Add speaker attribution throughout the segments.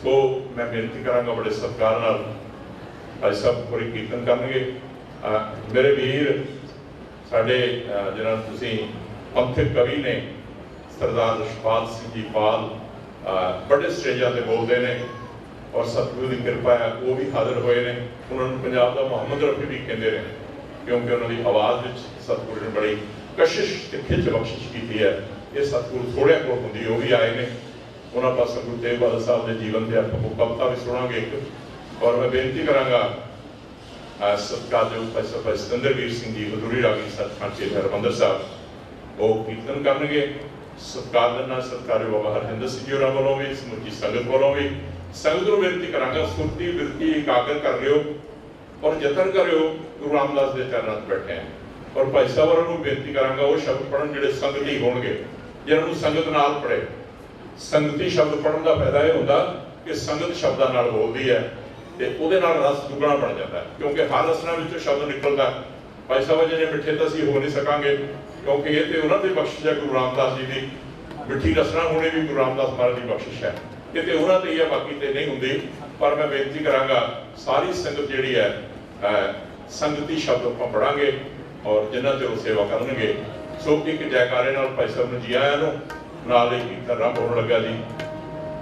Speaker 1: सो मैं बेनती करांगा बड़े सत्कार नाल भाई साहब पूरी कीर्तन करनगे। मेरे वीर साडे जिन्हां तुसीं पंथिक कवि ने सरदार रशपाल सिंह जी पाल बड़े स्टेजां ते बोलते हैं और सतगुरु की कृपा है वो भी हाजिर हुए हैं। उन्होंने पंजाब का मुहम्मद रफी भी कहते रहे क्योंकि उन्होंने आवाज़ में सतगुरु ने बड़ी कशिश ते खिच बख्शिश की है। ये सतगुरु थोड़े को होंगी वो भी आए हैं। उन्होंने पास गुरु तेग बहादुर साहब के जीवन से आप कविता भी सुनांगे एक। और मैं बेनती करांगा सत्कारयोग भाई सिकंदरवीर सिंह जी हजूरी रागी सचखंड के हरमंदर साहब वो कीर्तन करनगे। सत्कार देना सत्कार बाबा हरजिंदर सिंह जी वालों भी समुची संगत वालों भी संगत को बेनती करांगा सुरती बिरती एकाग्र कर रहे हो और यतन कर रहे हो गुरु रामदास के चरणों में बैठे हैं। और भाई साहब वालों बेनती करांगा वो शब्द पढ़न जिहड़े संगती होणगे जिन्होंं संगत नाल पढ़े। संगती शब्द पढ़न का फायदा यह होंदा कि संगत शब्दां नाल बोलदी है ते उहदे नाल रस दुगना बन जाता है क्योंकि हर रसना विचों शब्द निकलदा। भाई साहब जिन्हें मिठे तो असीं हो नहीं सकांगे क्योंकि ये तो उन्होंने बख्शिश है गुरु रामदास जी की। मिठी रसना होने भी गुरु रामदास महाराज की बख्शिश है। ये तो उन्होंने ही है बाकी तो नहीं होंगी। पर मैं बेनती करांगा सारी संगत जिहड़ी है संगती शब्द आपां पढ़ांगे और जिन्हां ते वो सेवा करनगे। सो एक जयकारे नाल भाई साहब नूं जी आयां नूं नाल ही कीर्तन आरंभ होण लगा जी।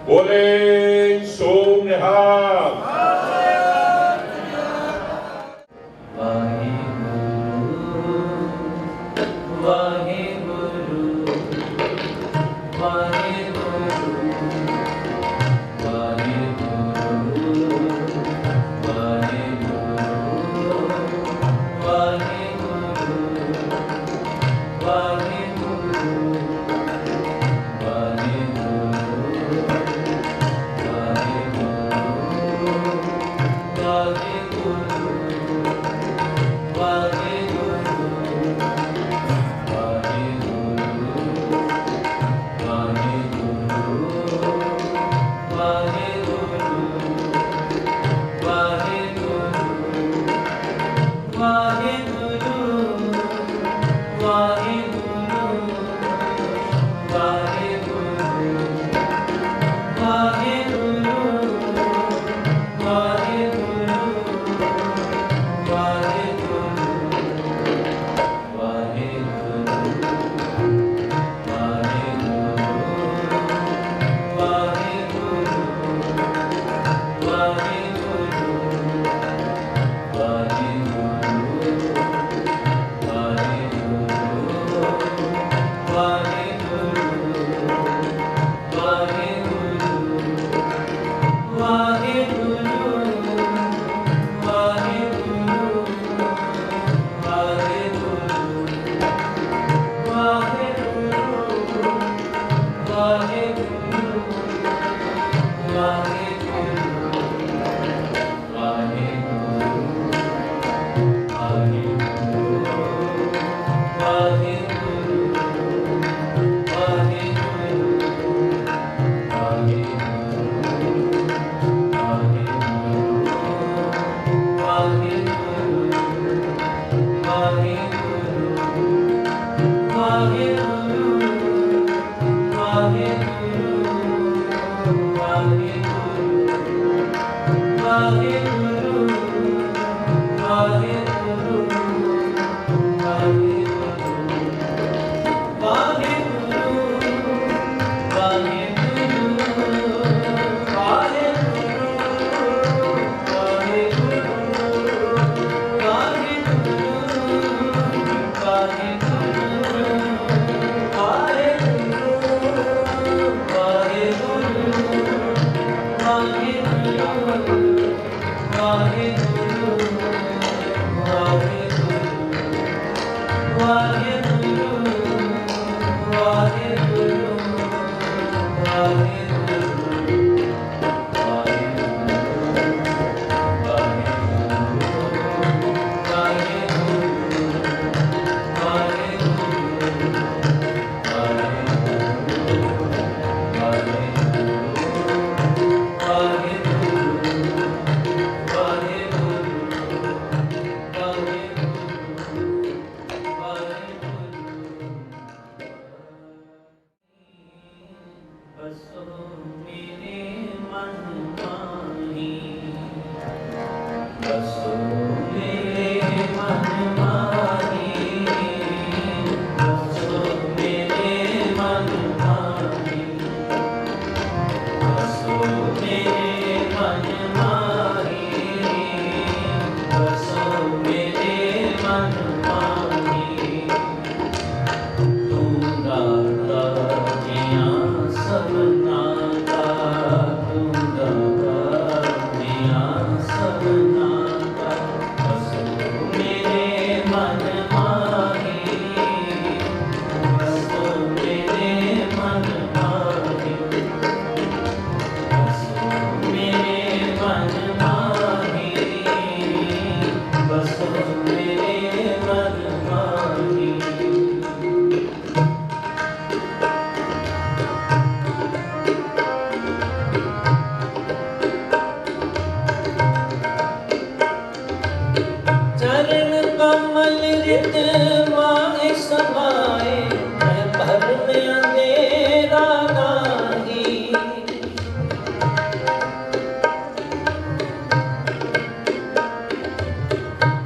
Speaker 1: बोले सो निहाल।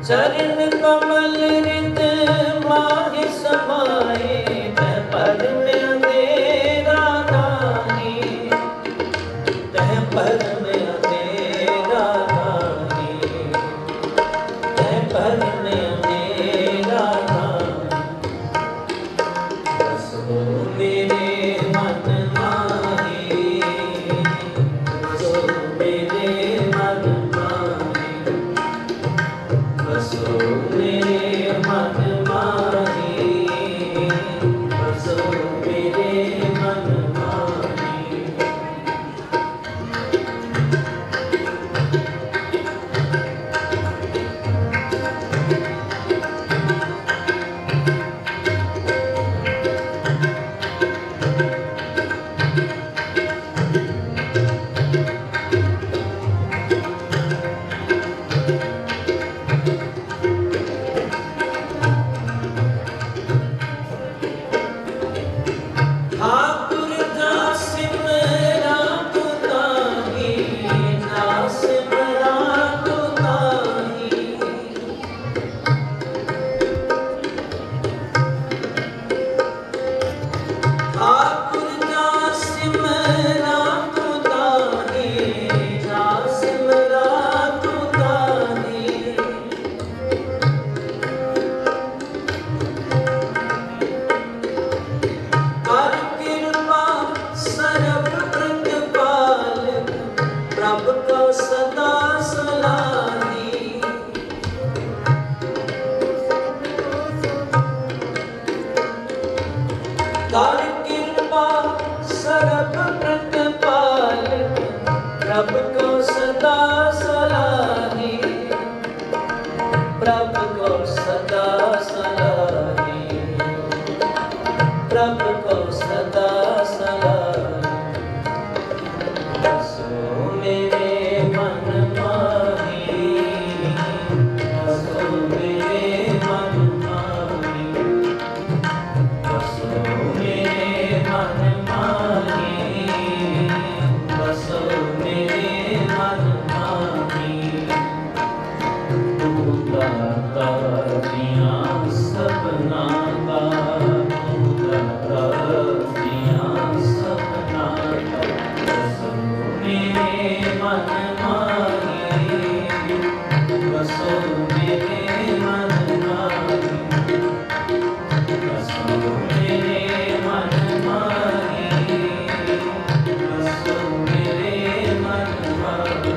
Speaker 2: चरण कमल रित माहि समाए, तह पद में अंधेरा नाही, तह पद में अंधेरा नाही, तह पद में अंधेरा नाही। बसो मेरे मन माही, बसो मेरे मन माही, बसो मेरे मन माही, बसो मेरे मन माही। ठाकुर दास सिमरा तू ताही, दास सिमरा तू ताही। ठाकुर दास सिमरा तू ताही, दास सिमरा तू ताही। कर कृपा सर्व प्रतिपाल, प्रभु को सदा सलाही। कर कृपा सर्व प्रतिपाल, प्रभु को सदा सलाही, प्रभु को सदा सलाही, प्रभु को सदा सलाही। बसो मेरे मन माही, बसो मेरे मन माही, बसो मेरे मन माही, बसो मेरे मन माही। तू दाता दिया सपना का, तू दाता दिया सपना का। बसो मेरे मन माही, बसो मेरे मन माही, बसो मेरे मन माही, बसो मेरे मन माही।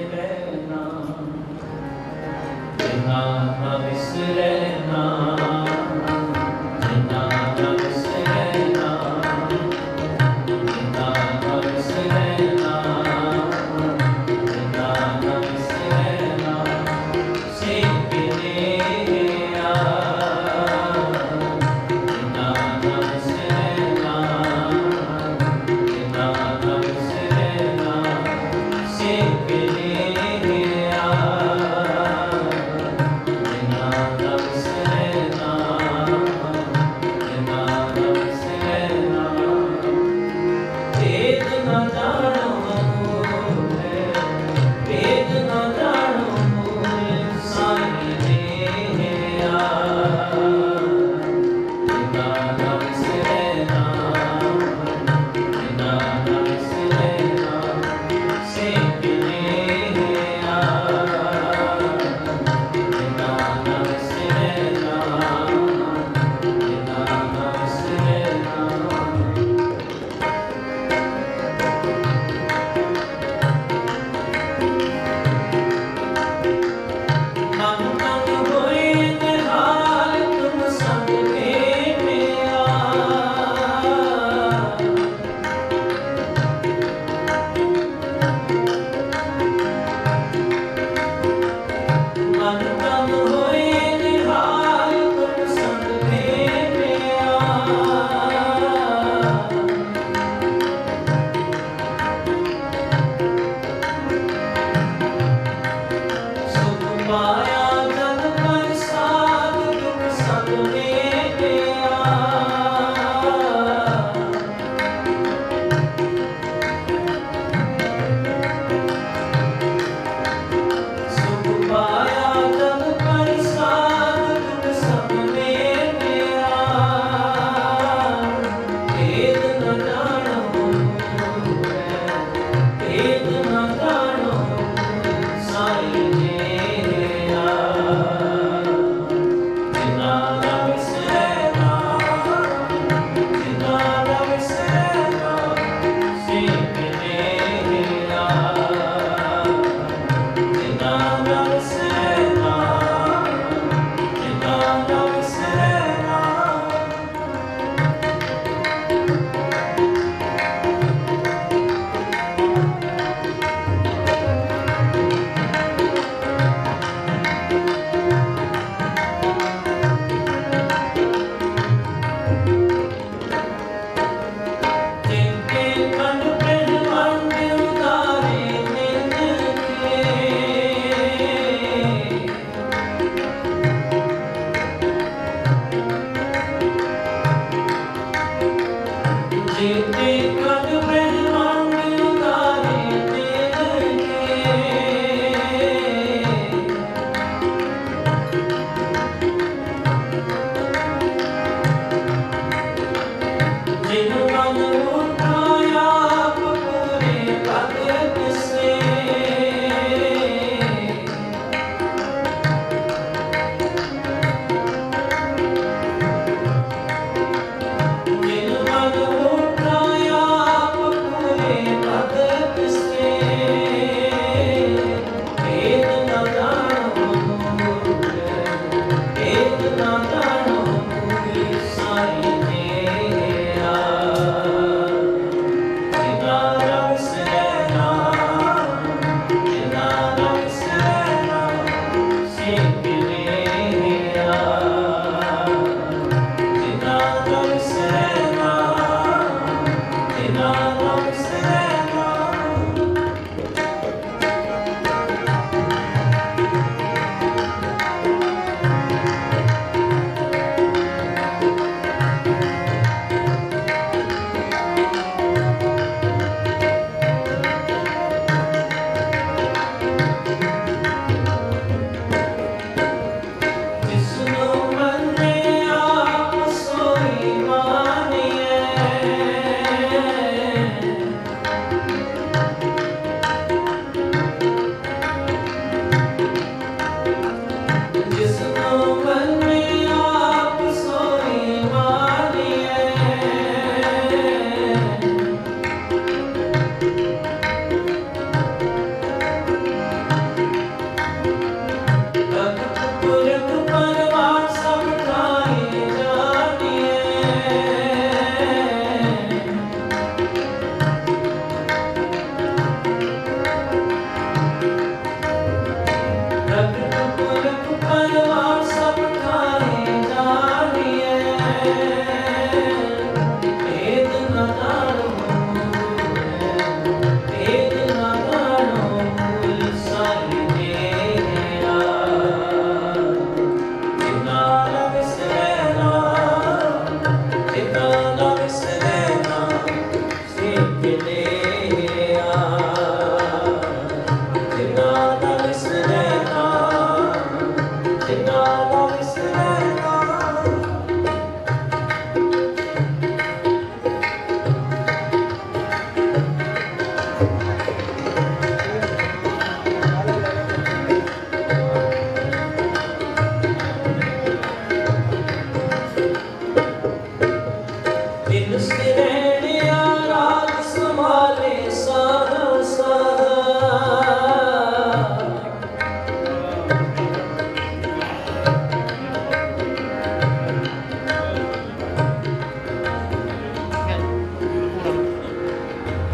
Speaker 2: विसरना जिन्ना न विसरना जिन्ना न विसरना जिन्ना न विसरना जिन्ना न विसरना सिकने आ जिन्ना न विसरना जिन्ना न विसरना सिकने आ जिन्ना न विसरना जिन्ना न विसरना वेद न जानो है वेद न जानो साईं ने आ जिन्ना न विसरना जिन्ना न विसरना सिकने आ जिन्ना न विसरना जिन्ना न विसरना मन तन होए निहाल तुम संग में आ मन तन होए निहाल तुम संग में आ सुख पाया जग पर साध दुख संग में आ सुख पाया जग पर साध दुख संग में आ वेद न जानो है वेद न जानो साईं ने आ जिन्ना न विसरना जिन्ना न विसरना सिकने आ जिन्ना न विसरना जिन्ना न विसरना जिनके मन ब्रह्मांड उतारे निंद के जिनके मन ब्रह्मांड उतारे निंद के जिन मन उठाया पूरे भगत से जिन मन उठाया पूरे भगत से वेद न जानो वेद न जानो साईं ने आ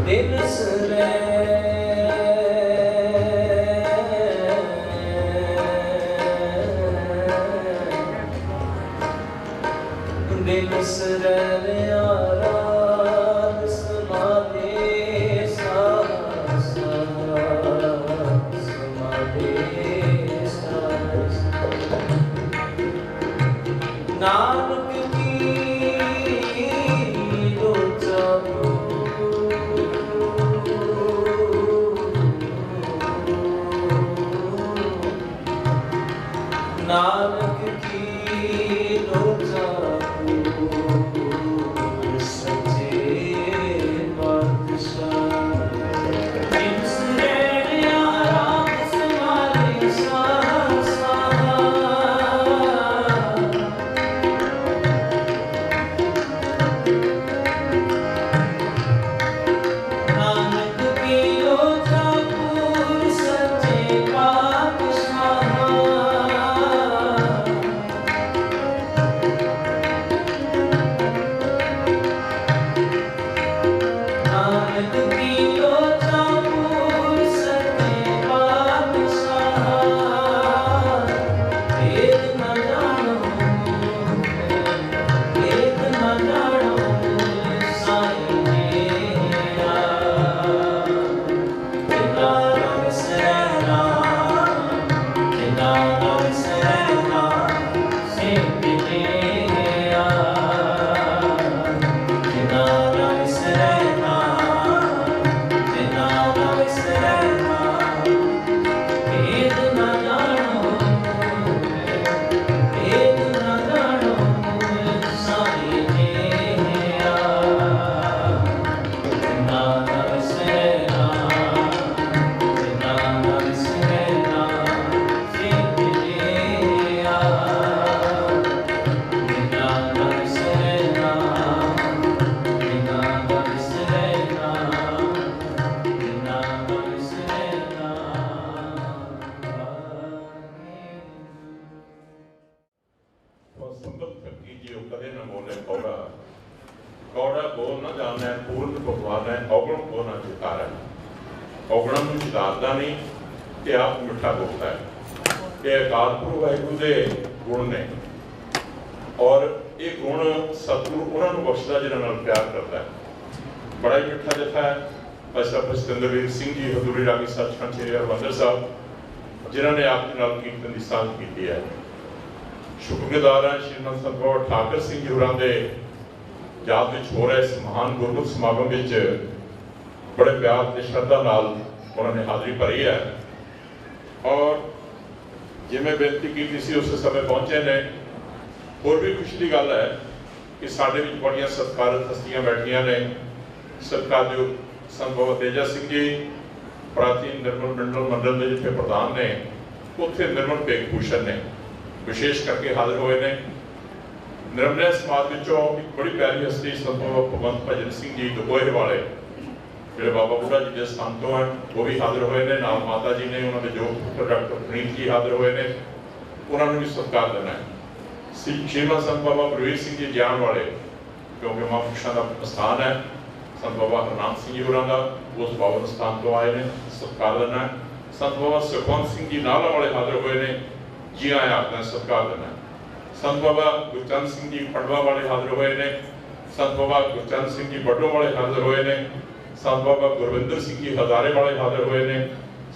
Speaker 2: ਬਿਨਸਰੇ ਬਿਨਸਰੇ ਆਰਾਧ ਸਮਾਧੀ ਸਾਹ ਸਮਾਧੀ ਨਾਨਕ ਕੀ ਲੋਚਾ ਨਾਨਕ ਕੀ ਲੋਚਾ ਸੱਚੇ ਪਾਤਸ਼ਾਹ ਬਿਨਸਰੇ ਆਰਾਧ ਸਮਾਧੀ ਸਾਹ ਨਾਨਕ ਕੀ ਲੋਚਾ ਪੂਰ ਸੱਚੇ ਪਾਤਸ਼ਾਹ ਨਾਨਕ ਕੀ ਲੋਚਾ ਪੂਰ ਸੱਚੇ ਪਾਤਸ਼ਾਹ ਏਕ ਨਾ ਜਾਣੋ ਸਾਈਂ ਜੀਆ ਤਿਨਾ ਵਿਸਰਨਾ ਤਿਨਾ ਵਿਸਰਨਾ ਸਿੰਘ ਜੀਆ ਤਿਨਾ ਵਿਸਰਨਾ ਤਿਨਾ ਵਿਸਰਨਾ ਏਕ ਨਾ ਜਾਣੋ ਸਾਈਂ ਜੀਆ ਤਿਨਾ ਵਿਸਰਨਾ ਤਿਨਾ ਵਿਸਰਨਾ ਸਿੰਘ ਜੀਆ ਤਿਨਾ ਵਿਸਰਨਾ ਤਿਨਾ ਵਿਸਰਨਾ ਤਿਨਾ ਵਿਸਰਨਾ
Speaker 1: और संगत फकी जी कदे न बोले कौड़ा कौड़ा बोल न जाने पूर्ण भगवान है औगण को न चितारा औगण ਨੂੰ चितारदा नहीं ते आप मिठा बोलता है ये अकाल पुरख वाहिगुरू दे गुण ने और ये गुण सतगुरु उन्हां ਨੂੰ ਬਖਸ਼ਦਾ ਜਿਨ੍ਹਾਂ ਨਾਲ ਪਿਆਰ ਕਰਦਾ है बड़ा ही मिठा जथा है भाई साहब सिकंदरवीर सिंह जी हजूरी रागी सचखंड श्री हरमंदिर साहब जिन्हां ने आप दे नाल कीर्तन ਦੀ ਸਾਂਝ ਕੀਤੀ है शुक्रगुजार हैं श्रीमंत संत बाबा ठाकर सिंह जी होरां दे याद विच हो रहे इस महान गुरमुख समागम विच बड़े प्यार ते श्रद्धा नाल उन्होंने हाजिरी भरी है और जिवें बेनती की सी उस समय पहुंचे ने होर भी खुशी की गल है कि साडे विच बड़ियां सत्कारत हस्तियां बैठियां ने सत्कारयोग संत बाबा तेजा सिंह जी प्राचीन निर्मल मंडल के जिथे प्रधान ने उत्थे निर्मल पेग भूषण ने विशेष करके हाजिर हुए ने निर्मल समाज विचों एक बड़ी प्यारी हस्ती संत बाबा भगवंत भजन सिंह जी दगोहे वाले जो बाबा बुढ़ा जी के स्थान तो हैं वो भी हाजिर हुए ने नाल माता जी ने उन्होंने जो पुत्र डॉक्टर प्रणीत जी हाजिर हुए ने उन्होंने भी सत्कार देना है श्रीमंत संत बाबा बलवीर सिंह जी ज्ञान वाले क्योंकि महापुरुषों का स्थान है संत बाबा हरनाम सिंह जी होरां दा उस पावन स्थान तो आए ने सत्कार देना है संत बाबा सुखवंत सिंह जी नाला वाले हाजिर हुए ने जी आया आपने सत्कार देना संत बाबा गुरचंद सिंह जी फड़वा वाले हाजिर हुए ने संत बाबा गुरचंद सिंह जी बड्डो वाले हाजिर हुए ने संत बाबा गुरविंदर सिंह जी हजारे वाले हाजिर हुए ने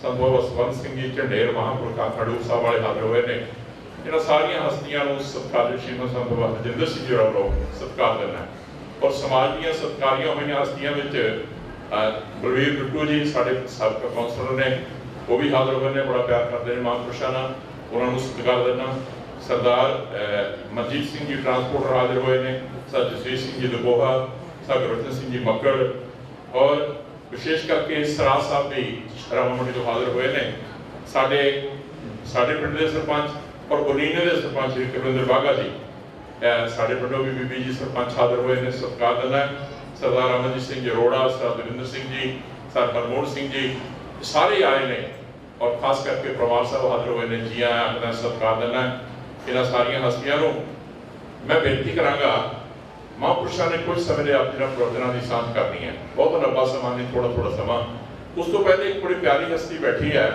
Speaker 1: संत बाबा सुवंत सिंह जी झंडेर महापुरखा खडूर साहब वाले हाजिर हुए ने इन्हां सारियां हस्तियां नूं सत्कार श्रीमंत संत बाबा हरजिंदर सिंह जी वालों सत्कार देना और समाज दीयां सत्कारियां होईयां हस्तियां विच बलवीर बिट्टू जी साडे साबका कौंसलर ने वो भी हाजिर हुए ने बड़ा प्यार करते हैं महापुरुषां नाल उन्होंने सत्कार देना सरदार मनजीत सिंह जी ट्रांसपोर्टर हाजिर हुए ने सर जसवीर सिंह जी दगोहा सर गुरबचन सिंह जी मक्कड़ और विशेष करके सरा साहब भी रामामंडी तो हाजिर हुए ने साडे पिंड के सरपंच और गोलीने के सरपंच श्री कविंद्र बाघा जी साडे पिंडों भी बीबी जी सरपंच हाजिर हुए ने सत्कार देना सरदार अमरजीत सिंह जी अरोड़ा सर दविंदर सिंह जी सर हरमोहन सिंह जी सारे आए ने और खास करके प्रवार साहब हाजिर हुए ने जी आया अपना सत्कार देना इन्हां सारियां हस्तियां नूं मैं बेनती करांगा महापुरुषों ने कुछ समय लिए अपने प्रवचनों की सांझ करनी है, बहुत लंबा समा नहीं, थोड़ा थोड़ा समा। उस तो पहले एक बड़ी प्यारी हस्ती बैठी है,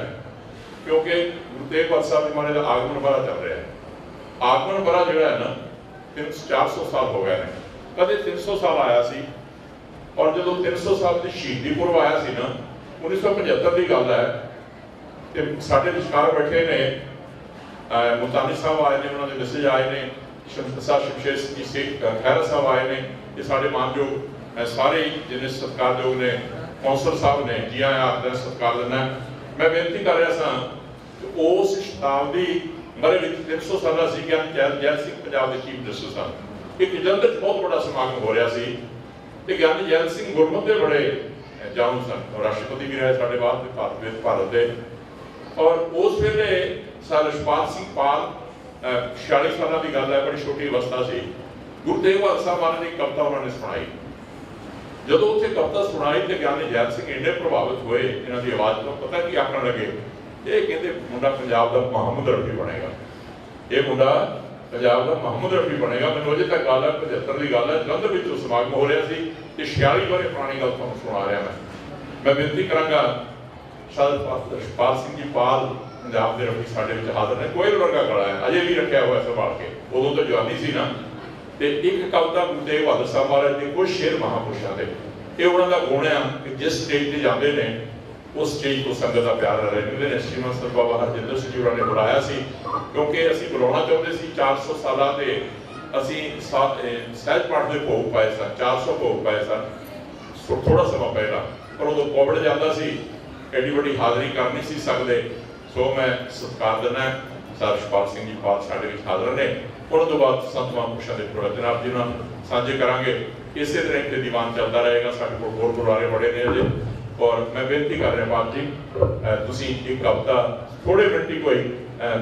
Speaker 1: क्योंकि गुरु तेग बहादुर साहब जी महाराज का आगमन बड़ा चल रहा है। आगमन बड़ा जो है ना 400 साल हो गए हैं, कदे 300 साल आया सी, और जो 300 साल की शहीदी पुरब आया सी ना 1975 की गल है, तो साढ़े विचकार बैठे ने मुल्तानी साहब आए ने, उन्होंने मैसेज आए ने, शमशेर सिंह खैरा साहब आए ने, ये साढ़े मानयोग सारे जिन्हें सत्कारयोग ने, कौंसल साहब ने, जी आया आखिर सत्कार देना। मैं बेनती कर रहा था कि उस शताब्दी मरे में 300 साल से जैल सिंह पंजाब के चीफ मिनिस्टर सन, एक जलंधर बहुत बड़ा समागम हो रहा सी, ते ज्ञानी जैल सिंह गुरमत के बड़े जाणू सन, राष्ट्रपति भी रहे साढ़े बाद भारत के। और उस वेले सर यशपाल सिंह पाल 46 साल की गल है, बड़ी छोटी अवस्था से गुरु तेग बहादुर साहब महाराज की कविता उन्होंने सुनाई। जो उत्थे कविता सुनाई तो ज्ञानी जैल सिंह इन्ने प्रभावित हुए इन्हों की आवाज़ को, पता की आखन लगे, ये कहते मुंडा पंजाब का मोहम्मद रफी बनेगा, ये मुंडा पंजाब का मोहम्मद रफी बनेगा। मैं अजे तक गल है 75 की गल है, जलंधर में समागम हो रहा सी, 46 बारे पुरानी गल तुहानूं सुना रहा मैं बेनती करांगा सर यशपाल सिंह जी पाल पंजाब के रफी साडे विच हाज़र ने, कोयल वर्गा गला है, अजे भी रखा हुआ संभाल के, उदों तो जवानी सी ना। ते एक कविता गुरु तेग बहादुर साहब महाराज के कुछ शेर महापुरुषों के, ये उन्होंने का गुण है कि जिस स्टेज पर जाते हैं उस स्टेज को संगत का प्यार रहे ने। श्रीमद संत बाबा हरजिंदर सिंह जी ने बुलाया सी, क्योंकि असीं बुलाना चाहते सी 400 साल से असीं सहज पाठ के भोग पाए सन, 400 भोग पाए सन थोड़ा समा पहला, पर उदों कोविड जाता सी, एडी बड़ी हाज़री कर नहीं सी सकते। सो मैं सत्कार देना सर यशपाल सिंह जी पाल साडे विच हाज़र ने, उन्होंने तो बाद संत महापुरुषों के प्रवचन आप जी नाल साझे करांगे। इस तरह एक दीवान चलता रहेगा, साडे कोल होर गुरुद्वारे बड़े ने अजे। और मैं बेनती कर रहा बाप जी, तुसीं एक कविता थोड़े मिनट ही कोई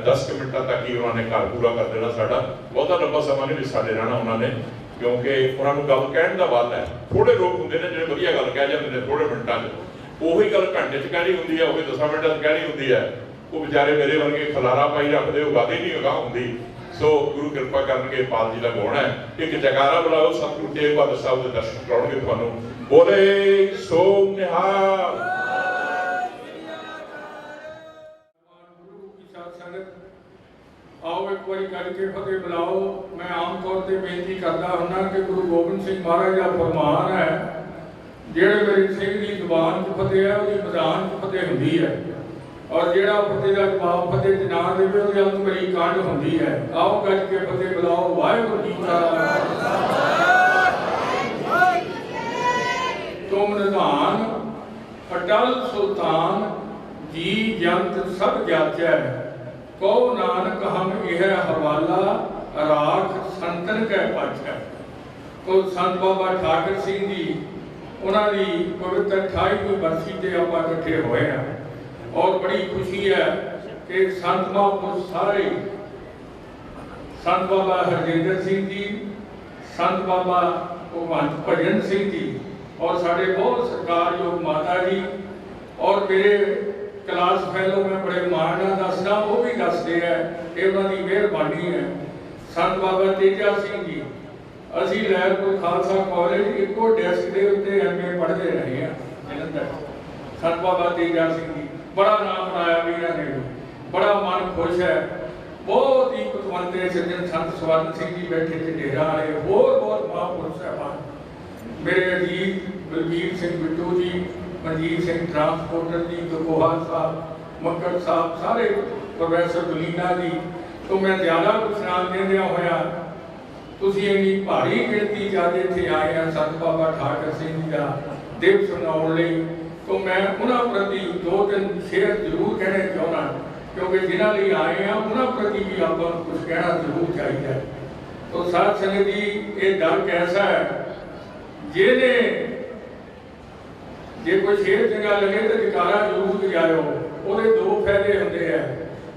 Speaker 1: 10 मिनट तक ही उन्होंने घर पूरा कर देना, साडा बहुता लंबा समा नहीं भी साडे रहना उन्होंने, क्योंकि उन्होंने गल कहण दा बल है। थोड़े लोग होंदे ने जिहड़े वधिया गल कह जांदे ने थोड़े मिनटां 'च, उही गल घंटे 'च कहनी हुंदी है, उही 10 मिनटां 'च कहनी हुंदी है। वो बेचारे मेरे वर्गे खलारा पाई रखते हो, गल ही नहीं अगाह हुंदी। सो गुरु कृपा करनगे, पाल जी का गुण है। एक जयकारा बुलाओ, सतगुरु तेग बहादुर साहब के दर्शन कराउणगे तुहानूं। बोले सो निहाल।
Speaker 3: आओ एक बार करके फतेह बुलाओ। मैं आम तौर पर बेनती करता हूँ कि गुरु गोबिंद सिंह महाराज का फरमान है, जेड़े मेरे सिंह की जुबान च फतेह है उसकी मैदान च फतेह होंदी है, और जेड़ा फतेह का जवाब फतेह च ना देवे उसकी अंत मेरी कांड होंदी है। आओ गज के फतेह बुलाओ। वाहिगुरू जी का तुम निधान अटल सुल्तान जी जंत सब जाचै, को नानक हम यह हवाला राख संतन कै पाछै। तो संत बाबा ठाकर सिंह जी उन्होंने पवित्र 28वीं बरसी से आप इकट्ठे हुए हैं, और बड़ी खुशी है कि संत महापुरुष सारे, संत बाबा हरजिंदर सिंह जी, संत बाबा भगवंत भजन सिंह जी, और साढ़े बहुत सत्कारयोग माता जी, और मेरे क्लास फैलो में बड़े माण दसना, वो भी दसते हैं कि उन्होंने मेहरबानी है। संत बाबा तेजा सिंह जी, असी लहरपुर खालसा कॉलेज एको डेस्क के उत्ते MA पढ़ते रहे हैं जलंधर। संत बाबा तेजा सिंह जी बड़ा नाम बनाया भी इन्होंने, बड़ा मन खुश है। बहुत ही कुतवंते सज्जन संत स्वर्ण सिंह जी बैठे थे डेरा वाले, होर बहुत महापुरुष साहबान, मेरे अजीत बलबीर सिंह बिट्टू जी, मनजीत सिंह ट्रांसपोर्टर जी, गगोहा साहब, मक्कड़ साहब, सारे प्रोफैसर दुलीना जी। तो मैं ज़्यादा कुछ नाम देंदिया होया, तुसीं इन्नी भारी गिणती जद इत्थे आए हैं संत बाबा ठाकर सिंह जी का दिवस मनाउण लई, तो मैं उन्होंने प्रति 2-3 शेर जरूर कहने चाहना, क्योंकि जिन्होंने लिए आए हैं उन्होंने प्रति भी आप कुछ कहना जरूर चाहिए। तो साथ संगत जी, ये डर कैसा है, जिन्हें जे कोई शेर चंगा लगे तो जयकारा जरूर बजाओ। वो 2 फायदे होंगे हैं,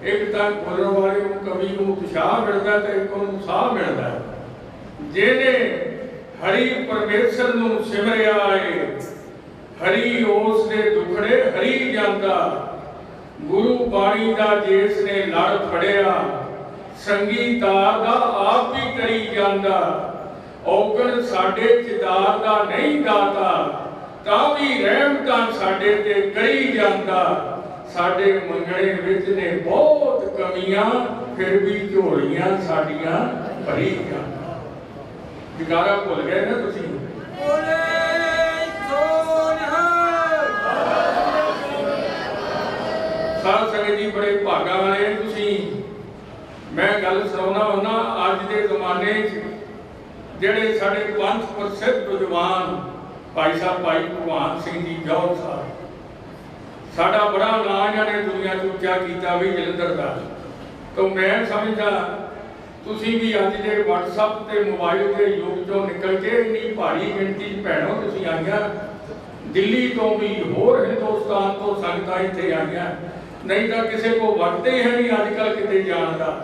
Speaker 3: एक तो बोलने वाले को कवि को उत्साह मिलता है, तो एक को साह मिलता है। जिन्हें हरि परमेश्वर नूं सिमरिया है, हरि उस दे दुखड़े हरि जांदा, गुरु बाणी दा जिस ने लड़ फड़िया, संगी तार दा आप भी करी जांदा, ਔਗਣ ਸਾਡੇ ਚਿਤਾਰ ਦਾ ਨਹੀਂ ਦਾਤਾ, ਤਾਂ ਵੀ ਰਹਿਮਤਾਂ ਸਾਡੇ ਤੇ ਕਰੀ ਜਾਂਦਾ। ਸਾਡੇ ਮੰਗਣੇ ਵਿੱਚ ਨੇ ਬਹੁਤ ਕਮੀਆਂ, ਫਿਰ ਵੀ ਝੋਲੀਆਂ ਸਾਡੀਆਂ ਭਰੀ ਜਾਂਦਾ। ਜਗਾਰਾ ਭੁੱਲ ਗਏ ਨਾ ਤੁਸੀਂ? ਸਾਧ ਸੰਗਤ ਜੀ ਬੜੇ ਭਾਗਾਂ ਵਾਲੇ ਤੁਸੀਂ। ਮੈਂ ਗੱਲ ਸੁਣਾਉਣਾ ਹੁੰਦਾ, ਅੱਜ ਦੇ ਜ਼ਮਾਨੇ 'ਚ ਜਿਹੜੇ ਸਾਡੇ ਪੰਥ ਪ੍ਰਸਿੱਧ ਵਿਦਵਾਨ ਭਾਈ ਸਾਹਿਬ ਭਾਈ ਭਗਵਾਨ ਸਿੰਘ ਜੀ ਜੌਹਰ ਸਾਹਿਬ, ਸਾਡਾ ਬੜਾ ਨਾਂ ਇਹਨਾਂ ਨੇ ਦੁਨੀਆ 'ਚ ਉੱਚਾ ਕੀਤਾ ਵੀ ਜਲੰਧਰ ਦਾ। ਤਾਂ ਮੈਂ ਸਮਝਦਾ ਤੁਸੀਂ ਵੀ ਅੱਜ ਦੇ WhatsApp ਤੇ ਮੋਬਾਈਲ ਦੇ ਯੁੱਗ 'ਚੋਂ ਨਿਕਲ ਕੇ ਇੰਨੀ ਭਾਰੀ ਗਿਣਤੀ 'ਚ ਭੈਣੋ ਤੁਸੀਂ ਆਈਆਂ, ਦਿੱਲੀ ਤੋਂ ਵੀ ਹੋਰ ਹਿੰਦੁਸਤਾਨ ਤੋਂ ਸੰਗਤਾਂ ਇੱਥੇ ਆਈਆਂ, ਨਹੀਂ ਤਾਂ ਕਿਸੇ ਕੋ ਵਕਤ ਹੀ ਹੈ ਨਹੀਂ ਅੱਜ ਕੱਲ੍ਹ ਕਿਤੇ ਜਾਣ ਦਾ।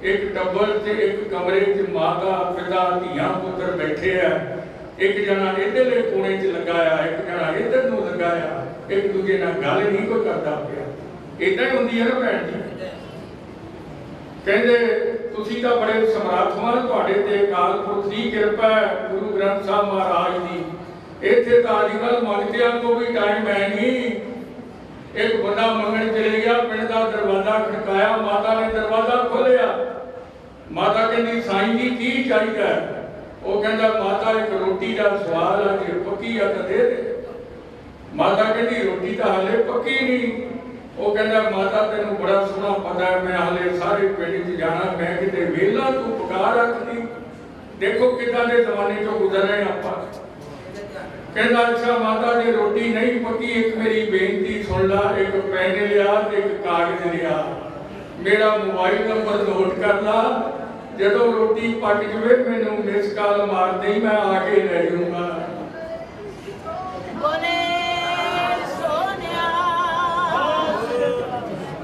Speaker 3: ਇੱਕ ਟੱਬਰ ਤੇ ਇੱਕ ਕਮਰੇ 'ਚ ਮਾਤਾ ਪਿਤਾ ਧੀਆਂ ਪੁੱਤਰ ਬੈਠੇ ਆ, ਇੱਕ ਜਣਾ ਇੱਧਰਲੇ ਕੋਨੇ 'ਚ ਲੱਗਾ ਆ, ਇੱਕ ਜਣਾ ਇੱਧਰ ਨੂੰ ਲੱਗਾ ਆ, ਇੱਕ ਦੂਜੇ ਨਾਲ ਗੱਲ ਨਹੀਂ ਕੋਈ ਕਰਦਾ ਪਿਆ। ਏਦਾਂ ਹੀ ਹੁੰਦੀ ਹੈ ਨਾ ਭੈਣ ਜੀ। ਕਹਿੰਦੇ ਤੁਸੀਂ ਤਾਂ ਬੜੇ ਸਮਰੱਥਵਾਨ, ਤੁਹਾਡੇ ਤੇ ਅਕਾਲ ਪੁਰਖ ਦੀ ਕਿਰਪਾ ਹੈ, ਗੁਰੂ ਗ੍ਰੰਥ ਸਾਹਿਬ ਮਹਾਰਾਜ ਦੀ। ਇੱਥੇ ਤਾਂ ਅੱਜ ਕੱਲ੍ਹ ਮੰਗਤਿਆਂ ਕੋ ਵੀ ਟਾਈਮ ਹੈ ਨਹੀਂ। ਇੱਕ ਬੰਦਾ ਮੰਗਣ ਚਲੇ ਗਿਆ, ਪਿੰਡ ਦਾ ਦਰਵਾਜ਼ਾ ਖੜਕਾਇਆ, ਮਾਤਾ ਨੇ ਦਰਵਾਜ਼ਾ ਖੋਲ੍ਹਿਆ। ਮਾਤਾ ਕਹਿੰਦੀ ਸਾਈਂ ਜੀ ਕੀ ਚਾਹੀਦਾ? ਉਹ ਕਹਿੰਦਾ ਮਾਤਾ ਇੱਕ ਰੋਟੀ ਦਾ ਸਵਾਲ ਆ, ਜੇ ਪੱਕੀ ਆ ਤਾਂ ਦੇ ਦੇ। ਮਾਤਾ ਕਹਿੰਦੀ ਰੋਟੀ ਤਾਂ ਹਾਲੇ ਪੱਕੀ ਨਹੀਂ। ਉਹ ਕਹਿੰਦਾ ਮਾਤਾ ਤੈਨੂੰ ਬੜਾ ਸੋਹਣਾ ਪਤਾ ਹੈ, ਮੈਂ ਹਾਲੇ ਸਾਰੇ ਪਿੰਡ 'ਚ ਜਾਣਾ, ਮੈਂ ਕਿਤੇ ਵਿਹਲਾ, ਤੂੰ ਪਕਾ ਰੱਖਦੀ। ਦੇਖੋ ਕਿੱਦਾਂ ਦੇ ਜ਼ਮਾਨੇ 'ਚੋਂ ਗੁਜ਼ਰ ਰਹੇ ਆਪਾਂ। ਕਹਿੰਦਾ ਅੱਛਾ ਮਾਤਾ ਜੇ ਰੋਟੀ ਨਹੀਂ ਪੱਕੀ, ਇੱਕ ਮੇਰੀ ਬੇਨਤੀ ਸੁਣ ਲਾ, ਇੱਕ ਪੈਨ ਲਿਆ ਤੇ ਇੱਕ ਕਾਗਜ਼ ਲਿਆ, ਮੇਰਾ ਮੋਬਾਈਲ ਨੰਬਰ ਨੋਟ ਕਰ ਲਾ, ਜਦੋਂ ਰੋਟੀ ਪੱਕ ਜਵੇ ਮੈਨੂੰ ਮਿਸ ਕਾਲ ਮਾਰ ਦੇ, ਮੈਂ ਆ ਕੇ ਲੈ ਜਾਊਂਗਾ।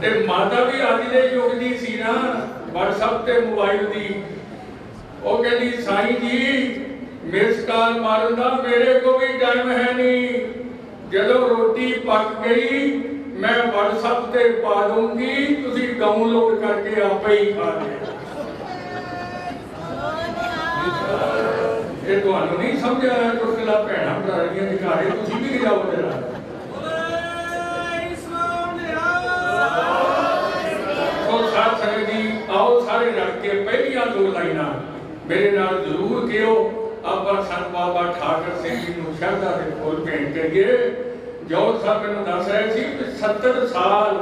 Speaker 3: ਤੇ ਮਾਤਾ ਵੀ ਅੱਜ ਦੇ ਯੁੱਗ ਦੀ ਸੀ ਨਾ, WhatsApp ਤੇ ਮੋਬਾਈਲ ਦੀ। ਉਹ ਕਹਿੰਦੀ ਸਾਈਂ ਜੀ ਮਿਸ ਕਾਲ ਮਾਰਨ ਦਾ ਮੇਰੇ ਕੋ ਵੀ ਟਾਈਮ ਹੈ ਨਹੀਂ, ਜਦੋਂ ਰੋਟੀ ਪੱਕ ਗਈ ਮੈਂ WhatsApp ਤੇ ਪਾ ਦੂੰਗੀ, ਤੁਸੀਂ ਡਾਊਨਲੋਡ ਕਰਕੇ ਆਪੇ ਹੀ ਖਾ ਲਿਓ। ਇਹ ਤੁਹਾਨੂੰ ਨਹੀਂ ਸਮਝ ਆਇਆ? ਚੁਟਕਲਾ ਭੈਣਾਂ ਭਰਾਈਆਂ ਦਿਖਾੜੇ, ਤੁਸੀਂ ਵੀ ਜਾਓ ਜਰਾ। ਸਾਧ ਸੰਗਤ ਜੀ ਆਓ ਸਾਰੇ ਰਲ ਕੇ ਪਹਿਲੀਆਂ ਦੋ ਲਾਈਨਾਂ ਮੇਰੇ ਨਾਲ ਜ਼ਰੂਰ ਕਿਹੋ। ਆਪਾਂ ਸੰਤ ਬਾਬਾ ਠਾਕਰ ਸਿੰਘ ਜੀ ਨੂੰ ਸ਼ਰਧਾ ਦੇ ਫੁੱਲ ਭੇਟ ਕਰੀਏ। ਜੌਹਰ ਸਾਹਿਬ ਮੈਨੂੰ ਦੱਸ ਰਹੇ ਸੀ ਕਿ 70 ਸਾਲ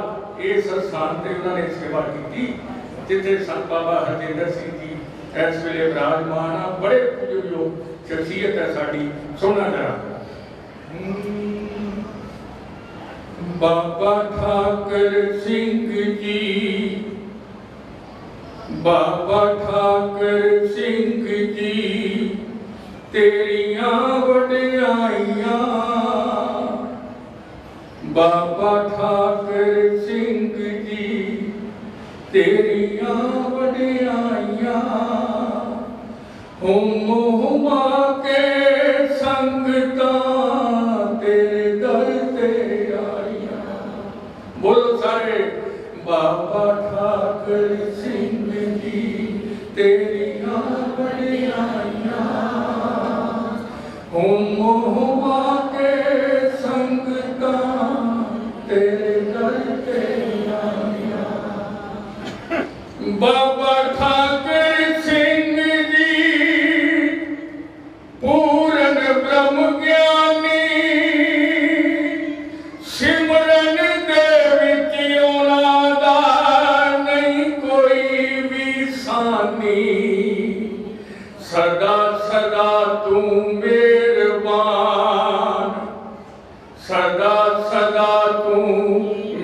Speaker 3: ਇਸ ਸਥਾਨ ਤੇ ਉਹਨਾਂ ਨੇ ਸੇਵਾ ਕੀਤੀ, ਜਿੱਥੇ ਸੰਤ ਬਾਬਾ ਹਰਜਿੰਦਰ ਸਿੰਘ ਜੀ ਇਸ ਵੇਲੇ ਵਿਰਾਜਮਾਨ ਆ। ਬੜੇ ਪੂਜਨਯੋਗ ਸ਼ਖਸੀਅਤ ਹੈ ਸਾਡੀ। ਸੁਣਨਾ ਜਰਾ। ਬਾਬਾ ਠਾਕਰ ਸਿੰਘ ਜੀ, ਬਾਬਾ ਠਾਕਰ ਸਿੰਘ ਜੀ ਤੇਰੀਆਂ ਵਡਿਆਈਆਂ। ਬਾਬਾ ਠਾਕਰ ਸਿੰਘ ਜੀ ਤੇਰੀਆਂ ਵਡਿਆਈਆਂ। ਹੁਮ ਹੁਮਾ ਕੇ ਸੰਗਤਾਂ ਤੇਰੇ ਦਰ ਤੇ ਆਈਆਂ। ਬੋਲੋ ਸਾਰੇ। ਬਾਬਾ ਠਾਕਰ ਸਿੰਘ ਜੀ ਤੇਰੀਆਂ ਵਡਿਆਈਆਂ। ਹੁਮ ਹੁਮਾ ਕੇ ਸੰਗਤਾਂ ਤੇਰੇ ਦਰ ਤੇ ਆਈਆਂ। ਬਾਬਾ ਠਾਕਰ ਸਿੰਘ ਜੀ ਪੂਰਨ ਬ੍ਰਹਮ ਗਿਆਨੀ। ਸਿਮਰਨ ਦੇ ਵਿੱਚ ਉਹਨਾਂ ਦਾ ਨਹੀਂ ਕੋਈ ਵੀ ਸਾਨੀ। ਸਦਾ ਸਦਾ ਤੂੰ ਮਿਹਰਬਾਨ, ਸਦਾ ਸਦਾ ਤੂੰ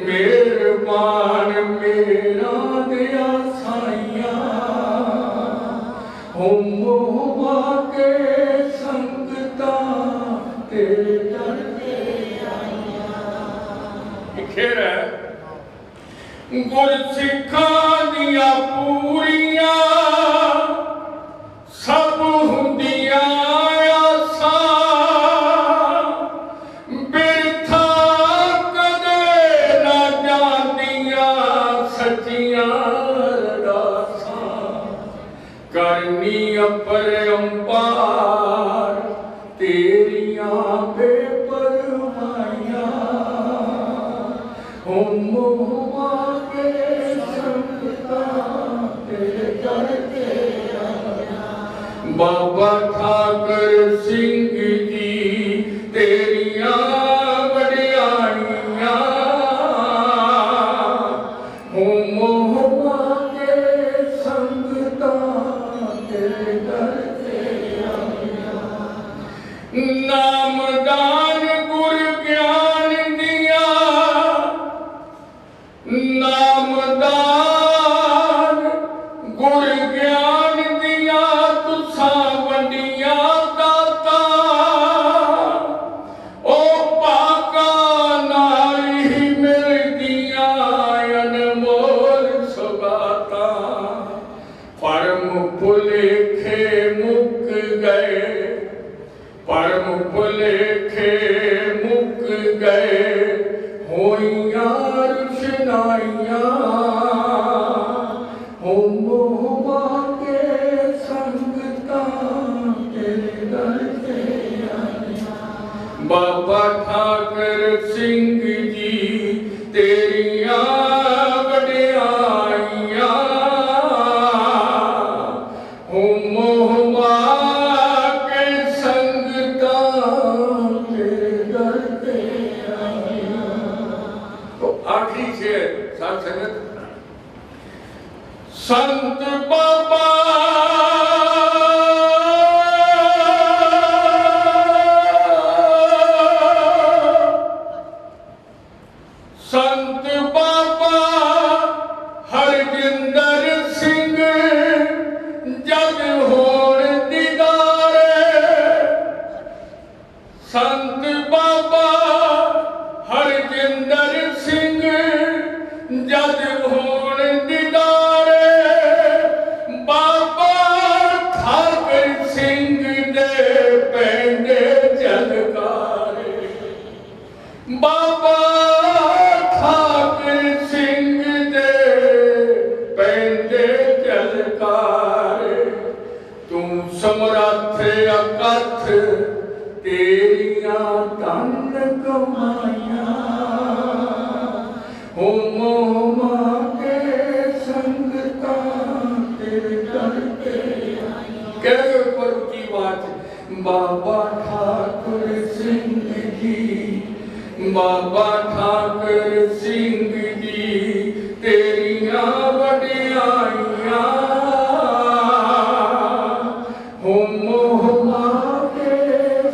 Speaker 3: ਮਿਹਰਬਾਨ ਮੇਰਾ ਦਿਆ ਸਾਈਆਂ। ਹੁਮ ਹੁਮਾ ਕੇ ਸੰਗਤਾਂ ਤੇਰੇ ਦਰ ਤੇ ਆਈਆਂ। ਖੇਰ ਹੈ ਗੁਰਸਿੱਖਾਂ ਦੀਆਂ ਪੂਰੀਆਂ ਸਭ ਹੁੰਦੀਆਂ ਆਸਾਂ। ਬਿਰਥਾ ਕਦੇ ਨਾ ਜਾਂਦੀਆਂ ਸੱਚੀਆਂ ਅਰਦਾਸਾਂ। ਕਰਨੀ ਅਪਰੰਪਾਰ ठाकर सिंह जी तेरिया वडियाइयां हुम हुमा के संगता तेरे दर पे आइयां। तो आखिरी शेर साथ संगत संत बाबा संत बाबा हरजिंदर सिंह जग होण दीदारे संत बाबा हरजिंदर सिंह जग होण दीदारे बाबा ठाकर सिंह दे पेंडे जलकारे बाबा ठाकर सिंह दे पेंडे जलकारे तू समरथ अकथ तेरियां धन कमाइयां हुम हुमा के संगता तेरे दर पे कह पर की बात बाबा ठाकुर सिंह जी बाबा ठाकर सिंह जी तेरियां वडियाइयां हुम हुमा के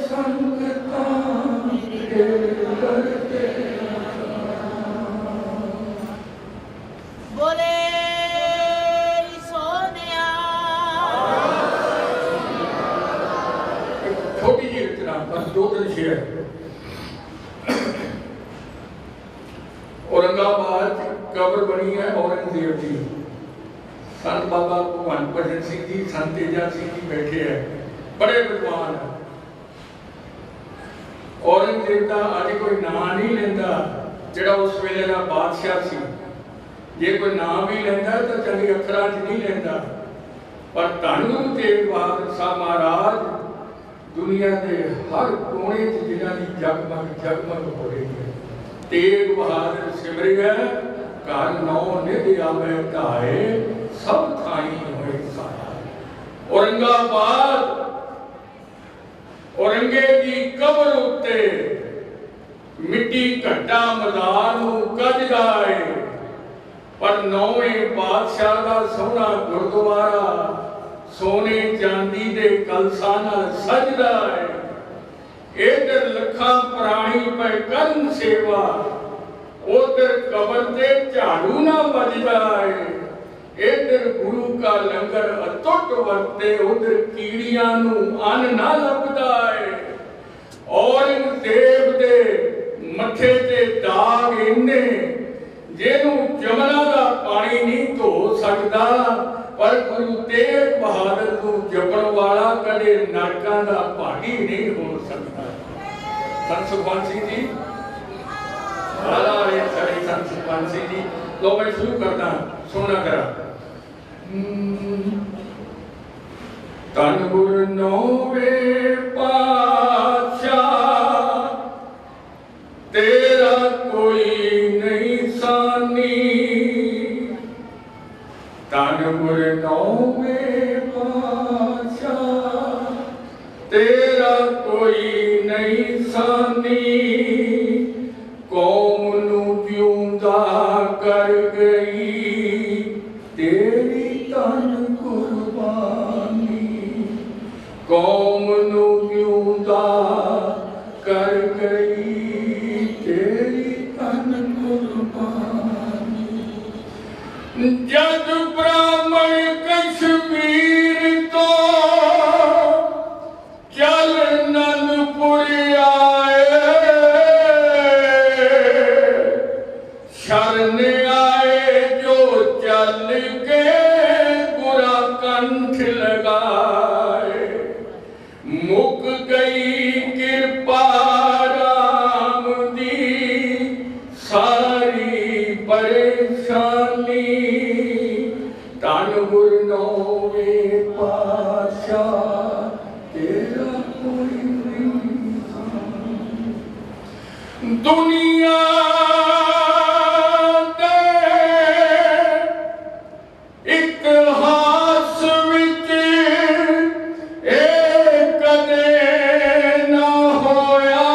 Speaker 3: संगता तेरे दर पे
Speaker 4: बोले सोनिया।
Speaker 3: छोटी जी रचना बस 2-3 शेर। औरंगाबाद कब्र बनी है औरंगजेब की। संत बाबा भगवान भजन सिंह जी संत तेजा सिंह जी बैठे हैं बड़े विद्वान है। औरंगजेब का अज कोई नाम नहीं लेंदा जिहड़ा उस वेले का बादशाह सी। जे कोई नाम भी लेंदा तो चंगे अखरां च नहीं लेंदा पर धन गुरु तेग बहादुर साहब महाराज दुनिया के हर कोने च जिन्हां दी जगमग हो रही है। तेग बहादुर सिमरिया घर नौ निध आवे ढाए सब थाई होए साया। औरंगाबाद औरंगे दी कबर उत्ते मिट्टी घट्टा मदार नूं कजदा है पर नौवें पातशाह दा सोहना गुरुद्वारा सोने चांदी दे कलसा नाल सजदा है। इधर लखा प्राणी पे करन सेवा उधर कबर ते झाड़ू ना बजदा है। इधर गुरु का लंगर अतुट वरते उधर कीड़ियां नू अन्न ना लभदा है। औरंगजेब दे मथे ते दाग इन्ने जेनू जमना दा पानी नहीं धो सकदा पर गुरु तेग बहादुर को जपण वाला कदे नरकां दा भागी नहीं हो सकता। संत सुखमन सिंह जी वाले सारे संत सुखमन सिंह जी लो मैं शुरू करता सुनना करा। तन गुर नौवे पातशाह तेरा कोई नहीं सानी तन गुर नौवे पातशाह तेरा कोई नहीं सानी कौम नू जिउंदा कर गई तेरी तन कुर्बानी कौम नू जिउंदा कर गई तेरी तन कुर्बानी। जग ब्राह्मण कश्मीर तो चल नंदपुर आए शरण आए जो चल के बुरा कंठ लगाए मुक गई कृपा राम दी सारी परेशानी दुनिया इतिहास विच कदे ना होया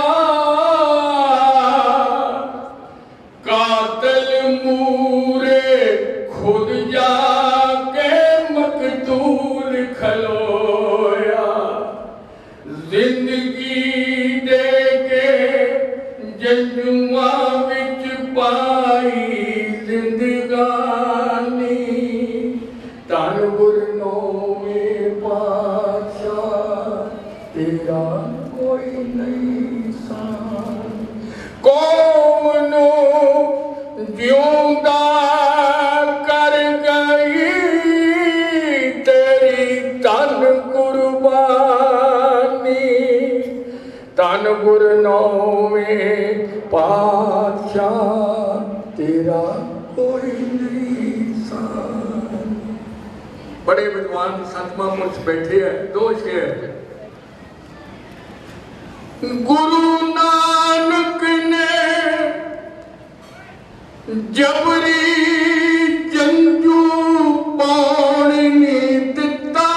Speaker 3: कातिल मूरे खुद जाके मकतूल खलोया जिंदगी दे के जंजुआ विच पाई जिंदगानी तन गुरनोवे पातशाह तेरा कोई नहीं सान कौम नू जिउंदा कर गई तेरी तन कुर्बानी तन गुरनोवे पातशाह तेरा कोई नहीं सान। बड़े विद्वान संत महापुरुष बैठे हैं, दो शेर गुरु नानक ने जबरी जंजू पाउण नहीं दिता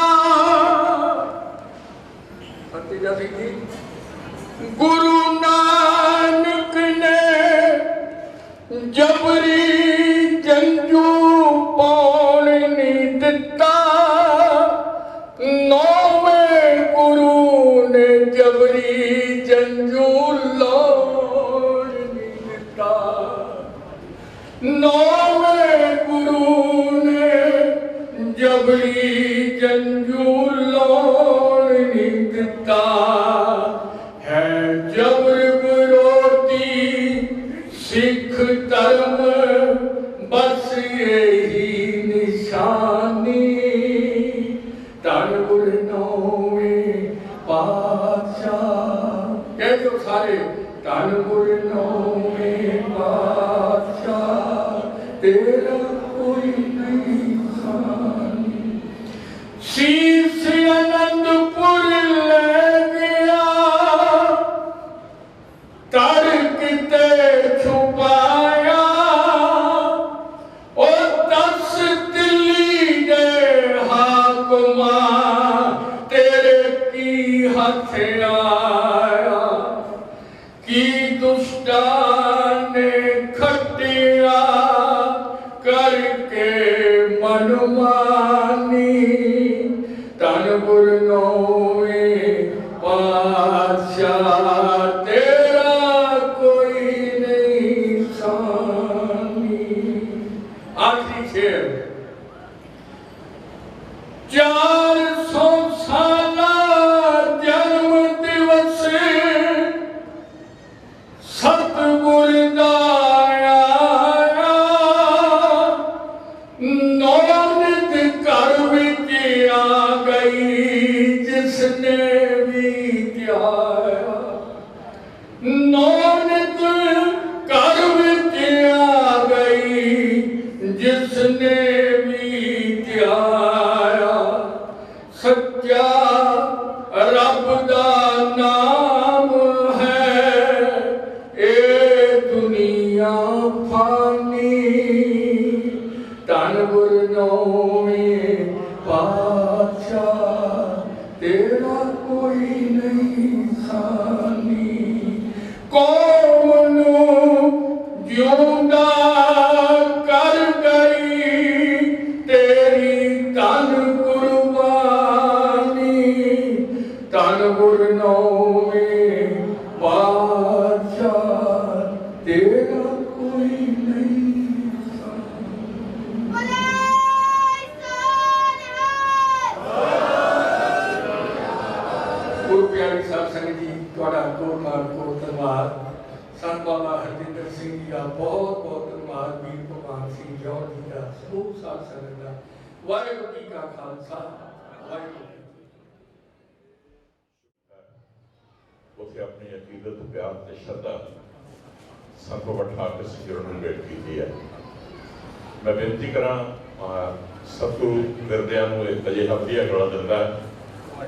Speaker 3: गुरु नानक ने जबरी जंजू पाउण नहीं दिता नौवें गुरु ने जबरी जंजू लाउण नहीं दिता नौवें गुरु ने जबरी जंजू लाउण नहीं दिता है जबर विरोधी सिख धर्म बस यही निशानी तन गुरनोवे पातशाह कह दो सारे तन गुरनोवे पातशाह तेरा कोई नहीं खानी शीश आनंदपुर ले गया तर्क ते छुपाया और 10 दिल्ली दे हाकमा तेरे की हथ आया की दुष्टा ने खटिया करके मनमानी तन गुरनोवे पातशाह तेरा कोई नहीं सानी। आखिरी शेर 400 साला जन्म दिवस सतगुर दा आया नौनित घर विच आ गई जिसने भी त्याया नौनित घर विच आ गई जिसने भी त्याया सच्चा रब दा नाम है ए दुनिया फानी तन गुरनोवे पातशाह तेरा कोई नहीं सानी कौम नू जिउंदा कर गई तेरी तन कुर्बानी तन गुरनोवे पातशाह तेरा कोई नहीं गुरु प्यारी साध संगत जी ਤੁਹਾਡਾ ਕੋਟ ਧੰਨਵਾਦ ਸੰਤ ਬਾਬਾ ਹਰਜਿੰਦਰ ਸਿੰਘ ਜੀ ਦਾ ਬਹੁਤ ਬਹੁਤ ਧੰਨਵਾਦ ਵੀਰ ਭਗਵਾਨ ਸਿੰਘ ਜੌਹਰ ਜੀ ਦਾ ਸਮੂਹ ਸਾਧ ਸੰਗਤ ਦਾ ਵਾਹਿਗੁਰੂ ਜੀ ਕਾ ਖਾਲਸਾ ਵਾਹਿਗੁਰੂ ਜੀ
Speaker 1: ਉੱਥੇ ਆਪਣੀ ਅਕੀਦਤ ਪਿਆਰ ਤੇ ਸ਼ਰਧਾ ਸੰਤ ਬਿਠਾ ਕੇ ਸਿਰੋਂ ਨੂੰ ਭੇਟ ਕੀਤੀ ਹੈ। ਮੈਂ ਬੇਨਤੀ ਕਰਾਂ ਸਤਿਗੁਰੂ ਵਿਰਦਿਆਂ ਨੂੰ ਇੱਕ ਅਜਿਹਾ ਵਧੀਆ ਗਲਾ ਦਿੰਦਾ ਹੈ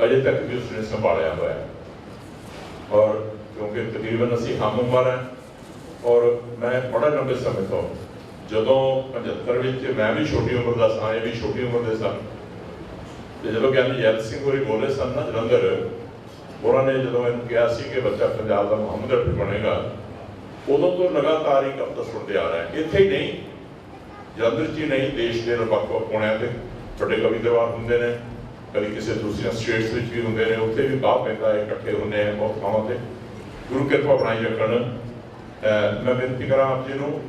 Speaker 1: अजे तक भी उसने संभालिया हुआ है और क्योंकि तकरीबन असी हम उम्र हैं और मैं बड़ा लंबे समय तो ਜਦੋਂ 75 ਵਿੱਚ ਮੈਂ ਵੀ ਛੋਟੀ ਉਮਰ ਦਾ ਸਾਂ, ਇਹ ਵੀ ਛੋਟੀ ਉਮਰ ਦੇ ਸਨ, ਤੇ ਜਦੋਂ ਗਿਆਨੀ ਜੈਤ ਸਿੰਘ ਹੋਰੀ ਬੋਲੇ ਸਨ ਨਾ ਜਲੰਧਰ, ਉਹਨਾਂ ਨੇ ਜਦੋਂ ਇਹਨੂੰ ਕਿਹਾ ਸੀ ਕਿ ਬੱਚਾ ਪੰਜਾਬ ਦਾ ਮੁਹੰਮਦ ਰਫੀ ਬਣੇਗਾ, ਉਦੋਂ ਤੋਂ ਲਗਾਤਾਰ ਹੀ ਕਵਿਤਾ ਸੁਣਦੇ ਆ ਰਿਹਾ। ਇੱਥੇ ਹੀ ਨਹੀਂ, ਜਲੰਧਰ 'ਚ ਹੀ ਨਹੀਂ, ਦੇਸ਼ ਦੇ ਵੱਖ-ਵੱਖ ਕੋਣਿਆਂ ਤੇ ਵੱਡੇ ਕਵੀ ਦਰਬਾਰ ਹੁੰਦੇ ਨੇ, ਕਦੀ ਕਿਸੇ ਦੂਸਰੀਆਂ ਸਟੇਟਸ ਵਿੱਚ ਵੀ ਹੁੰਦੇ ਨੇ, ਉੱਥੇ ਵੀ ਬਾਹ ਪੈਂਦਾ ਹੈ, ਇਕੱਠੇ ਹੁੰਦੇ ਆ ਬਹੁਤ ਥਾਵਾਂ ਤੇ। ਗੁਰੂ ਕਿਰਪਾ ਬਣਾਈ ਰੱਖਣ। ਮੈਂ ਬੇਨਤੀ ਕਰਾਂ ਆਪ ਜੀ ਨੂੰ,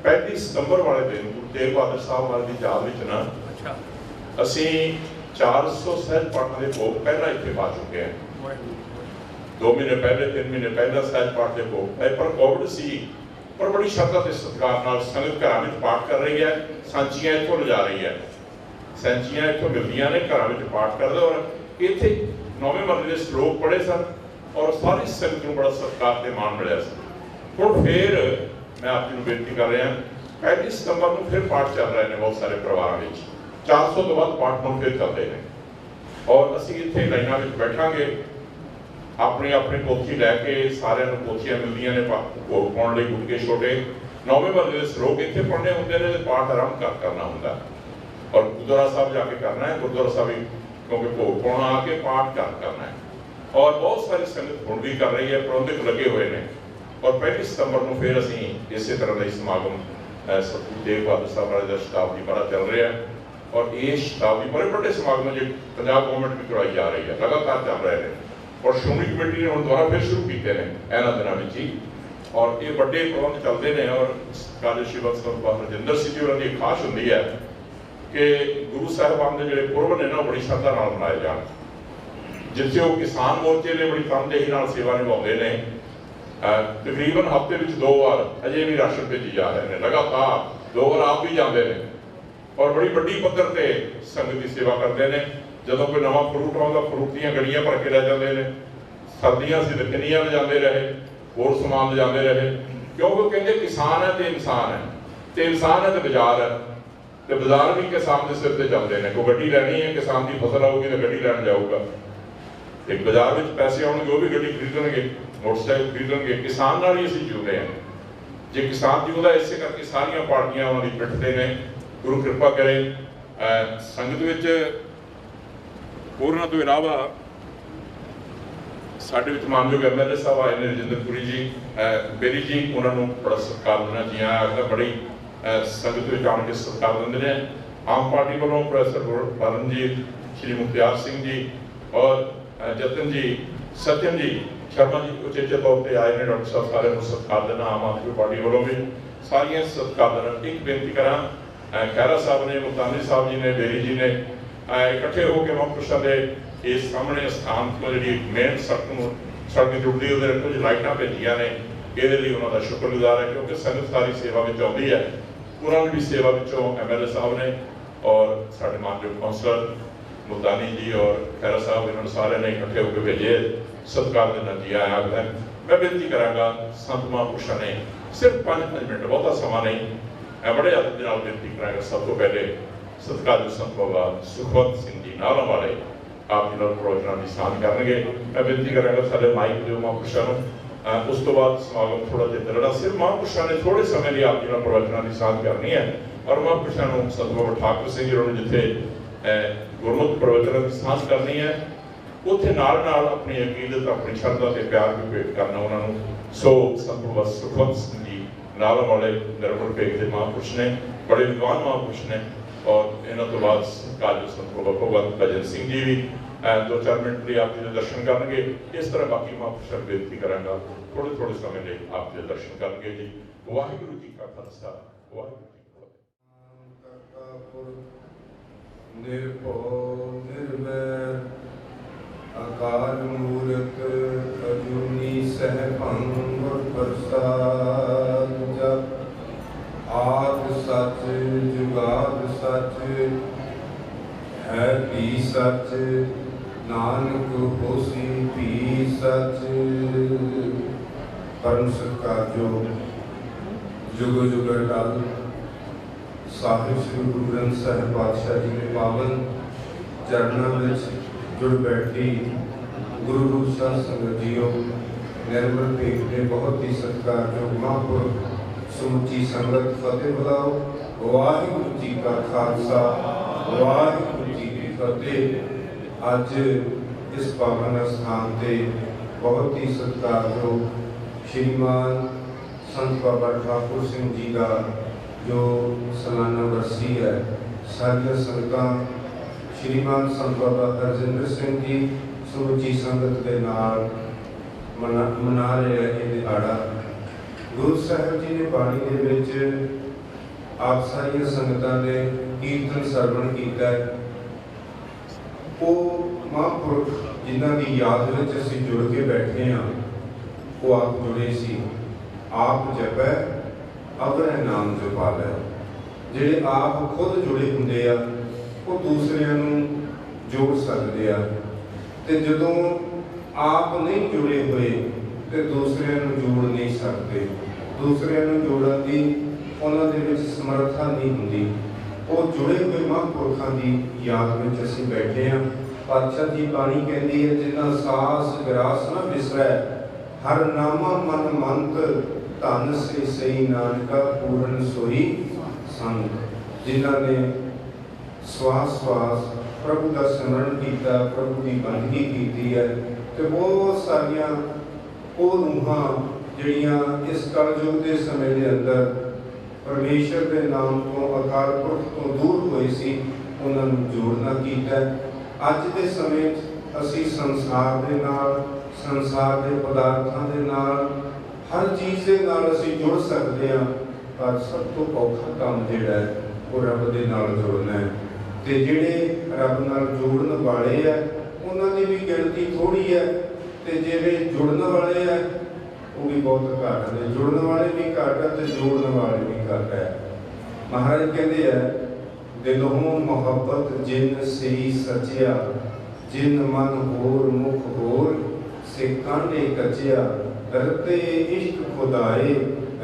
Speaker 1: 35 ਸਤੰਬਰ ਵਾਲੇ ਦਿਨ ਗੁਰੂ ਤੇਗ ਬਹਾਦਰ ਸਾਹਿਬ ਵਾਲੇ ਦੀ ਯਾਦ ਵਿੱਚ ਨਾ ਅਸੀਂ 400 ਸਹਿਜ ਪਾਠਾਂ ਦੇ ਭੋਗ ਪਹਿਲਾਂ ਇੱਥੇ ਪਾ ਚੁੱਕੇ ਹਾਂ। 2 ਮਹੀਨੇ ਪਹਿਲੇ, 3 ਮਹੀਨੇ ਪਹਿਲਾਂ ਸਹਿਜ ਪਾਠ ਦੇ ਭੋਗ ਪਏ, ਪਰ ਕੋਵਿਡ ਸੀ, ਪਰ ਬੜੀ ਸ਼ਰਧਾ ਤੇ ਸਤਿਕਾਰ ਨਾਲ ਸੰਗਤ ਘਰਾਂ ਵਿੱਚ ਪਾਠ ਕਰ ਰਹੀ ਹੈ, ਸਾਂਚੀਆਂ ਇੱਥੋਂ ਲਿਜਾ ਰਹੀ ਹੈ, ਸੈਂਚੀਆਂ ਇੱਥੋਂ ਮਿਲਦੀਆਂ ਨੇ, ਘਰਾਂ ਵਿੱਚ ਪਾਠ ਕਰਦੇ। ਔਰ ਇੱਥੇ 9ਵੇਂ ਮਰਲੇ ਦੇ ਸ਼ਲੋਕ ਪੜ੍ਹੇ ਸਨ ਔਰ ਸਾਰੀ ਸੰਗਤ ਨੂੰ ਬੜਾ ਸਤਿਕਾਰ ਤੇ ਮਾਣ ਮਿਲਿਆ ਸੀ। ਹੁਣ ਫਿਰ ਮੈਂ ਆਪ ਜੀ ਨੂੰ ਬੇਨਤੀ ਕਰ ਰਿਹਾ, 35 ਸਤੰਬਰ ਨੂੰ ਫਿਰ ਪਾਠ ਚੱਲ ਰਹੇ ਨੇ ਬਹੁਤ ਸਾਰੇ ਪਰਿਵਾਰਾਂ ਵਿੱਚ, 400 ਤੋਂ ਵੱਧ ਪਾਠ ਹੁਣ ਫਿਰ ਚੱਲਦੇ ਨੇ। ਔਰ ਅਸੀਂ ਇੱਥੇ ਲਾਈਨਾਂ ਵਿੱਚ ਬੈਠਾਂਗੇ, ਆਪਣੀ ਆਪਣੀ ਪੋਥੀ ਲੈ ਕੇ, ਸਾਰਿਆਂ ਨੂੰ ਪੋਥੀਆਂ ਮਿਲਦੀਆਂ ਨੇ ਭੋਗ ਪਾਉਣ ਲਈ, ਗੁਟਕੇ ਛੋਟੇ 9ਵੇਂ ਮਰਲੇ ਦੇ ਸ਼ਲੋਕ ਇੱਥੇ ਪੜ੍ਹਨੇ ਹੁੰਦੇ ਨੇ, ਤੇ ਪਾਠ ਆਰਾਮ ਕਰਨਾ ਹੁੰਦਾ ਔਰ ਗੁਰਦੁਆਰਾ ਸਾਹਿਬ ਜਾ ਕੇ ਕਰਨਾ ਹੈ। ਗੁਰਦੁਆਰਾ ਸਾਹਿਬ ਕਿਉਂਕਿ ਭੋਗ ਪਾਉਣਾ ਆ ਕੇ ਪਾਠ ਕਰਨਾ ਹੈ। ਔਰ ਬਹੁਤ ਸਾਰੀ ਸੰਗਤ ਹੁਣ ਵੀ ਕਰ ਰਹੀ ਹੈ, ਪ੍ਰਬੰਧਕ ਲੱਗੇ ਹੋਏ ਨੇ। ਔਰ 35 ਸਤੰਬਰ ਨੂੰ ਫਿਰ ਅਸੀਂ ਇਸੇ ਤਰ੍ਹਾਂ ਦਾ ਹੀ ਸਮਾਗਮ ਸਤਿਗੁਰੂ ਤੇਗ ਬਹਾਦਰ ਸਾਹਿਬ ਵਾਲੇ ਦਾ ਸ਼ਤਾਬਦੀ ਪਰਾ ਚੱਲ ਰਿਹਾ ਹੈ। ਔਰ ਇਹ ਸ਼ਤਾਬਦੀ ਬੜੇ ਵੱਡੇ ਸਮਾਗਮ ਜੇ ਪੰਜਾਬ ਗੌਰਮੈਂਟ ਵੀ ਕਰਵਾਈ ਜਾ ਰਹੀ ਹੈ, ਲਗਾਤਾਰ ਚੱਲ ਰਹੇ ਨੇ। ਔਰ ਸ਼੍ਰੋਮਣੀ ਕਮੇਟੀ ਨੇ ਹੁਣ ਦੁਬਾਰਾ ਫਿਰ ਸ਼ੁਰੂ ਕੀਤੇ ਨੇ ਇਹਨਾਂ ਦਿਨਾਂ ਵਿੱਚ ਹੀ, ਔਰ ਇਹ ਵੱਡੇ ਪ੍ਰਬੰਧ ਚੱਲਦੇ ਨੇ। ਔਰ ਕਾਲਜ ਸ਼੍ਰੀ ਬਾਬਾ ਰਜਿੰਦਰ ਸਿੰਘ ਜੀ ਹੋਰਾਂ ਦੀ ਖਾਸ ਹੁੰਦੀ ਹੈ ਕਿ ਗੁਰੂ ਸਾਹਿਬਾਨ ਦੇ ਜਿਹੜੇ ਪੁਰਬ ਨੇ ਨਾ, ਉਹ ਬੜੀ ਸ਼ਰਧਾ ਨਾਲ ਮਨਾਏ ਜਾਣ। ਜਿੱਥੇ ਉਹ ਕਿਸਾਨ ਮੋਰਚੇ ਨੇ ਬੜੀ ਤਨਦੇਹੀ ਨਾਲ ਸੇਵਾ ਨਿਭਾਉਂਦੇ ਨੇ, ਤਕਰੀਬਨ ਹਫ਼ਤੇ ਵਿੱਚ 2 ਵਾਰ ਅਜੇ ਵੀ ਰਾਸ਼ਨ ਭੇਜੀ ਜਾ ਰਹੇ ਨੇ, ਲਗਾਤਾਰ 2 ਵਾਰ ਆਪ ਵੀ ਜਾਂਦੇ ਨੇ ਔਰ ਬੜੀ ਵੱਡੀ ਪੱਧਰ ਤੇ ਸੰਗਤ ਦੀ ਸੇਵਾ ਕਰਦੇ ਨੇ। ਜਦੋਂ ਕੋਈ ਨਵਾਂ ਫਰੂਟ ਆਉਂਦਾ, ਫਰੂਟ ਦੀਆਂ ਗੜੀਆਂ ਭਰ ਕੇ ਲੈ ਜਾਂਦੇ ਨੇ। ਸਰਦੀਆਂ ਸੀ ਤੇ ਕਿੰਨੀਆਂ ਲਿਜਾਂਦੇ ਰਹੇ, ਹੋਰ ਸਮਾਨ ਲਿਜਾਂਦੇ ਰਹੇ, ਕਿਉਂਕਿ ਕਹਿੰਦੇ ਕਿਸਾਨ ਹੈ ਤੇ ਇਨਸਾਨ ਹੈ, ਤੇ ਇਨਸਾਨ ਹੈ ਤੇ ਬਾਜ਼ਾਰ ਹੈ, ਤੇ ਬਾਜ਼ਾਰ ਵੀ ਕਿਸਾਨ ਦੇ ਸਿਰ ਤੇ ਚੱਲਦੇ ਨੇ। ਕੋਈ ਗੱਡੀ ਲੈਣੀ ਹੈ, ਕਿਸਾਨ ਦੀ ਫਸਲ ਆਊਗੀ ਤਾਂ ਗੱਡੀ ਲੈਣ ਜਾਊਗਾ, ਇੱਕ ਬਾਜ਼ਾਰ ਵਿੱਚ ਪੈਸੇ ਆਉਣਗੇ ਉਹ ਵੀ ਗੱਡੀ ਖਰੀਦਣਗੇ, ਮੋਟਰਸਾਈਕਲ ਖਰੀਦਣਗੇ। ਕਿਸਾਨ ਨਾਲ ਹੀ ਅਸੀਂ ਜਿਉਂਦੇ ਹਾਂ। ਜੇ ਕਿਸਾਨ ਜਿਉਂਦਾ, ਇਸੇ ਕਰਕੇ ਸਾਰੀਆਂ ਪਾਰਟੀਆਂ ਉਹਨਾਂ ਦੀ ਪਿੱਠ ਤੇ ਨੇ। ਗੁਰੂ ਕਿਰਪਾ ਕਰੇ ਸੰਗਤ ਵਿੱਚ ਹੋਰਨਾਂ ਤੋਂ ਇਲਾਵਾ ਸਾਡੇ ਵਿੱਚ ਮਾਨਯੋਗ MLA ਸਾਹਿਬ ਆਏ ਨੇ, ਰਜਿੰਦਰਪੁਰੀ ਜੀ, ਬੇਰੀ ਜੀ, ਉਹਨਾਂ ਨੂੰ ਬੜਾ ਸਤਿਕਾਰ ਦੇਣਾ ਜੀ ਆਇਆ, ਬੜੀ ਸੰਗਤ ਵਿੱਚ ਆਣ ਕੇ ਸਤਿਕਾਰ ਦਿੰਦੇ ਨੇ। ਆਮ ਪਾਰਟੀ ਵੱਲੋਂ ਪ੍ਰੋਫੈਸਰ ਪਰਮਜੀਤ, ਸ਼੍ਰੀ ਮੁਖਤਿਆਰ ਸਿੰਘ ਜੀ ਔਰ ਜਤਨ ਜੀ, ਸਤਿਅਮ ਜੀ, ਸ਼ਰਮਾ ਜੀ ਉਚੇਚੇ ਤੌਰ ਤੇ ਆਏ ਨੇ। ਡਾਕਟਰ ਸਾਹਿਬ ਸਾਰਿਆਂ ਨੂੰ ਸਤਿਕਾਰ ਦੇਣਾ, ਆਮ ਆਦਮੀ ਪਾਰਟੀ ਵੱਲੋਂ ਵੀ ਸਾਰੀਆਂ ਸਤਿਕਾਰ ਦੇਣਾ। ਇੱਕ ਬੇਨਤੀ ਕਰਾਂ, ਖਹਿਰਾ ਸਾਹਿਬ ਨੇ, ਮੁਲਤਾਨੀ ਸਾਹਿਬ ਜੀ ਨੇ, ਬੇਰੀ ਜੀ ਨੇ ਇਕੱਠੇ ਹੋ ਕੇ ਮਹਾਂਪੁਰਸ਼ਾਂ ਦੇ ਇਸ ਸਾਹਮਣੇ ਸਥਾਨ ਤੋਂ ਜਿਹੜੀ ਮੇਨ ਸੜਕ ਜੁੜਦੀ ਉਹਦੇ ਨਾਲ ਕੁਝ ਲਾਈਟਾਂ ਭੇਜੀਆਂ ਨੇ। ਇਹਦੇ ਲਈ ਉਹਨਾਂ ਦਾ ਸ਼ੁਕਰਗੁਜ਼ਾਰ ਹੈ, ਕਿਉਂਕਿ ਸੰਗਤ ਸਾਰੀ ਸੇਵਾ ਵਿੱਚ ਆਉਂਦੀ ਹੈ। ਉਹਨਾਂ ਦੀ ਵੀ ਸੇਵਾ ਵਿੱਚੋਂ MLA ਸਾਹਿਬ ਨੇ ਔਰ ਸਾਡੇ ਮਾਨਯੋਗ ਕੌਂਸਲਰ ਮੁਲਤਾਨੀ ਜੀ ਔਰ ਖਹਿਰਾ ਸਾਹਿਬ, ਇਹਨਾਂ ਨੂੰ ਸਾਰਿਆਂ ਨੇ ਇਕੱਠੇ ਹੋ ਕੇ ਭੇਜੇ, ਸਤਿਕਾਰ ਦੇਣਾ ਜੀ ਆਇਆ ਹੈ। ਮੈਂ ਬੇਨਤੀ ਕਰਾਂਗਾ, ਸੰਤ ਮਹਾਂਪੁਰਸ਼ਾਂ ਨੇ ਸਿਰਫ 5 ਮਿੰਟ, ਬਹੁਤਾ ਸਮਾਂ ਨਹੀਂ, ਬੜੇ ਆਦਰ ਦੇ ਨਾਲ ਬੇਨਤੀ ਕਰਾਂਗਾ। ਸਭ ਤੋਂ ਪਹਿਲੇ ਸਤਿਕਾਰਯੋਗ ਸੰਤ ਬਾਬਾ ਸੁਖਵੰਤ ਸਿੰਘ ਜੀ ਨਾਲਾਂ ਵਾਲੇ ਆਪ ਜੀ ਨਾਲ ਪ੍ਰੋਗਰਾਮ ਦੀ ਸਾਂਝ ਕਰਨਗੇ। ਮੈਂ ਬੇਨਤੀ ਕਰਾਂਗਾ ਸਾਡੇ ਮਾਈਕ ਦਿਓ ਮਹਾਂਪੁਰਸ਼ਾਂ ਨੂੰ। ਉਸ ਤੋਂ ਬਾਅਦ ਸਮਾਗਮ ਥੋੜਾ ਜਿਹਾ ਦਰੜਾ, ਸਿਰਫ ਮਹਾਂਪੁਰਸ਼ਾਂ ਨੇ ਥੋੜੇ ਸਮੇਂ ਲਈ ਆਪ ਜੀ ਨਾਲ ਪ੍ਰਵਚਨਾਂ ਦੀ ਸਾਂਝ ਕਰਨੀ ਹੈ। ਔਰ ਮਹਾਂਪੁਰਸ਼ਾਂ ਨੂੰ ਸੰਤ ਬਾਬਾ ਠਾਕੁਰ ਸਿੰਘ ਜੀ ਨੂੰ ਜਿੱਥੇ ਗੁਰਮੁਖ ਪ੍ਰਵਚਨਾਂ ਦੀ ਸਾਂਝ ਕਰਨੀ ਹੈ, ਉੱਥੇ ਨਾਲ ਨਾਲ ਆਪਣੀ ਅਕੀਦਤ, ਆਪਣੀ ਸ਼ਰਧਾ ਤੇ ਪਿਆਰ ਵੀ ਭੇਟ ਕਰਨਾ ਉਹਨਾਂ ਨੂੰ। ਸੋ ਸੰਤ ਬਾਬਾ ਸੁਖਵੰਤ ਸਿੰਘ ਜੀ ਨਾਲਾਂ ਵਾਲੇ ਨਿਰਮਲ ਭੇਖ ਦੇ ਮਹਾਂਪੁਰਸ਼ ਨੇ, ਬੜੇ ਵਿਦਵਾਨ ਮਹਾਂਪੁਰਸ਼ ਨੇ। ਔਰ ਇਹਨਾਂ ਤੋਂ ਬਾਅਦ ਕਾਲਜ ਸੰਤ ਬਾਬਾ ਭਗਵੰਤ ਭਜਨ ਸਿੰਘ ਜੀ ਵੀ 2-4 ਮਿੰਟ ਲਈ ਆਪ ਜੀ ਦੇ ਦਰਸ਼ਨ ਕਰਨਗੇ। ਇਸ ਤਰ੍ਹਾਂ ਬਾਕੀ ਮਹਾਂਪੁਰਸ਼ਾਂ ਨੂੰ ਬੇਨਤੀ ਕਰਾਂਗਾ ਥੋੜੇ ਸਮੇਂ ਲਈ ਆਪ ਜੀ ਦੇ ਦਰਸ਼ਨ ਕਰਨਗੇ ਜੀ। ਵਾਹਿਗੁਰੂ ਜੀ ਕਾ ਖਾਲਸਾ, ਵਾਹਿਗੁਰੂ ਜੀ ਕੀ ਫਤਿਹ।
Speaker 4: ਨਿਰਭਉ ਨਿਰਵੈਰ ਅਕਾਲ ਮੂਰਤ ਅਜੂਨੀ ਸਹਿਭੰ ਗੁਰ ਪ੍ਰਸਾਦ। ਜਪ ਆਦਿ ਸੱਚ ਜੁਗਾਦਿ ਸੱਚ ਹੈ ਵੀ ਸੱਚ, ਨਾਨਕ ਹੋਸੀ ਵੀ ਸੱਚ। ਪਰਮ ਸਤਿਕਾਰਯੋਗ ਜੁਗ ਜੁਗ ਅਟਲ ਸਾਹਿਬ ਸ੍ਰੀ ਗੁਰੂ ਗ੍ਰੰਥ ਸਾਹਿਬ ਪਾਤਸ਼ਾਹ ਜੀ ਦੇ ਪਾਵਨ ਚਰਨਾਂ ਵਿੱਚ ਜੁੜ ਬੈਠੀ ਗੁਰੂ ਰੂਪ ਸੰਗਤ ਜੀਓ, निर्मल भेंट ने बहुत ही सत्कारयोग महापुरुष समੁੱਚੀ संगत फतेह बुलाओ। वाहिगुरू जी का खालसा वाहिगुरू जी की फतेह। अज इस पावन स्थान से बहुत ही सत्कारयोग श्रीमान संत बाबा ठाकुर सिंह जी का जो सालाना वरसी है, सारिया संगत श्रीमान संत बाबा हरजिंदर सिंह जी समੁੱਚੀ संगत के नाल मना रहे हैं ये दिहाड़ा। गुरु साहब जी ने बाणी दे विच आप सारिया संगतां ने कीर्तन सरवण किया। वो महापुरुष जिन्हां की याद में असीं जुड़ के बैठे हाँ, वो आप जुड़े सी। आप जपै अवरै नाम जपा लै। जिहड़े आप खुद जुड़े हुंदे आ वो दूसरिਆਂ ਨੂੰ जोड़ सकते आ, ते जदों आप नहीं जुड़े हुए तो दूसरिਆਂ ਨੂੰ जोड़ नहीं सकते। दूसरिਆਂ ਨੂੰ जोड़न की उन्हां दे विच समर्था नहीं हुंदी। वो जुड़े हुए महापुरखों की याद में असीं बैठे हाँ। पातशाह जी बाणी कहती है, जिन्ना सास ग्रास न बिसरै हर नामा मन मंत धन से सही नानका पूरन सोई संत। जिन्हां ने श्वास श्वास प्रभु का सिमरन किया, प्रभु की बंदगी की है, तो बहुत सारिया वो रूहां जिहड़ियां इस कलयुग के समय के अंदर परमेश्वर के नाम तो अकाल पुरख तो दूर हुए सी, उन्हां नूं जोड़ना कीता। अज के समय असी संसार के नाल, संसार के पदार्थों के नाल, हर चीज़ के नाल असी जुड़ सकते हैं, पर सब तो औखा काम जिहड़ा है वो रब दे नाल जुड़ना है। ते जिहड़े रब नाल जोड़न वाले है उन्हां दी भी गिणती थोड़ी है, ते जिहड़े जुड़न वाले है वो भी बहुत घट है। जुड़न वाले भी घट है तो जोड़न वाले भी घट है। महाराज कहते हैं, दिलों मोहब्बत जिन सही सचिया, जिन मन होर मुख होर से कांडे कचिया, रते इश्क खुदाए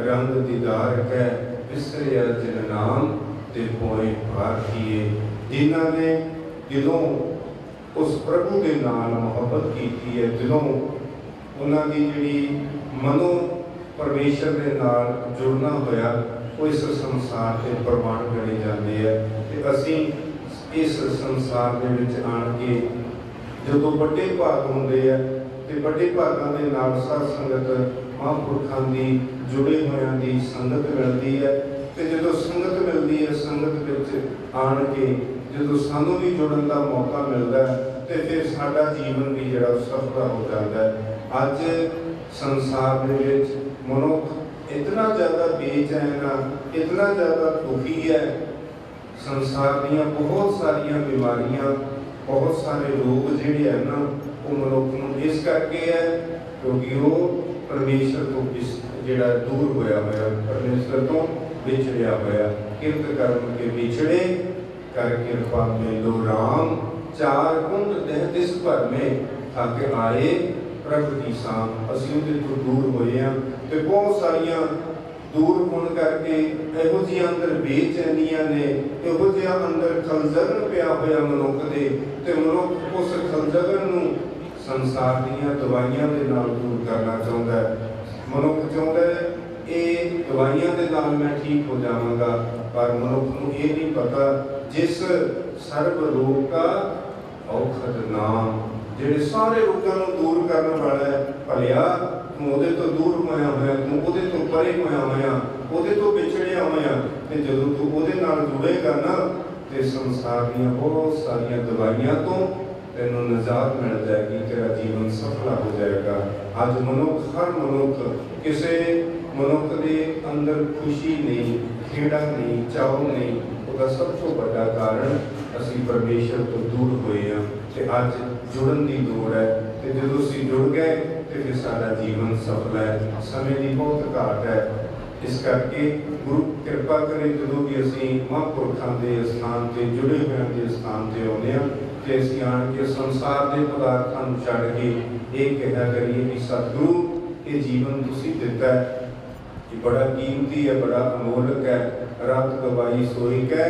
Speaker 4: रंग दीदार कै विसरिया जिन नाम ते पोए भार किए। जिन्हां ने दिलों उस प्रभु के नाल मोहब्बत की है, दिलों उन्हां दी जिहड़ी मनो परमेश्वर के नाल जुड़ना होया, वो इस संसार के प्रमाण गणे जाते हैं। ते असीं इस संसार दे विच आण के जदों बड़े भाग होंदे आ ते बड़े भागां दे नाल साध संगत महापुरखां दी जुड़े होयां दी संगत मिलदी है। ते जदों संगत मिलदी है, संगत विच आण के जदों सानूं भी जुड़न का मौका मिलता है, तो फिर साडा जीवन भी जिहड़ा सफल हो जाता है। अज संसार दे विच मनुख इतना ज़्यादा बेचैन है, इतना ज़्यादा दुखी है। संसार दीयां बहुत सारिया बीमारियां, बहुत सारे रोग जिहड़े है ना, वो मनुख नूं इस करके है क्योंकि वो परमेश्वर तो जिहड़ा दूर होया होया, परमेश्वर तो विछड़िया होया। किरत कर्म के विछड़े कर कृपा मेलो राम, चार कुंड देह दिस भर में थक आए प्रभु की शाम। असीं उहदे तो दूर होए हैं, तो बहुत सारिया दूर होने करके इहो जिहियां अंदर बेचैनियां ने, इहो जिहा अंदर खलजगन पिया होया मनुख दे, ते मनुख उस खलजगन नूं संसार दीयां दवाइयां दे नाल दूर करना चाहुंदा है। मनुख चाहुंदा है ये दवाइयां दे नाल मैं ठीक हो जावांगा, पर मनुख नूं ये नहीं पता जिस सर्व रोग का औखद नाम, जिहड़े सारे रोगां नूं दूर करने वाला है। भलिया तूं उहदे तो दूर होया होया, तूं उहदे तो परे होया होया, उहदे तो विछड़िया होया, ते जदों तूं उहदे नाल जुड़ेगा ना, ते संसार दीयां बहुत सारियां दवाइयां तो तैनूं निजात मिल जाएगी, तेरा जीवन सफल हो जाएगा। अज मनुख, हर मनुख, किसी मनुख के अंदर खुशी नहीं, खेड़ा नहीं, चाव नहीं, उसका सब तो बड़ा कारण असीं परमेश्वर तो दूर हुए हैं। ते अज जुड़न की दौड़ है, तो जो असीं जुड़ गए तो फिर साडा जीवन सफल है। समय की बहुत घाट है, इस करके गुरु कृपा करे जो भी असीं महापुरखों के स्थान से जुड़े हुए के स्थान से आने तो असीं आण के संसार के पदार्थों छड्ड के ये कहा करिए कि सतगुरु ये जीवन तुसीं दिता है, ये बड़ा कीमती है, बड़ा अमोलक है। रात गवाई सोई कै,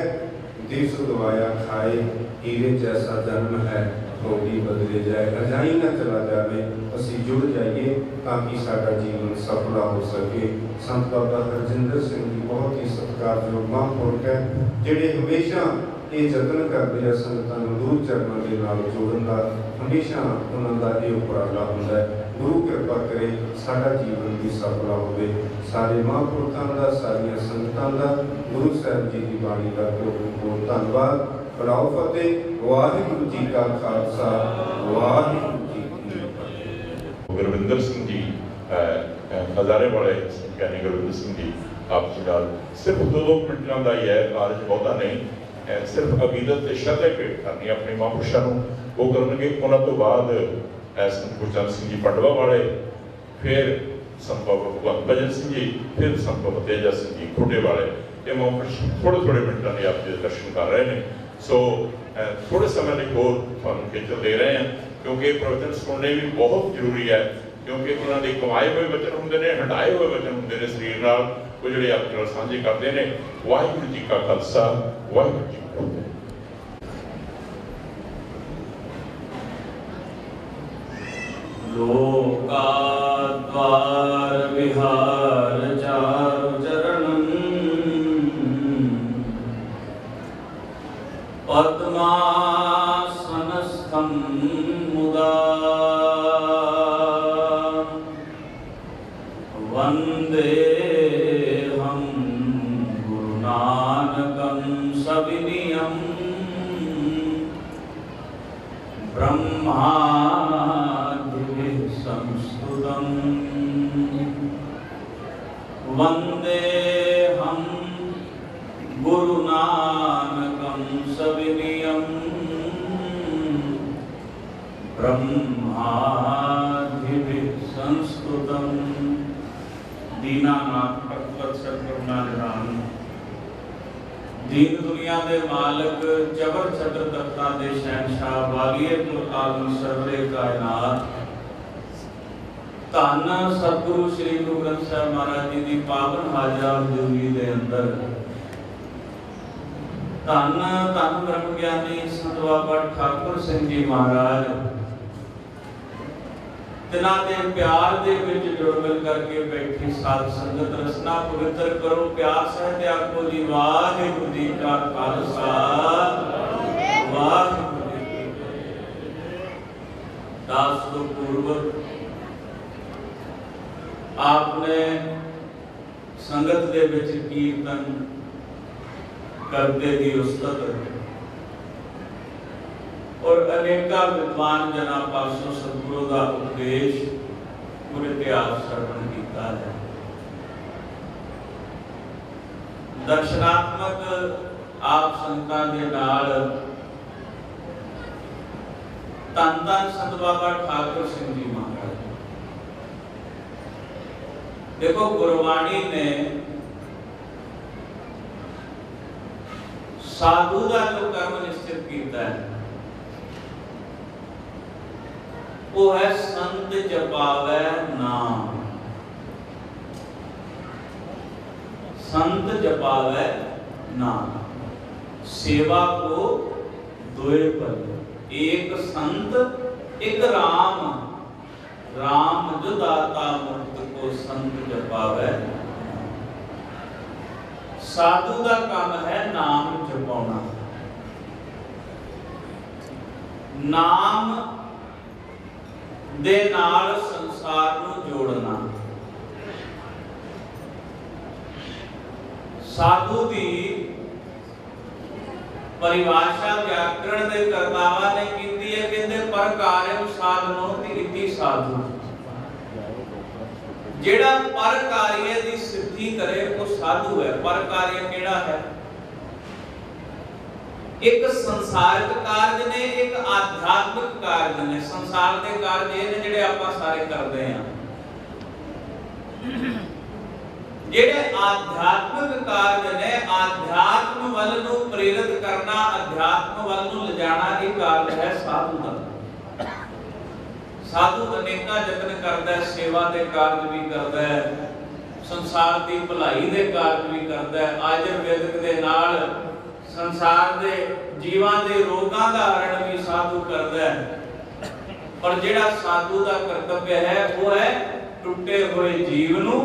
Speaker 4: दिस गवाया खाए, हीरे जैसा जन्म है, ਰੋਟੀ ਬਦਲੇ ਜਾਏ, ਅਜਾਈ ਨਾ ਚਲਾ ਜਾਵੇ, ਅਸੀਂ ਜੁੜ ਜਾਈਏ ਤਾਂ ਕਿ ਸਾਡਾ ਜੀਵਨ ਸਫਲਾ ਹੋ ਸਕੇ। ਸੰਤ ਬਾਬਾ ਹਰਜਿੰਦਰ ਸਿੰਘ ਜੀ ਬਹੁਤ ਹੀ ਸਤਿਕਾਰਯੋਗ ਮਹਾਂਪੁਰਖ ਹੈ, ਜਿਹੜੇ ਹਮੇਸ਼ਾ ਇਹ ਯਤਨ ਕਰਦੇ ਆ ਸੰਗਤਾਂ ਨੂੰ ਗੁਰੂ ਚਰਨਾਂ ਦੇ ਨਾਲ ਜੋੜਨ ਦਾ। ਹਮੇਸ਼ਾ ਉਹਨਾਂ ਦਾ ਇਹ ਉਪਰਾਲਾ ਹੁੰਦਾ ਹੈ। ਗੁਰੂ ਕਿਰਪਾ ਕਰੇ ਸਾਡਾ ਜੀਵਨ ਵੀ ਸਫਲਾ ਹੋਵੇ। ਸਾਰੇ ਮਹਾਂਪੁਰਖਾਂ ਦਾ, ਸਾਰੀਆਂ ਸੰਗਤਾਂ ਦਾ, ਗੁਰੂ ਸਾਹਿਬ ਜੀ ਦੀ ਬਾਣੀ ਦਾ ਬਹੁਤ ਧੰਨਵਾਦ। ਬਲਾਓ ਫਤਿਹ। ਵਾਹਿਗੁਰੂ ਜੀ ਕਾ ਖਾਲਸਾ, ਵਾਹਿਗੁਰੂ ਜੀ ਕੀ ਫਤਿਹ।
Speaker 1: ਗੁਰਵਿੰਦਰ ਸਿੰਘ ਜੀ ਹਜ਼ਾਰੇ ਵਾਲੇ ਗਿਆਨੀ ਗੁਰਵਿੰਦਰ ਸਿੰਘ ਜੀ ਆਪ ਜੀ ਨਾਲ ਸਿਰਫ 2 ਮਿੰਟਾਂ ਦਾ ਹੀ ਹੈ ਕਾਰਜ, ਬਹੁਤਾ ਨਹੀਂ। ਸਿਰਫ ਅਕੀਦਤ ਤੇ ਸ਼ਰਧਾ ਭੇਟ ਕਰਨੀ ਆਪਣੇ ਮਹਾਂਪੁਰਸ਼ਾਂ ਨੂੰ, ਉਹ ਕਰਨਗੇ। ਉਹਨਾਂ ਤੋਂ ਬਾਅਦ ਸੰਤ ਗੁਰਚਰਨ ਸਿੰਘ ਜੀ ਪੰਡਵਾ ਵਾਲੇ, ਫਿਰ ਸੰਤ ਬਾਬਾ ਭਗਵੰਤ ਭਜਨ ਸਿੰਘ ਜੀ, ਫਿਰ ਸੰਤ ਬਾਬਾ ਤੇਜਾ ਸਿੰਘ ਜੀ ਖੋਡੇ ਵਾਲੇ। ਇਹ ਮਹਾਂਪੁਰਸ਼ ਥੋੜੇ ਮਿੰਟਾਂ ਲਈ ਆਪ ਜੀ ਦੇ ਦਰਸ਼ਨ ਕਰ ਰਹੇ ਨੇ। ਸੋ ਥੋੜੇ ਸਮੇਂ ਲਈ ਹੋਰ ਤੁਹਾਨੂੰ ਖੇਚਲ ਦੇ ਰਹੇ ਹਾਂ, ਕਿਉਂਕਿ ਇਹ ਪ੍ਰਵਚਨ ਸੁਣਨੇ ਵੀ ਬਹੁਤ ਜ਼ਰੂਰੀ ਹੈ, ਕਿਉਂਕਿ ਉਹਨਾਂ ਦੇ ਕਮਾਏ ਹੋਏ ਵਚਨ ਹੁੰਦੇ ਨੇ, ਹੰਡਾਏ ਹੋਏ ਵਚਨ ਹੁੰਦੇ ਨੇ ਸਰੀਰ ਨਾਲ, ਉਹ ਜਿਹੜੇ ਆਪ ਨਾਲ ਸਾਂਝੇ ਕਰਦੇ ਨੇ। ਵਾਹਿਗੁਰੂ ਜੀ ਕਾ ਖਾਲਸਾ, ਵਾਹਿਗੁਰੂ ਜੀ ਕੀ ਫਤਿਹ।
Speaker 2: ਲੋਕਾ द्वार विहार चारु चरणं पद्मासनस्थं मुदा वन्देऽहं गुरुनानकं सविनयं ब्रह्मादिभिः संस्तुतं वन्देऽहं गुरुनानकं सविनयं ब्रह्मादिभिः संस्तुतं। दीनानाथ भगवत सतगुरुना निधान, दीन दुनिया दे मालिक, जबर छतर तख्ता दे शहनशाह, वालिए कुल आलम सरवरे कायनात, धन सतगुरु श्री गुरु ग्रंथ साहिब महाराज जी की पावन हाजरा हजूरी दे अंदर धन धन ब्रह्म ज्ञानी संत बाबा ठाकुर सिंह जी महाराज तिना दे प्यार दे विच जुड़ मिल करके बैठी साध संगत रसना पवित्र करो। प्यार सहते आखो जी वाहिगुरू जी का खालसा, वाहिगुरू जी की फतेह। दास तो पूर्वक आपने संगत दे विच कीर्तन करते दी उस्तत और अनेका विद्वान जना पासों सतगुरु का उपदेश पूरे इतिहास श्रवण किया है। दर्शनात्मक आप संतां दे नाल धन धन संत बाबा ठाकुर सिंह जी महाराज। देखो गुरबाणी ने साधु का जो कर्म निश्चित किया है वो है संत जपावे नाम। संत जपावे नाम, सेवा को दोए पर, एक संत एक राम। राम जो दाता मुक्त को संत जपावे। साधु का काम है नाम जपाना। नाम दे नाल संसार नूं जोड़ना। साधु की परिभाषा व्याकरण दे करतावा ने कीती है, कहंदे पर कार्यम साधनो इति साधु। जेड़ा पर कार्य दी सिद्धि करे वो साधु है। पर कार्य केड़ा है? एक संसारिक कार्य ने, एक आध्यात्मिक कार्य ने। संसार के कार्य ये ने जेड़े आपां सारे करदे हां। जेड़े आध्यात्मिक कार्य ने, आध्यात्म वल नूं प्रेरित करना, अध्यात्म वल नूं ले जाना, ये कार्य है साधु दा। साधु अनेका यत्न करदा है, सेवा के कार्य भी करदा है, संसार की भलाई के कार्य भी करदा है। आयुर्वेदिक दे नाल संसार दे जीवां दे रोगां दा हरण भी साधु करदा है। पर जिहड़ा साधु दा कर्तव्य है वो है टुटे हुए जीव नूं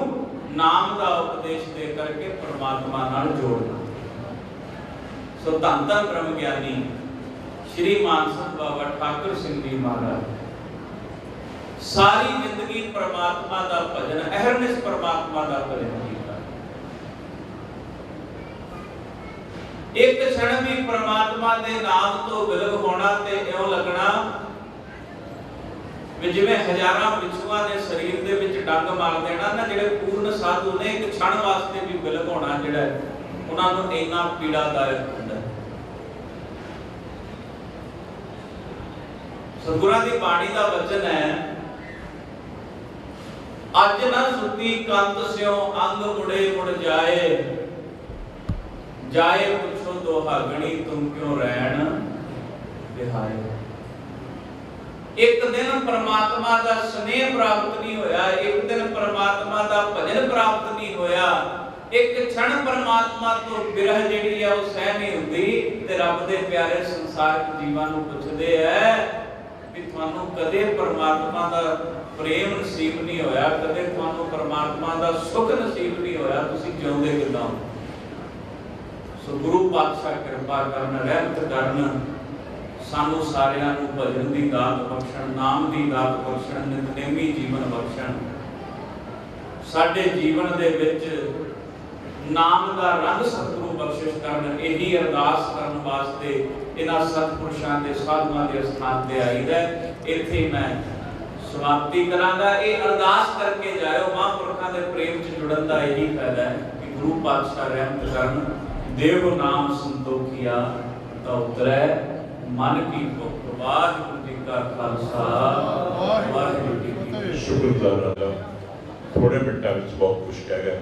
Speaker 2: नाम दा उपदेश दे करके परमात्मा नाल जोड़ना। सो धन धन ब्रह्म ज्ञानी श्री मानसत बाबा ठाकुर सिंह जी महाराज सारी जिंदगी परमात्मा दा भजन अहरनिश परमात्मा दा भजन कीता। एक क्षण भी परमात्मा दे नाम तो विलग होना ते इउं लगना भी जिवें हजारां बिच्छूआं ने शरीर दे विच डंग मार देना ना। जिहड़े पूर्ण साधु ने एक क्षण वास्ते भी विलग होना जिहड़ा उन्हां नूं इन्ना पीड़ादायक हुंदा है। सतगुरां दी बाणी दा वचन है, अज न सुती कंत स्यों अंग मुड़े मुड़ जाए, जाए पुछो दोहागणी तुम क्यों रैन बिहाए। एक दिन परमात्मा दा स्नेह प्राप्त नहीं होया, एक दिन परमात्मा दा भजन प्राप्त नहीं होया, एक क्षण परमात्मा तो बिरह जिहड़ी है वो सह नहीं हुंदी ते रब दे प्यारे संसारिक जीवां नूं पुछदे है कि तुहानूं कदे परमात्मा दा प्रेम नसीब नहीं होया, कदे तुहानूं परमात्मा दा सुख नसीब नहीं होया, तुसीं जिउंदे किदां। सो गुरु पातशाह किरपा करन, रहमत करन, सानू सारियां नूं भजन दी दात बख्शण, नाम दी दात बख्शण, नितनेमी जीवन बख्शण। साडे जीवन दे विच नाम दा रंग सतगुरु बख्शिश करन। यही अरदास करन वास्ते इन्हां सतपुरुषां दे साधुआं दे स्थान ते आईदा। इत्थे मैं समाप्ति करांगा। ये अरदास करके जाओ, महापुरखां दे प्रेम च जुड़न दा यही फायदा है कि गुरु पातशाह रहमत करन। देव नाम संतोखिया ता उतरै मन की भुख। वाहिगुरू जी का खालसा, वाहिगुरू जी की फतेह।
Speaker 1: शुक्रगुजार राजा थोड़े मिनटां विच बहुत कुछ कह गए।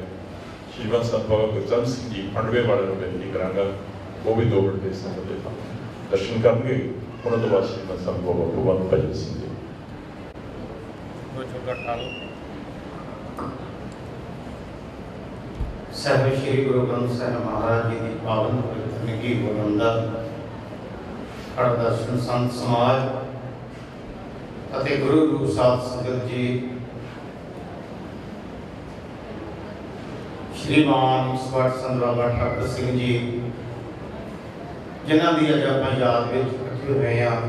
Speaker 1: श्रीमद संत बाबा गुरचरण सिंह जी खंडवे वाले नूं बेनती करांगा, वो भी 2 मिनट दे समय दे दर्शन करनगे। उन्हां तों बाद श्रीमद संत बाबा भगवंत भजन सिंह जी
Speaker 5: ਸਾਹਿਬ ਸ਼੍ਰੀ ਗੁਰੂ ਗ੍ਰੰਥ ਸਾਹਿਬ ਮਹਾਰਾਜ ਜੀ ਦੀ ਪਾਵਨ ਪਵਿੱਤਰ ਗੁਰਮੰਦਾ ਹਰਦਰਸ਼ਨ ਸੰਤ ਸਮਾਜ ਅਤੇ ਗੁਰੂ ਰੂਪ ਸਾਧ ਸੰਗਤ ਜੀ ਸ਼੍ਰੀਮਾਨ ਸਵਰਤ ਸੰਤ ਬਾਬਾ ठाकुर ਸਿੰਘ ਜੀ ਜਿਨ੍ਹਾਂ ਦੀ ਅੱਜ ਆਪਾਂ ਯਾਦ ਵਿੱਚ ਇਕੱਠੇ ਹੋਏ ਹਾਂ,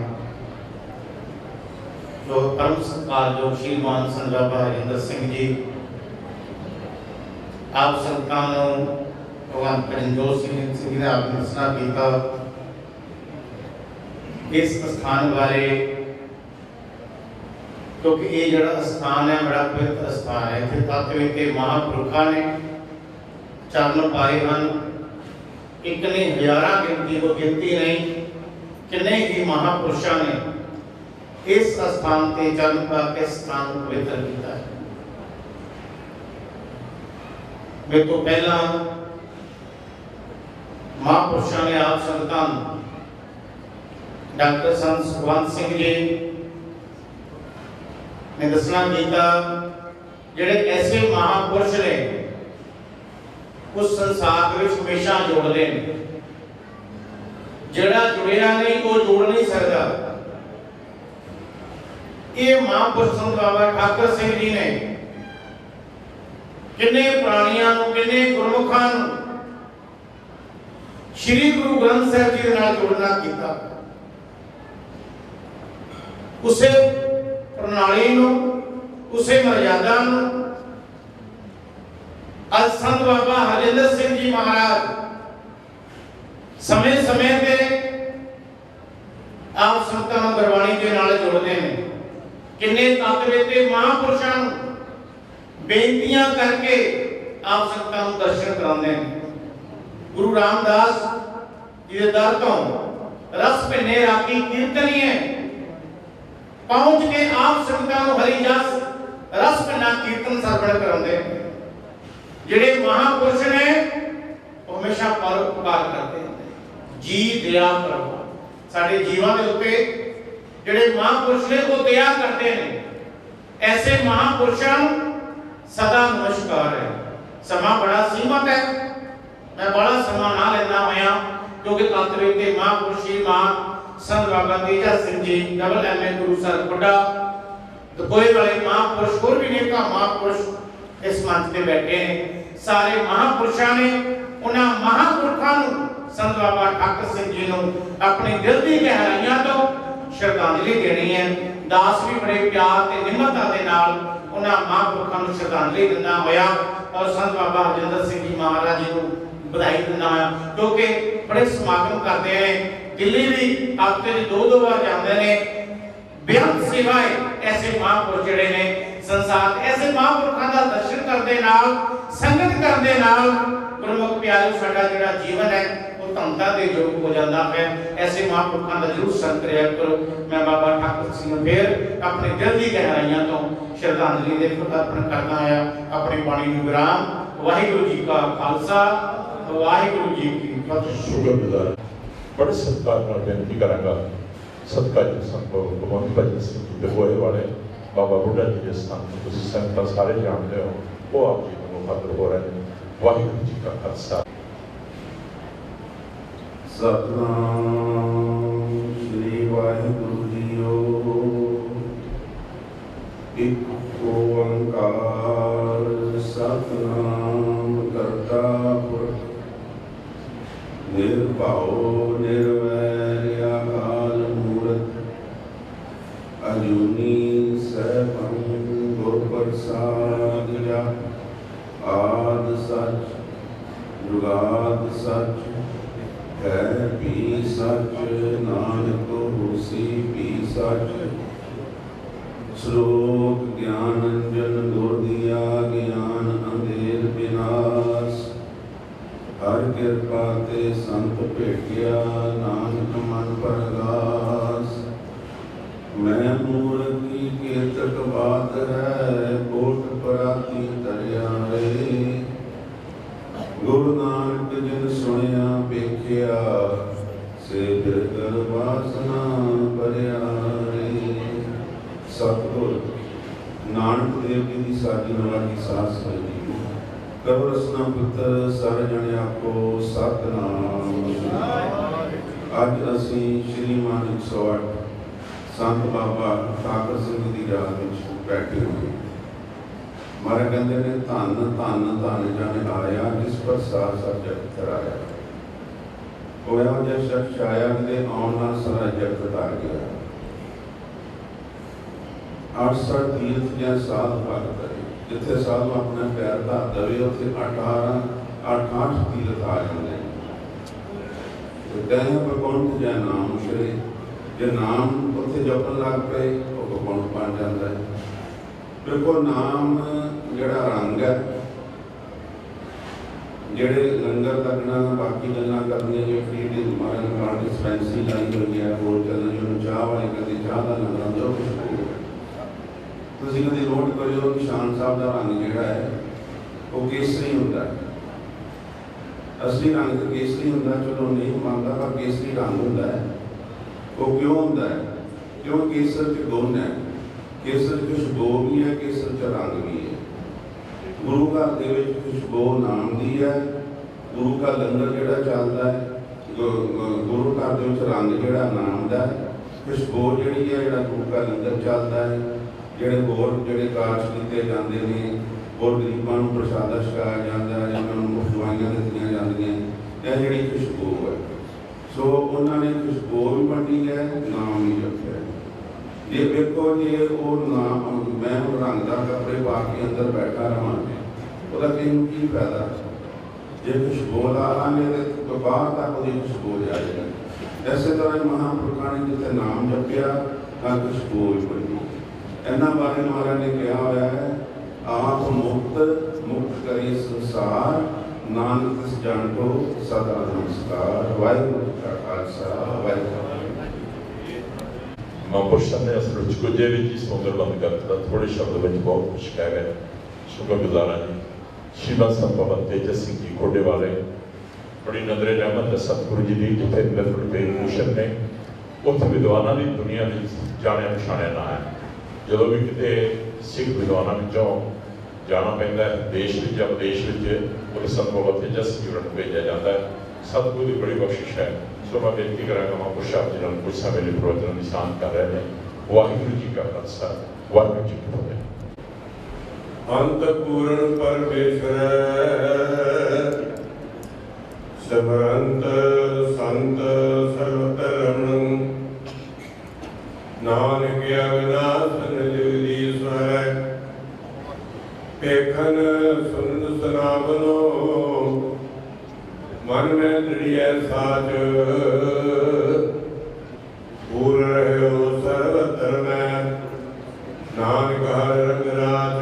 Speaker 5: ਜੋ ਪਰਮ ਸਤਿਕਾਰਯੋਗ ਸ਼੍ਰੀਮਾਨ ਸੰਤ ਬਾਬਾ ਹਰਿੰਦਰ ਸਿੰਘ ਜੀ आप संतां नूं भगवान परमजोत सिंह जी ने आपने दसना कीता। इस स्थान बारे क्योंकि ये जड़ा स्थान है बड़ा पवित्र स्थान है। इत्थे तत्व के महापुरखा ने चरण पाए हैं। एक ने हजारां गिनती को गिनती नहीं, किन्ने ही महापुरुषों ने इस स्थान ते चरण पा के स्थान पवित्र किया है। मेरे तो पहला महापुरुषों ने आप संतां डॉक्टर संत सुखवंत सिंह जी ने दसना कीता, जिहड़े ऐसे महापुरुष ने उस संसार में हमेशा जोड़ते हैं। जिहड़ा जुड़िया नहीं वो जोड़ नहीं सकता। ये महापुरुष संत बाबा ठाकुर सिंह जी ने किन्ने प्राणियां नूं, किन्ने गुरमुखां नूं श्री गुरु ग्रंथ साहिब जी दे नाल जोड़ना कीता। उसे प्रणाली नूं, उसे मर्यादा नूं अज संत बाबा हरिंदर सिंह जी महाराज समय समय ते आप संतां नूं गुरबाणी दे नाल जोड़दे ने। किन्ने तत्व ते महापुरुषां नूं बेनतियां करके आप संतां नूं दर्शन करांदे हैं। गुरु रामदास जी दे दर तों रस भिन्ने रागी कीर्तनीय पहुंच के आप संतां नूं हरि जस रस भिन्ना कीर्तन सरवण करांदे। जिहड़े महापुरुष ने हमेशा परोपकार करते हैं। जी दया प्रभु साडे जीवां दे उत्ते जिहड़े महापुरुष ने वो दया करते हैं। ऐसे महापुरुषां सदा नमस्कार है। समा बड़ा सीमित है, मैं बड़ा समा ना लेना होया क्योंकि मातृ ते महापुरुष श्री महान संत बाबा तेजा सिंह जी डबल MA गुरु सर खुड्डा दकोए वाले महापुरुष और भी नेका महापुरुष इस मंच पे बैठे हैं। सारे महापुरुषों ने उन्हां महापुरखों नूं संत बाबा ठाकर सिंह जी नूं अपनी दिल की गहराइयां तो श्रद्धांजलि देनी है। दास भी बड़े प्यार ते निम्रता दे नाल उन्हां महापुरखों नूं श्रद्धांजलि दिंदा होया और संत बाबा हरजिंदर सिंह जी महाराज जी नूं बधाई दिंदा होया, क्योंकि बड़े समागम करते हैं। दिल्ली भी हफ्ते 2-2 बार जाते हैं। बेहद सेवाएं ऐसे महापुरुष जिहड़े ने संसार ऐसे महापुरखों का दर्शन करने नाल संगत करने नाल गुरमुख प्यारे साडा जिहड़ा जीवन है वो धनता दे योग हो जाता है। ऐसे महापुरखों का जरूर संग करिया करो। मैं बाबा ठाकुर सिंह फिर अपने दिल की गहराइयां तो श्रद्धांजलि दे फुल अर्पण करदा है। अपनी बाणी नूं विराम। वाहिगुरू जी का खालसा वाहिगुरू जी की फतेह।
Speaker 1: शुक्रगुजार बड़े सत्कार नाल बेनती करांगा सत्कार संभव भगवंत भजन सिंह जी दे होए वाले बाबा बुढ़ा जी के स्थान पर तुसीं संगतां सारे जानते हो वो आप जी को मुखातिब हो रहे हैं। वाहिगुरू जी का खालसा।
Speaker 4: सतनाम श्री वाहिगुरू जीओ। एक ओंकार सतनाम करता पुरख निर्भव निर्वैर अकाल मूरत अजूनी सैभं गुर प्रसाद जप। आद सच जुगाद सच है भी सच नानक होसी भी सच। श्लोक ज्ञानंजन गुर दिया ज्ञान अंधेर विनाश। हर कृपा ते संत भेटिया नानक मन परगास। मैं मूर्ति केतक बात है कोट पराती दरिया रे। गुरु नानक जिन सुनिया पेखिया से फिर वासना भरिया रे। सतगुर नानक देव जी की साजी नवाजी सास जी करो रसना पुत्र सारे जने आपको सतनाम। अज असी श्री मान 108 संत बाबा ठाकर सिंह की याद में बैठे हुए। मारे कहते ने धन धन धन जन आया जिस पर सार सब जग कराया। होया जब शख्स आया कि आउण नाल सारा जग तार गया। 68 तीर्थ या साध भाग करे जिथे साधु अपना पैर धर दवे उत्थे 8 तीर्थ आ जाते हैं। भगवंत जै नाम उछले जे नाम उत्थे जपन लग पे वो भगवंत बन जाता है। देखो नाम जिहड़ा रंग है जिहड़े लंगर लगना बाकी गल्लां करनियां जो फ्री दी मारन डिस्पेंसरी लाई हुई है बोल चलना जो चाह वाले कदी चाह का लंगर जो कुछ तुसीं कदी नोट करियो निशान साहब का रंग जिहड़ा है वो केसरी हुंदा है। असली रंग तो केसरी हुंदा चलो नहीं मानता पर केसरी रंग हुंदा है। वो क्यों हुंदा है? क्यों केसर च गुण है। केसर च खुशबू भी है केसर च रंग भी है। गुरु घर दे विच खुशबू नाम दी है। गुरु का लंगर जिहड़ा चलदा है गुरु घर दे विच रंग जिहड़ा नाम दा है। खुशबू जिहड़ी है जिहड़ा गुरु का लंगर चलदा है। ਜਿਹੜੇ ਹੋਰ ਜਿਹੜੇ ਕਾਰਜ ਕੀਤੇ ਜਾਂਦੇ ਨੇ ਹੋਰ ਗਰੀਬਾਂ ਨੂੰ ਪ੍ਰਸ਼ਾਦਾ ਛਕਾਇਆ ਜਾਂਦਾ ਹੈ ਉਹਨਾਂ ਨੂੰ ਮੁਫਤ ਦਵਾਈਆਂ ਦਿੱਤੀਆਂ ਜਾਂਦੀਆਂ ਇਹ ਜਿਹੜੀ ਖੁਸ਼ਬੂ ਹੈ। ਸੋ ਉਹਨਾਂ ਨੇ ਖੁਸ਼ਬੂ ਵੀ ਵੰਡੀ ਹੈ ਨਾਮ ਵੀ ਜਪਿਆ। ਜੇ ਵੇਖੋ ਜੇ ਉਹ ਨਾਮ ਮੈਂ ਰੰਗਦਾਰ ਕੱਪੜੇ ਪਾ ਕੇ ਅੰਦਰ ਬੈਠਾ ਰਹਾਂ ਉਹਦਾ ਕਿਹਨੂੰ ਕੀ ਫਾਇਦਾ। ਜੇ ਖੁਸ਼ਬੂ ਲਾ ਲਾਂਗੇ ਤਾਂ ਬਾਹਰ ਤੱਕ ਉਹਦੀ ਖੁਸ਼ਬੂ ਜਾਏਗੀ। ਇਸੇ ਤਰ੍ਹਾਂ ਮਹਾਂਪੁਰਖਾਂ ਨੇ ਜਿੱਥੇ ਨਾਮ ਜਪਿਆ ਤਾਂ ਖੁਸ਼ਬੂ ਵੀ ਵੰਡੀ। इन्हां बारे महाराज ने कहा हुआ है आप मुक्त मुक्त करे संसार नानक तिस जान को सदा नमस्कार। वाहिगुरू जी का खालसा वाहिगुरू।
Speaker 1: महापुरुषों ने असल में कुछ भी चीज सुंदर बंद कर दिया। थोड़े शब्द में बहुत कुछ कह गए। शुक्रगुजार जी श्रीमद संत बाबा तेजा सिंह जी कोडे वाले बड़ी नजरे रहमत सतगुरु जी की जिथे निर्गुण भूषण ने उत्थे विद्वाना की दुनिया में जाने पछाणिया ना है। ਜਦੋਂ ਵੀ ਕਿਤੇ ਸਿੱਖ ਵਿਦਵਾਨਾਂ ਵਿੱਚੋਂ ਜਾਣਾ ਪੈਂਦਾ ਹੈ ਦੇਸ਼ ਵਿੱਚ ਜਾਂ ਵਿਦੇਸ਼ ਵਿੱਚ ਉਹਦੇ ਸੰਤ ਬਾਬਾ ਤੇਜਾ ਸਿੰਘ ਜੀ ਨੂੰ ਭੇਜਿਆ ਜਾਂਦਾ ਹੈ। ਸਤਿਗੁਰੂ ਦੀ ਬੜੀ ਬਖਸ਼ਿਸ਼ ਹੈ। ਸੋ ਮੈਂ ਬੇਨਤੀ ਕਰਾਂਗਾ ਮਹਾਂਪੁਰਸ਼ ਆਪ ਜੀ ਨਾਲ ਕੁਝ ਸਮੇਂ ਲਈ ਪ੍ਰਵਚਨ ਦੀ ਸਾਂਝ ਕਰ ਰਹੇ ਨੇ। ਵਾਹਿਗੁਰੂ ਜੀ ਕਾ ਖਾਲਸਾ, ਵਾਹਿਗੁਰੂ ਜੀ ਕੀ ਫਤਿਹ।
Speaker 4: ਅੰਤ ਪੂਰਨ ਪਰਮੇਸ਼ਰ ਸਿਮਰੰਤ ਸੰਤ ਸਰਬ ਧਰਮ ਨਾਨਕ ਅਗਨਾਸਨ ਜਗਦੀਸ਼ਵਰ ਪੇਖਨ ਸੁਨ ਸੁਨਾਵਨੋ ਮਨ ਮੈਂ ਦ੍ਰਿੜੀਐ ਸਾਚ ਪੂਰ ਰਹਿਓ ਸਰਵਤਰ ਮੈਂ ਨਾਨਕ ਹਰਿ ਰੰਗ ਰਾਜ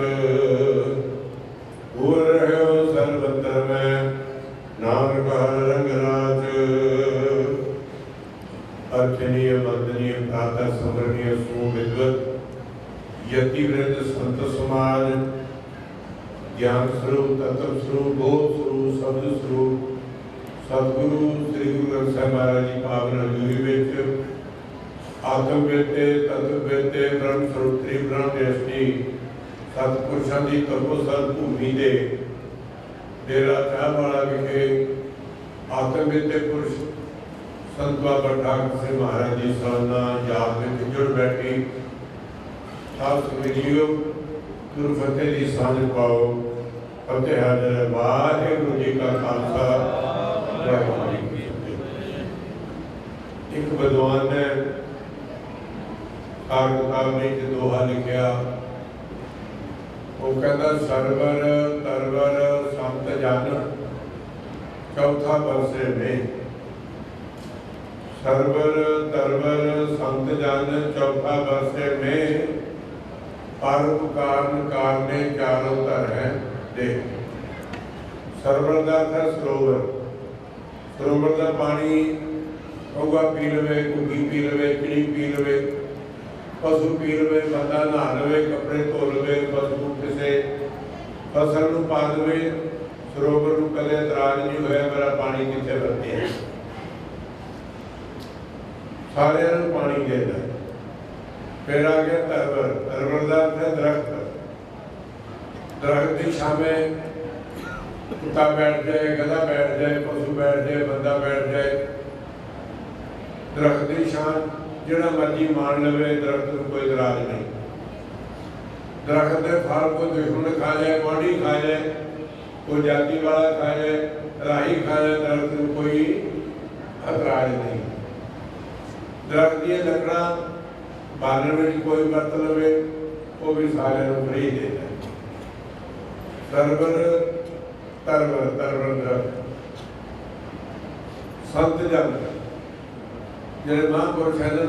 Speaker 4: ਪੂਰ ਰਹਿਓ ਸਰਵਤਰ ਮੈਂ ਨਾਨਕ ਹਰਿ ਰੰਗ ਰਾਜ ਅਰਚਨੀय वंदनीय प्रातः स्मरणीय सुविद्वत यति वृंद संत समाज ज्ञान स्वरूप तत्व स्वरूप बोध स्वरूप शब्द स्वरूप सतगुरु श्री गुरु ग्रंथ साहिब महाराज जी पावन हजूरी विच आत्म बेते तत्व बेते ब्रह्म स्वरूप त्रि ब्रह्म दृष्टि सतपुरुषां दी तपोसर भूमि दे डेरा चाहवाला विखे आत्म बेते पुरुष संत बाबा ठाकुर सिंह महाराज जी सालना याद में जुड़ बैठी साथ सुनियो गुरु फतेह जी सांझ पाओ फतेह हाजर वाहिगुरू जी का खालसा वाहिगुरू जी की फतेह। एक विद्वान ने कार किताब में दोहा लिखा, वो कहता सरवर तरवर संत जन चौथा बरसे में सरवर तरवर संत जन चौथा बरसे में परम कारण कारणे चारों तर है देख। सरवर का था सरोवर, सरोवर का पानी कौआ पी लवे, घुगी पी लवे, चिड़ी पी लवे, पशु पी लवे, बंदा नहा लवे, कपड़े धो लवे, पशु किसी फसल नूं पा लवे, सरोवर नूं कदे इतराज नहीं होया मेरा पानी कित्थे वरते है, सारे पानी देता। फिर आ गया तरवर, तरवर का अर्थ है दरख्त, दरख्त की छावे कुत्ता बैठ जाए, गधा बैठ जाए, पशु बैठ जाए, बंदा बैठ जाए, दरख्त की छां जिहड़ा मर्जी मान लवे, दरख्त को कोई इतराज नहीं। दरख्त के फल को दुश्मन खा जाए, गुआढ़ी खा जाए, कोई जाति वाला खा जाए, राही खा जाए, दरख्त को कोई इतराज नहीं। दरख्त दी लकड़ा बालन में कोई बरत लवे, वो भी सारे फ्री देता है। सरवर तरवर, तरवर दरख्त संत जन जिहड़े महापुरुष हैं ना,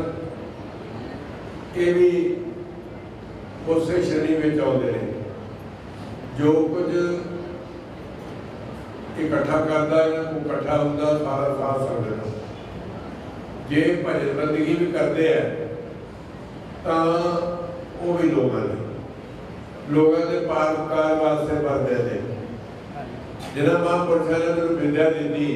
Speaker 4: ये भी उसे श्रेणी में आउंदे ने। जो कुछ इकट्ठा करता है वो इकट्ठा होंदा सारा साथ संगत जे भजन बंदगी भी करते हैं तो वो भी लोगों के पारोपकार वास्ते वरते थे। जिन्हें महापुरुषों ने मैंने विद्या दी,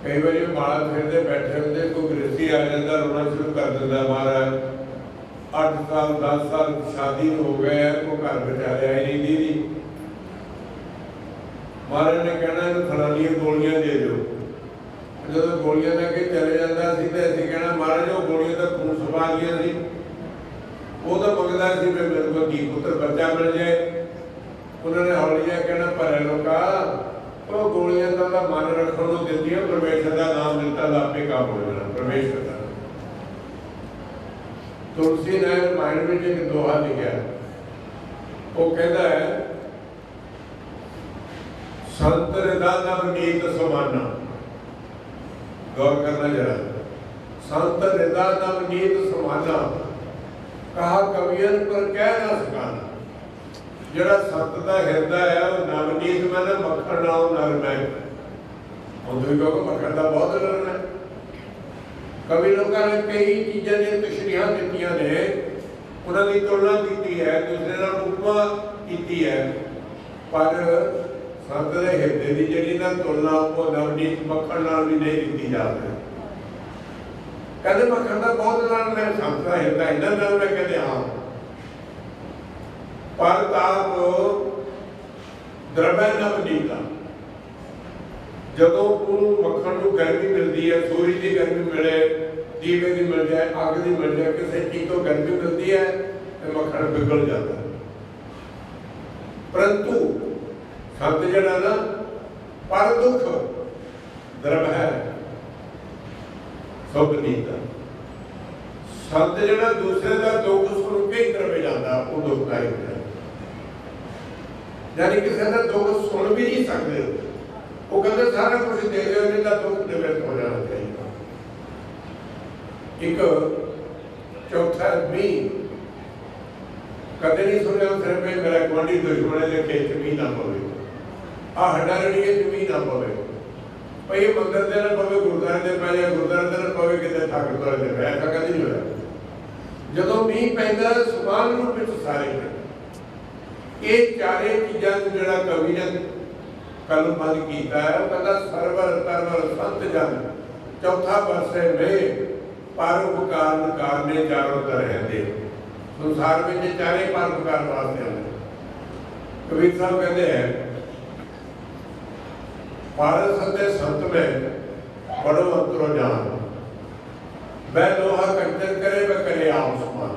Speaker 4: कई बार माला फेरते बैठे होंगे, कोई गृहस्थी आ जाता, रोना शुरू कर देता, महाराज 8 साल 10 साल शादी हो गए है, को घर बेचारे आई नहीं दीदी। महाराज ने कहना इन्हें फलानियां गोलियां दे दो, जो गोलियां लेके चले जाता सी ते असीं कहना महाराज वो गोलियां तो खून सुभा गई सी, वो तो मंगता सी भी मेरे को धी पुत्र बच्चा मिल जाए। उन्होंने हौलिया कहना भरे लोका वो गोलियां का मन रखने को दित्तियां, परमेश्वर का नाम दिता तो आपे काम हो जाना। परमेश्वर का तुलसी ने रामायण में एक दोहा लिखा, वो कहता है संत हृदय नवनीत समाना। गौर करना जरा, संत हृदय नवनीत समाना, कहा कवियन पर कह ना सकाना। जड़ा संत का हृदय है वो नवनीत में ना मक्खन नाल नरम है। हम तो कहो मक्खन का बहुत नरम है। कवि लोगों ने कई चीज़ों की तशरीहां दित्तियां ने, उन्होंने तुलना की है, दूसरे नाल उपमा की है, पर संत के हृदय की जिहड़ी ना तुलना वो नवनीत मक्खन नाल भी नहीं की जा सकती। कहते मक्खन का बहुत नरम है, संत का हृदय इन्ना नरम है, कहते हाँ, पर ताप द्रव्य नवनीता ਜਦੋਂ ਉਹਨੂੰ ਮੱਖਣ ਨੂੰ ਗਰਮੀ ਮਿਲਦੀ ਹੈ, ਸੂਰਜ ਦੀ ਗਰਮੀ ਮਿਲੇ, ਦੀਵੇ ਦੀ ਮਿਲ ਜਾਏ, ਅੱਗ ਦੀ ਮਿਲ ਜਾਏ, ਕਿਸੇ ਚੀਜ਼ ਤੋਂ ਗਰਮੀ ਮਿਲਦੀ ਹੈ ਤੇ ਮੱਖਣ ਪਿਘਲ ਜਾਂਦਾ। ਪਰੰਤੂ ਸੰਤ ਜਿਹੜਾ ਨਾ ਪਰ ਦੁੱਖ ਦਰਬ ਹੈ ਸਭ ਨੀਤਾ। ਸੰਤ ਜਿਹੜਾ ਦੂਸਰੇ ਦਾ ਦੁੱਖ ਸੁਣ ਕੇ ਹੀ ਦਰਬੇ ਜਾਂਦਾ, ਉਹ ਦੁੱਖਦਾਈ ਹੁੰਦਾ। ਯਾਨੀ ਕਿਸੇ ਦਾ ਦੁੱਖ ਸੁਣ ਵੀ ਨਹੀਂ ਸਕਦੇ। ਉਹ ਕਹਿੰਦੇ ਸਾਰਾ ਕੁਝ ਦੇ ਦਿਓ, ਇਹਨਾਂ ਦਾ ਦੁੱਖ ਨਿਵਰਤ ਹੋ ਜਾਣਾ ਚਾਹੀਦਾ। ਇੱਕ ਚੌਥਾ ਵੀ ਕਦੇ ਨਹੀਂ ਸੁਣਿਆ ਸਿਰ ਪੇ ਮੇਰਾ ਗੁਆਂਢੀ ਦੁਸ਼ਮਣ ਦੇ ਖੇਤ ਵੀ ਨਾ ਪਵੇ, ਆਹ ਹੱਡਾ ਰੜੀਏ ਚ ਵੀ ਨਾ ਪਵੇ, ਭਈ ਇਹ ਮੰਦਰ ਦੇ ਨਾ ਪਵੇ, ਗੁਰਦੁਆਰੇ ਦੇ ਪੈ ਜਾਏ, ਗੁਰਦੁਆਰੇ ਦੇ ਨਾ ਪਵੇ, ਕਿਤੇ ਠਾਕੁਰ ਦੁਆਰੇ ਦੇ ਪੈ, ਐਸਾ ਕਦੇ ਨਹੀਂ ਹੋਇਆ। ਜਦੋਂ ਮੀਂਹ ਪੈਂਦਾ ਸਮਾਨ ਰੂਪ ਵਿੱਚ ਸਾਰੇ ਇਹ ਚਾਰੇ ਚੀਜ਼ਾਂ ਨੂੰ ਜਿਹੜਾ ਕਵੀ ਨੇ ਕਲਮਬੰਦ ਕੀਤਾ ਹੈ, ਉਹ ਕਹਿੰਦਾ ਸਰਵਰ ਤਰਵਰ ਸੰਤ ਜਨ ਚੌਥਾ ਵਰਸੇ ਮੇ ਪਰਉਪਕਾਰ ਕਾਰਨੇ ਚਾਰੋਂ ਤਰ੍ਹਾਂ ਦੇ। ਸੰਸਾਰ ਵਿੱਚ ਚਾਰੇ ਪਰਉਪਕਾਰ ਵਾਸਤੇ ਆਉਂਦੇ। ਕਬੀਰ ਸਾਹਿਬ ਕਹਿੰਦੇ ਹੈ ਪਾਰਸ ਅਤੇ ਸੰਤ में बड़ो अंतरो जान, वह लोहा कंचन करे वह करे आम समान।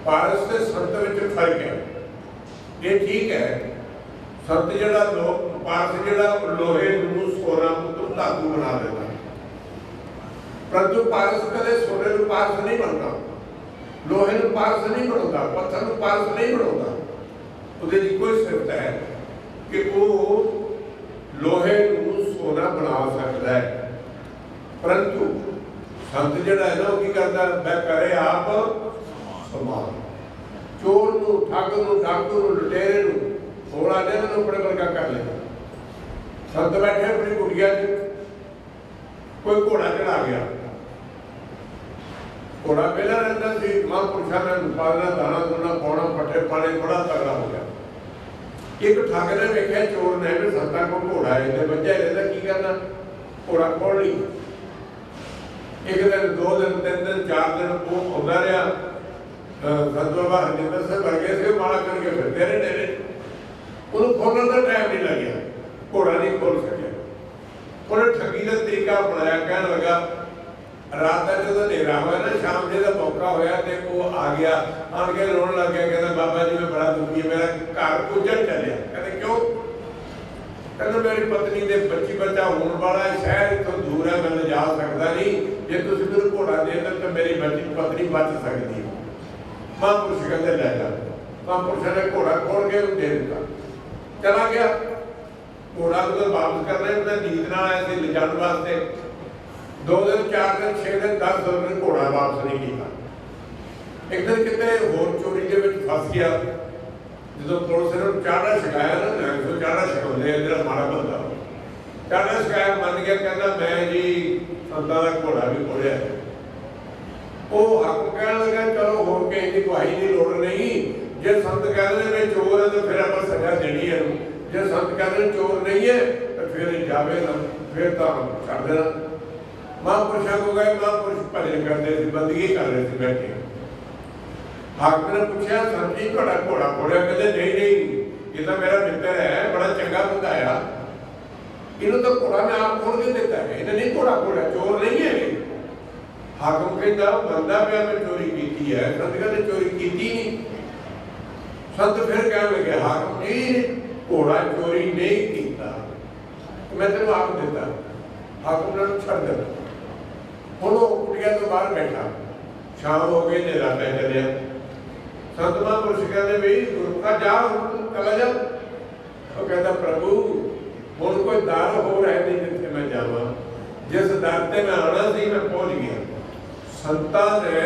Speaker 4: पारस ते संत विच फर्क है। ये ठीक है, संत जिहड़ा पारस जिहड़ा लोहे नूं सोना पुत्र धातु बना देता, परंतु पारस कदे सोने नूं पारस नहीं बनता, लोहे नूं पारस नहीं बनाता, पत्थर नूं पारस नहीं बनाता। ਉਹਦੇ ਦੀ ਕੋਈ ਸਿਫਤ ਹੈ ਕਿ ਉਹ ਲੋਹੇ ਨੂੰ ਸੋਨਾ ਬਣਾ ਸਕਦਾ ਹੈ। ਪਰੰਤੂ ਸੰਤ ਜਿਹੜਾ ਹੈ ਨਾ ਉਹ ਕੀ ਕਰਦਾ, ਮੈਂ ਕਰੇ ਆਪ ਸਮਾਨ। ਚੋਰ ਨੂੰ, ਠੱਗ ਨੂੰ, ਡਾਕੂ ਨੂੰ, ਲੁਟੇਰੇ ਨੂੰ, ਥੋੜਾ ਜਿਹਾ ਨੂੰ ਆਪਣੇ ਵਰਗਾ ਕਰ ਲੈਂਦਾ। ਸੰਤ ਬੈਠੇ ਆਪਣੀ ਕੁਟੀਆ 'ਚ, ਕੋਈ ਘੋੜਾ ਚੜਾ ਗਿਆ, ਘੋੜਾ ਪਹਿਲਾਂ ਰਹਿੰਦਾ ਸੀ, ਮਹਾਂਪੁਰਸ਼ਾਂ ਨੇ ਪਾਲਣਾ, ਦਾਣਾ ਦੂਣਾ ਪਾਉਣਾ, ਪੱਠੇ ਪਾਣੇ, ਬੜਾ ਤਗੜਾ ਹੋ ਗਿਆ। ਇੱਕ ਠੱਗ ਨੇ ਵੇਖਿਆ ਚੋਰ ਨੇ ਵੀ ਸੰਤਾਂ ਕੋਲ ਘੋੜਾ ਹੈ ਤੇ ਬੱਚਾ ਰਹਿੰਦਾ, ਕੀ ਕਰਨਾ, ਘੋੜਾ ਖੋਲ ਲਈ। ਇੱਕ ਦਿਨ, 2 ਦਿਨ, 3 ਦਿਨ, 4 ਦਿਨ ਉਹ ਆਉਂਦਾ ਰਿਹਾ। ਸੰਤ ਬਾਬਾ ਹਰਜਿੰਦਰ ਸਿੰਘ ਵਰਗੇ ਸੀ, ਮਾਲਾ ਕਰਕੇ ਫਿਰਦੇ ਰਹੇ ਡੇਰੇ। ਉਹਨੂੰ ਖੋਲਣ ਦਾ ਟਾਈਮ ਨਹੀਂ ਲੱਗਿਆ, ਘੋੜਾ ਨਹੀਂ ਖੋਲ ਸਕਿਆ। ਉਹਨੇ ਠੱਗੀ ਦਾ ਤਰੀਕਾ ਅਪਣਾਇਆ, ਕਹਿਣ ਲੱਗਾ ਰਾਤ ਦਾ ਜਦੋਂ ਹਨੇਰਾ ਹੋਇਆ ਨਾ, ਸ਼ਾਮ ਜੇ ਦਾ ਮੌਕਾ ਹੋਇਆ ਤੇ ਉਹ ਆ ਗਿਆ, ਆਣ ਕੇ ਰੋਣ ਲੱਗ ਗਿਆ। ਕਹਿੰਦਾ ਬਾਬਾ ਜੀ ਮੈਂ ਬੜਾ ਦੁਖੀ, ਮੇਰਾ ਘਰ ਉੱਜੜ ਚੱਲਿਆ। ਕਹਿੰਦੇ ਕਿਉਂ? ਕਹਿੰਦਾ ਮੇਰੀ ਪਤਨੀ ਦੇ ਬੱਚੀ ਬੱਚਾ ਹੋਣ ਵਾਲਾ ਹੈ, ਸ਼ਹਿਰ ਇੱਥੋਂ ਦੂਰ ਹੈ, ਮੈਂ ਲਿਜਾ ਸਕਦਾ ਨਹੀਂ, ਜੇ ਤੁਸੀਂ ਮੈਨੂੰ ਘੋੜਾ ਦੇ ਦਿਓ ਤਾਂ ਮੇਰੀ ਪਤਨੀ ਬਚ ਸਕਦੀ ਹੈ। ਮਹਾਂਪੁਰਸ਼ ਕਹਿੰਦੇ ਲੈ ਜਾ। ਮਹਾਂਪੁਰਸ਼ਾਂ ਨੇ ਘੋੜਾ ਖੋਲ ਕੇ ਉਹਨੂੰ ਦੇ ਦਿੱਤਾ, ਚਲਾ ਗਿਆ। ਘੋੜਾ ਜਦੋਂ ਵਾਪਸ ਕਰਨਾ, ਉਹਨੇ ਨੀਂਦ ਨਾਲ ਆਇਆ ਸੀ ਲਿਜਾਣ ਵਾਸਤੇ। 2 ਦਿਨ, 4 ਦਿਨ, 6 ਦਿਨ, 10 ਦਿਨ ਘੋੜਾ ਵਾਪਸ ਨਹੀਂ ਕੀਤਾ। ਇੱਕ ਦਿਨ ਕਿਤੇ ਹੋਰ ਚੋਰੀ ਦੇ ਵਿੱਚ ਫਸ ਗਿਆ। ਜਦੋਂ ਪੁਲਿਸ ਨੇ ਚਾੜਾ ਛਕਾਇਆ ਨਾ, ਨੈਂਸੋ ਚਾੜਾ ਛਕਾਉਂਦੇ ਆ, ਜਿਹੜਾ ਮਾੜਾ ਬੰਦਾ ਚਾੜਾ ਛਕਾਇਆ, ਮੰਨ ਗਿਆ, ਕਹਿੰਦਾ ਮੈਂ ਜੀ ਸੰਤਾਂ ਦਾ ਘੋੜਾ ਵੀ ਖੋਲਿਆ। ਉਹ ਹੱਕ ਕਹਿਣ ਲੱਗਾ ਚਲੋ ਹੋਰ ਕਿਸੇ ਦੀ ਗਵਾਹੀ ਦੀ ਲੋੜ ਨਹੀਂ, ਜੇ ਸੰਤ ਕਹਿੰਦੇ ਨੇ ਚੋਰ ਹੈ ਤਾਂ ਫਿਰ ਆਪਾਂ ਸਜ਼ਾ ਦੇਣੀ ਹੈ, ਜੇ ਸੰਤ ਕਹਿੰਦੇ ਚੋਰ ਨਹੀਂ ਹੈ ਤਾਂ ਫਿਰ ਜਾਵੇ ਨਾ, ਫਿਰ ਤਾਂ ਛੱਡ ਦੇਣਾ। ਮਹਾਂਪੁਰਸ਼ਾਂ ਕੋ ਗਏ, ਮਹਾਂਪੁਰਸ਼ ਭਜਨ ਕਰਦੇ ਸੀ, ਬੰਦਗੀ ਕਰ ਰਹੇ ਸੀ ਬੈਠੇ। ਹਾਕਮ ਨੇ ਪੁੱਛਿਆ ਸੰਤ ਜੀ ਤੁਹਾਡਾ ਘੋੜਾ ਖੋਲਿਆ? ਕਹਿੰਦੇ ਨਹੀਂ ਨਹੀਂ, ਇਹ ਤਾਂ ਮੇਰਾ ਮਿੱਤਰ ਹੈ, ਬੜਾ ਚੰਗਾ ਬੰਦਾ ਆ, ਇਹਨੂੰ ਤਾਂ ਘੋੜਾ ਮੈਂ ਆਪ ਖੋਲ ਕੇ ਦਿੱਤਾ ਹੈ, ਇਹਨੇ ਨਹੀਂ ਘੋੜਾ ਖੋਲਿਆ, ਚੋਰ ਨਹੀਂ ਹੈ ਇਹ। ਹਾਕਮ ਕਹਿੰਦਾ ਬੰਦਾ ਪਿਆ ਮੈਂ ਚੋਰੀ ਕੀਤੀ ਹੈ, ਸੰਤ ਕਹਿੰਦੇ ਚੋਰੀ ਕੀਤੀ ਨਹੀਂ। ਸੰਤ ਫਿਰ ਕਹਿਣ ਲੱਗੇ ਹਾਕਮ ਜੀ ਘੋੜਾ ਚੋਰੀ ਨਹੀਂ ਕੀਤਾ, ਮੈਂ ਤੈਨੂੰ ਆਪ ਦਿੱਤਾ। ਹਾਕਮ ਨੇ ਛੱਡ ਦਿੱਤਾ। ਹੁਣ ਉਹ ਕੁਟੀਆ ਤੋਂ ਬਾਹਰ ਬੈਠਾ, ਸ਼ਾਮ ਹੋ ਗਈ, ਹਨੇਰਾ ਪੈ ਚੱਲਿਆ। ਸੰਤ ਮਹਾਂਪੁਰਸ਼ ਕਹਿੰਦੇ ਵੀ ਗੁਰੂ ਕਾ ਜਾ, ਚਲਾ ਜਾ। ਉਹ ਕਹਿੰਦਾ ਪ੍ਰਭੂ ਹੁਣ ਕੋਈ ਦਰ ਹੋਰ ਹੈ ਨਹੀਂ ਜਿੱਥੇ ਮੈਂ ਜਾਵਾਂ, ਜਿਸ ਦਰ ਤੇ ਮੈਂ ਆਉਣਾ ਸੀ ਮੈਂ ਪਹੁੰਚ ਗਿਆ। ਸੰਤਾਂ ਨੇ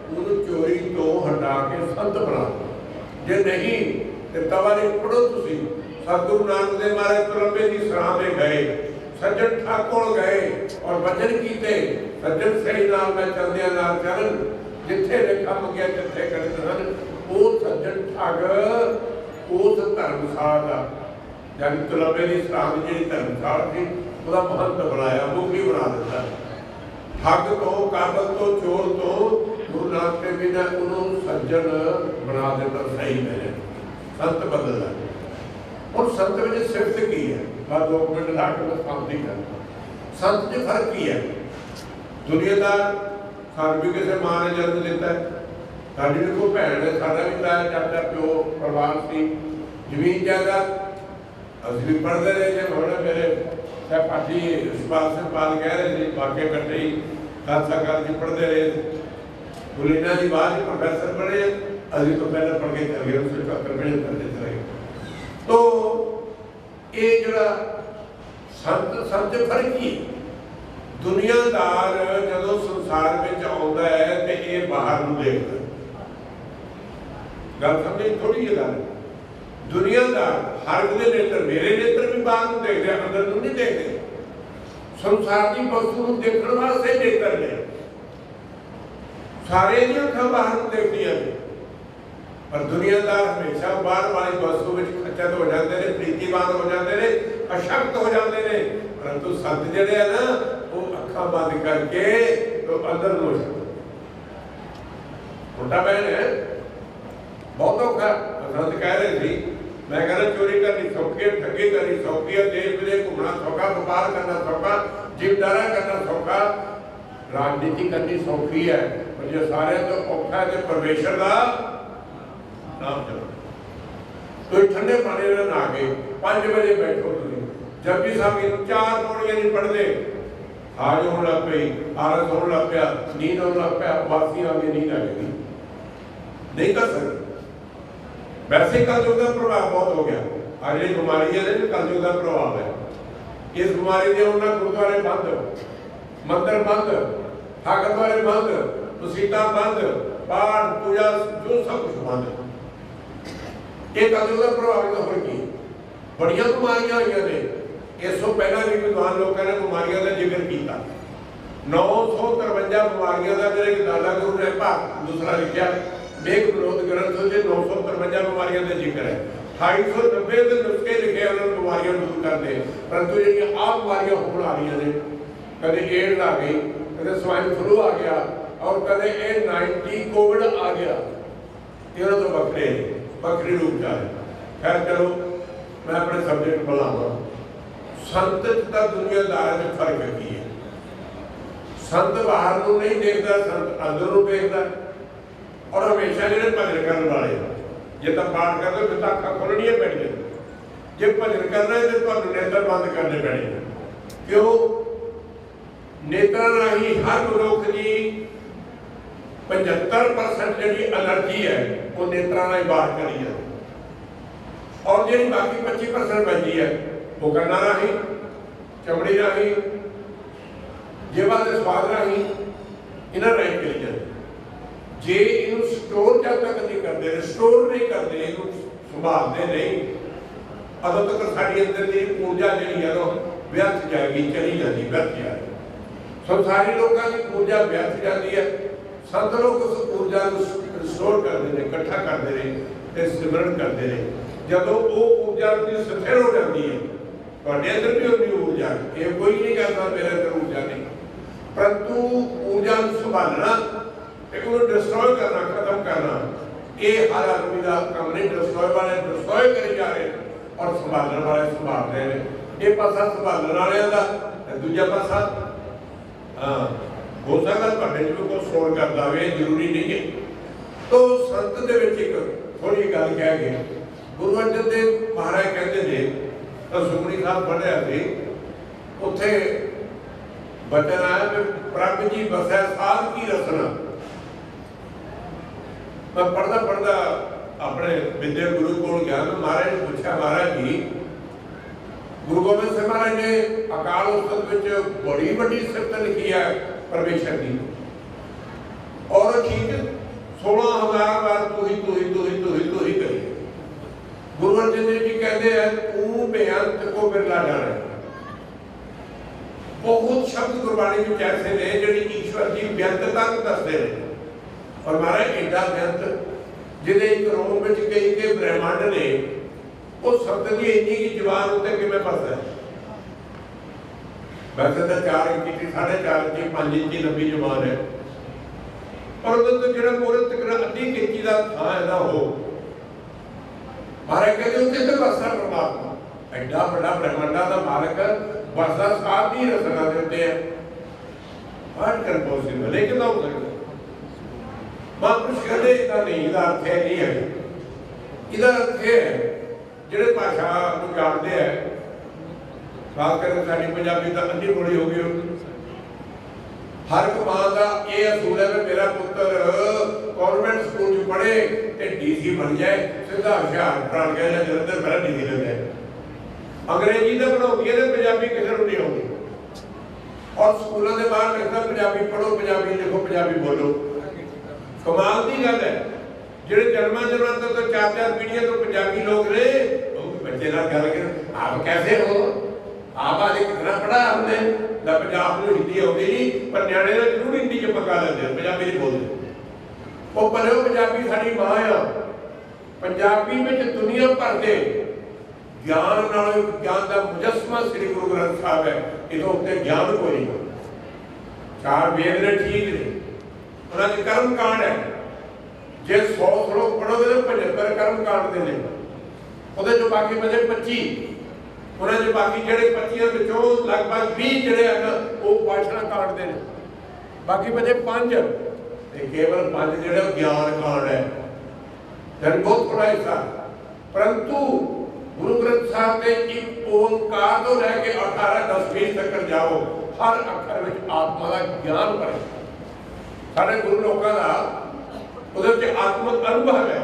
Speaker 4: ਉਹਨੂੰ ਚੋਰੀ ਤੋਂ ਹਟਾ ਕੇ ਸੰਤ ਬਣਾ ਦਿੱਤਾ। ਜੇ ਨਹੀਂ ਤੇ ਤਵਾਰੀ ਪੜੋ ਤੁਸੀਂ, ਸਤਿਗੁਰੂ ਨਾਨਕ ਦੇ ਮਹਾਰਾਜ ਤੁਲੰਬੇ ਦੀ ਸਰਾਂ ਤੇ ਗਏ, ਸੱਜਣ ਠਾਕੁਰ ਗਏ ਔਰ ਵਚਨ ਕੀਤੇ, ਸੱਜਣ ਸਹੀ ਨਾਲ ਮੈਂ ਚਲਦਿਆਂ ਨਾਲ ਚੱਲ, ਜਿੱਥੇ ਲਿਖਾ ਮੰਗਿਆ ਜਿੱਥੇ ਗੜਤ ਹਨ। ਉਹ ਸੱਜਣ ਠੱਗ ਉਸ ਧਰਮਸ਼ਾਲਾ ਦਾ, ਜਾਨੀ ਤੁਲੰਬੇ ਦੀ ਸਰਾਂ ਦੀ ਜਿਹੜੀ ਧਰਮਸ਼ਾਲਾ ਸੀ, ਉਹਦਾ ਮਹੰਤ ਬਣਾਇਆ, ਮੁਖੀ ਬਣਾ ਦਿੱਤਾ। ਠੱਗ ਤੋਂ, ਕਾਤਲ ਤੋਂ, ਚੋਰ ਤੋਂ ਗੁਰੂ ਨਾਨਕ ਦੇਵ ਜੀ ਨੇ ਉਹਨੂੰ ਸੱਜਣ ਬਣਾ ਦਿੱਤਾ। ਸਹੀ ਮੇਰੇ ਸੰਤ ਬਦਲਦਾ। ਹੁਣ ਸੰਤ ਵਿੱਚ ਸਿਫਤ ਕੀ ਹੈ?
Speaker 6: है, बस 2 मिनट ला के बस काम नहीं करना। संत च फर्क की है? दुनियादार सानू भी किसी मां ने जन्म दिता है, साडी भी कोई भैन है, साडा भी ताया चाचा प्यो परिवार सी, जमीन जायदाद असीं भी पढ़ते रहे। जो हुण मेरे सहपाठी सुभाष सिंह पाल कह रहे थे, वाकई इकट्ठे ही खालसा कॉलेज पढ़ते रहे, बुलेना जी बाद ही प्रोफैसर बने, अभी तो पहले पढ़ के चल गए, उससे डॉक्टर बने करते चले गए। तो ये जरा संत फर्क ही दुनियादार जो संसार में आता है तो ये बाहर नूं देखदा, गल समझे थोड़ी जी गल। दुनियादार हर एक नेत्र, मेरे नेत्र भी बाहर नूं देखदे, अंदर नूं नहीं देखते। संसार की वस्तु नूं देखण वास्ते नेत्र ने, सारे दी अखां बाहर नूं देखदियां ने, पर दुनियादार हमेशा बाहर वाली वस्तु में खच्चत हो जाते हैं, प्रीतिवान हो जाते हैं, अशक्त हो जाते हैं। परंतु संत जिहड़े है ना, वो अखां बंद करके तो अंदर लो छोटा बहन है, बहुत औखा। संत कह रहे थे, मैं कह रहा चोरी करनी सौखी है, ठगी करनी सौखी है, देश विदेश घूमना सौखा, व्यापार करना सौखा, जिम्मेदारा करना सौखा, राजनीति करनी सौखी है, पर जो सारे तो औखा है तो परमेश्वर का नाम जपो। तो ठंडे पानी में नहा के 5 बजे बैठो, जब भी साहब 4 पौड़ियां नहीं पढ़ते, आज होने लग पई, आलस होने लग पिया, नींद होने लग पिया, वासी आ गई, नींद आ गई, नहीं कर सकते। वैसे कलयुग का प्रभाव बहुत हो गया, आज ये बीमारी है कलयुग का प्रभाव है। इस बीमारी के उन्होंने गुरुद्वारे बंद, मंदिर बंद, ठाकुरद्वारे बंद, मसीता बंद, पाठ पूजा जो सब कुछ बंद। ये कलयुग का प्रभाव तो हो गई, बड़िया बीमारियां हुई ने। इस तो पहला भी विद्वान लोगों ने बीमारियों का जिक्र किया, 953 बीमारियों का मेरे दादा गुरु ने भाग दूसरा लिखा, मेघ विरोध ग्रंथ से 953 बीमारियों का जिक्र है। 290 के नुस्खे लिखे उन्होंने बीमारियों दूर करते, परंतु जी आ बीमारियां होने आ रही ने, कदे एड्स आ गई, कदे स्वाइन फ्लू आ गया, और कदे 90 कोविड आ गया, इन्होंने तो बखरे रूप जा रहे। खैर चलो, मैं अपने सब्जेक्ट बुलावा। संत का दुनियादार में फर्क की है। संत बाहर को नहीं देखता, संत अंदर को देखता। और हमेशा जो भजन करने वाले, जो तो पाठ करते फिर अखा खोलनिया पैनिया, जो भजन करना है तो तुहानू नेत्र बंद करने पैने। क्यों? नेत्रा राही हर मनुख की 75% जी एनर्जी है वो नेत्रा राही बाहर करी है, और जी बाकी 25% बची है वो करना राही, चमड़ी राही, जेवा के स्वाद राही इन्हें राही करी जाती। जे इन स्टोर जब तक नहीं करते, रिस्टोर नहीं करते, इन संभालते नहीं, अदों तक साड़ी अंदर की ऊर्जा जी है व्यर्थ जाएगी, चली जाती, व्यर्थ जाएगी। संसारी लोगों की ऊर्जा व्यर्थ जाती है। संत लोग उस ऊर्जा को रिस्टोर करते हैं, इकट्ठा करते रहे, सिमरन करते रहे। जब वो ऊर्जा स्थिर हो जाती है, अंदर भी उन्नी ऊर्जा, ये कोई नहीं कहता मेरे अंदर ऊर्जा नहीं, परंतु ऊर्जा संभालना, डिस्ट्रॉय करना, खत्म करना, ये हर आदमी का काम नहीं। डिस्ट्रॉय वाले डिस्ट्रॉय करी जा रहे और संभालने वाले संभाल रहे हैं। ये पासा संभालने वाले का, दूजा पासा हाँ हो सकता ਤੁਹਾਡੇ ਚ कोई सोच करता हो, जरूरी नहीं है। तो संत दे विच एक थोड़ी गल कह गए, गुरु अर्जन देव महाराज कहते थे, तो सुखमनी साहब पढ़िया थे, उत्थे बचन आया कि प्रभ जी बसै साध की रचना। मैं पढ़दा पढ़दा अपने विद्या गुरु को गया, मैं महाराज ने पूछा, महाराज जी गुरु गोबिंद सिंह महाराज ने अकाल उस्तत विच बड़ी वड्डी सिफत लिखी है परमेश्वर की, और ठीक 16,000 बार तू ही तू ही तू ही तू ही तू ही कही। गुरु अर्जन देव जी कहते हैं तू बेअंत को बिरला जाना। बहुत शब्द गुरबाणी में ऐसे ने जिहड़ी ईश्वर की बेअंतता को दसदे ने, और महाराज एडा बेअंत जिहदे एक रोम विच कई के ब्रह्मांड ने, वो शब्द की इन्नी की जवान उत्ते किवें बसदा है। वैसे तो 4 इंची 4.5 इंची 5 इंची लंबी जबान है, पर तो जो मोरे तक अद्धी इंची का थां है ना, हो महाराज कहते उत्ते तो बसदा परमात्मा। ਐਡਾ ਵੱਡਾ ਬ੍ਰਹਮੰਡਾਂ ਦਾ ਮਾਲਕ ਵਸਦਾ ਸਾਥ ਦੀ ਰਸਨਾ ਦੇ ਉੱਤੇ ਹੈ। ਵਾਟ ਕਰ ਪੋਸੀਬਲ ਹੈ? ਕਿਦਾਂ ਹੋ ਸਕਦਾ? ਮਹਾਂਪੁਰਸ਼ ਕਹਿੰਦੇ ਇਹਦਾ ਨਹੀਂ, ਇਹਦਾ ਅਰਥ ਹੈ ਨਹੀਂ ਹੈ। ਇਹਦਾ ਅਰਥ ਇਹ ਹੈ, ਜਿਹੜੇ ਭਾਸ਼ਾ ਨੂੰ ਜਾਣਦੇ ਹੈ, ਖਾਸ ਕਰਕੇ ਸਾਡੀ ਪੰਜਾਬੀ ਤਾਂ ਅੰਨੀ ਬੋਲੀ ਹੋ ਗਈ। ਹਰ ਇੱਕ ਮਾਂ ਦਾ ਇਹ ਅਸੂਲ ਹੈ ਕਿ ਮੇਰਾ ਪੁੱਤਰ ਗਵਰਨਮੈਂਟ ਸਕੂਲ 'ਚ ਪੜ੍ਹੇ ਤੇ ਡੀਸੀ ਬਣ ਜਾਏ, ਸਿੱਧਾ ਹੁਸ਼ਿਆਰਪੁਰ ਆ ਗਿਆ ਜਾਂ ਜਲੰਧਰ ਪਹਿਲਾਂ ਡੀਸੀ ਲੱਗ ਜਾਏ। ਅੰਗਰੇਜ਼ੀ ਦਾ ਪੜ੍ਹਾਉਂਦੀ ਹੈ ਤੇ ਪੰਜਾਬੀ ਕਿਸੇ ਨੂੰ ਨਹੀਂ ਆਉਂਦੀ। ਔਰ ਸਕੂਲਾਂ ਦੇ ਬਾਹਰ ਲਿਖਦਾ ਪੰਜਾਬੀ ਪੜ੍ਹੋ, ਪੰਜਾਬੀ ਲਿਖੋ, ਪੰਜਾਬੀ ਬੋਲੋ। ਕਮਾਲ ਦੀ ਗੱਲ ਹੈ। ਜਿਹੜੇ ਜਨਮਾਂ ਤੋਂ 4-4 ਪੀੜ੍ਹੀਆਂ ਤੋਂ ਪੰਜਾਬੀ ਲੋਕ ਨੇ, ਉਹ ਬੱਚੇ ਨਾਲ ਗੱਲ ਕਰ, ਆਪ ਕੈਸੇ ਹੋ, ਆਪ ਅੱਜ ਕਿਤਨਾ ਪੜ੍ਹਾ हमने। ਨਾ ਪੰਜਾਬ ਨੂੰ ਹਿੰਦੀ ਆਉਂਦੀ ਨਹੀਂ, ਪਰ ਨਿਆਣੇ ਦਾ ਜ਼ਰੂਰ ਹਿੰਦੀ 'ਚ ਪਕਾ ਲੈਂਦੇ ਆ, ਪੰਜਾਬੀ ਨਹੀਂ ਬੋਲਦੇ। ਉਹ ਭਲਿਓ ਪੰਜਾਬੀ ਸਾਡੀ ਮਾਂ ਆ। ਪੰਜਾਬੀ ਵਿੱਚ ਦੁਨੀਆ ਭਰ ਦੇ ਗਿਆਨ ਨਾਲ, ਗਿਆਨ ਦਾ ਮੁਜੱਸਮਾ ਸ੍ਰੀ ਗੁਰੂ ਗ੍ਰੰਥ ਸਾਹਿਬ ਹੈ। ਇਹਦੇ ਉੱਤੇ ਗਿਆਨ ਕੋਈ ਨਹੀਂ। 4 ਵੇਦ ਨੇ, ਠੀਕ ਨੇ, ਉਹਨਾਂ 'ਚ ਕਰਮ ਕਾਂਡ ਹੈ। ਜੇ 100 ਸ਼ਲੋਕ ਪੜ੍ਹੋਗੇ ਤਾਂ 75 ਕਰਮ ਕਾਂਡ ਦੇ ਨੇ। ਉਹਦੇ ਚੋਂ ਬਾਕੀ ਬਚੇ 25। ਉਹਨਾਂ 'ਚ ਬਾਕੀ ਜਿਹੜੇ 25 ਵਿੱਚੋਂ ਲਗਭਗ 20 ਜਿਹੜੇ ਹਨ ਉਹ ਵਾਸ਼ਨਾ ਕਾਂਡ ਦੇ ਨੇ। ਬਾਕੀ ਬਚੇ 5 ਤੇ ਕੇਵਲ 5 ਜਿਹੜੇ ਉਹ ਗਿਆਨ ਕਾਂਡ ਹੈ। ਜਦ ਬਹੁਤ ਥੋੜਾ ਹਿੱਸਾ। ਪਰੰਤੂ ਗੁਰੂ ਗ੍ਰੰਥ ਸਾਹਿਬ ਦੇ ਇੱਕ ਓਂਕਾਰ ਤੋਂ ਲੈ ਕੇ 18 10 ਤੱਕ ਜਾਓ, ਹਰ ਅੱਖਰ ਵਿੱਚ ਆਤਮਾ ਦਾ ਗਿਆਨ ਭਰੇ। ਸਾਡੇ ਗੁਰੂ ਲੋਕਾਂ ਦਾ ਉਹਦੇ ਵਿੱਚ ਆਤਮਕ ਅਨੁਭਵ ਹੈ।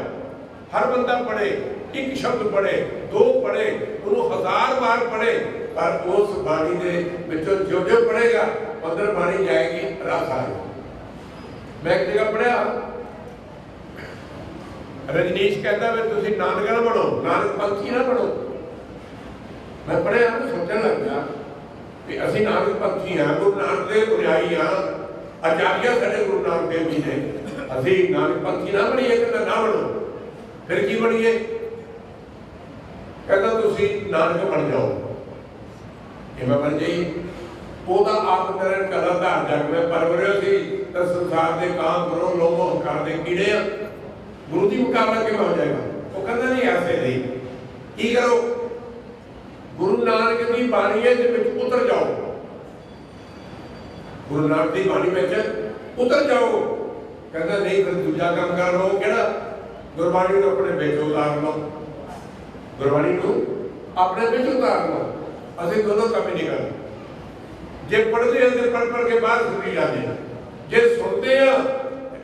Speaker 6: ਹਰ ਬੰਦਾ ਪੜ੍ਹੇ, ਇੱਕ ਸ਼ਬਦ ਪੜ੍ਹੇ, 2 ਪੜ੍ਹੇ, ਉਹਨੂੰ 1000 ਵਾਰ ਪੜ੍ਹੇ, ਪਰ ਉਸ ਬਾਣੀ ਦੇ ਵਿੱਚੋਂ ਜੋ ਪੜ੍ਹੇਗਾ ਅੰਦਰ ਬਾਣੀ ਜਾਏਗੀ ਰਸ ਆਏਗਾ। ਮੈਂ ਇੱਕ ਜਗ੍ਹਾ ਪੜ੍ਹਿਆ, ਰਜਨੀਸ਼ ਕਹਿੰਦਾ ਵੀ ਤੁਸੀਂ ਨਾਨਕ ਨਾ ਬਣੋ, ਨਾਨਕ ਪੰਥੀ ਨਾ ਬਣੋ। ਮੈਂ ਪੜ੍ਹਿਆ, ਸੋਚਣ ਲੱਗ ਗਿਆ ਵੀ ਅਸੀਂ ਨਾਨਕ ਪੰਥੀ ਹਾਂ, ਗੁਰੂ ਨਾਨਕ ਦੇ ਅਨੁਯਾਈ ਹਾਂ, ਆਚਾਰੀਆ ਸਾਡੇ ਗੁਰੂ ਨਾਨਕ ਦੇਵ ਜੀ ਨੇ। ਅਸੀਂ ਨਾਨਕ ਪੰਥੀ ਨਾ ਬਣੀਏ, ਕਹਿੰਦਾ ਨਾ ਬਣੋ। ਫਿਰ ਕੀ ਬਣੀਏ? ਕਹਿੰਦਾ ਤੁਸੀਂ ਨਾਨਕ ਬਣ ਜਾਓ। ਕਿਵੇਂ ਬਣ ਜਾਈਏ? ਉਹਦਾ ਆਪ ਕਰਨ ਕਲਾ ਧਾਰ ਜਗ ਮੈਂ ਪਰਵਰਿਓ ਸੀ ਤਾਂ ਸੰਸਾਰ ਦੇ ਕਾਮ ਕਰੋ ਲੋਭੋ ਹੰਕਾਰ ਦੇ ਕੀੜੇ ਆ। ਗੁਰੂ ਦੀ ਮੁਕਾਬਲਾ ਕਿਵੇਂ ਹੋ ਜਾਏਗਾ? ਉਹ ਕਹਿੰਦਾ ਨਹੀਂ, ਐਸੇ ਨਹੀਂ। ਕੀ ਕਰੋ? ਗੁਰੂ ਨਾਨਕ ਦੀ ਬਾਣੀ ਦੇ ਵਿੱਚ ਉਤਰ ਜਾਓ। ਗੁਰੂ ਨਾਨਕ ਦੀ ਬਾਣੀ ਵਿੱਚ ਉਤਰ ਜਾਓ। ਕਹਿੰਦਾ ਨਹੀਂ, ਫਿਰ ਦੂਜਾ ਕੰਮ ਕਰ ਲਓ। ਕਿਹੜਾ? ਗੁਰਬਾਣੀ ਨੂੰ ਆਪਣੇ ਵਿੱਚ ਉਤਾਰ ਲਓ। ਗੁਰਬਾਣੀ ਨੂੰ ਆਪਣੇ ਵਿੱਚ ਉਤਾਰ ਲਓ। ਅਸੀਂ ਦੋਨੋਂ ਕੰਮ ਹੀ ਨਹੀਂ ਕਰਦੇ। ਜੇ ਪੜ੍ਹਦੇ ਹਾਂ ਤੇ ਪੜ੍ਹ ਕੇ ਬਾਹਰ ਸੁਣੀ ਜਾਂਦੇ ਹਾਂ। ਜੇ ਸੁਣਦੇ ਆ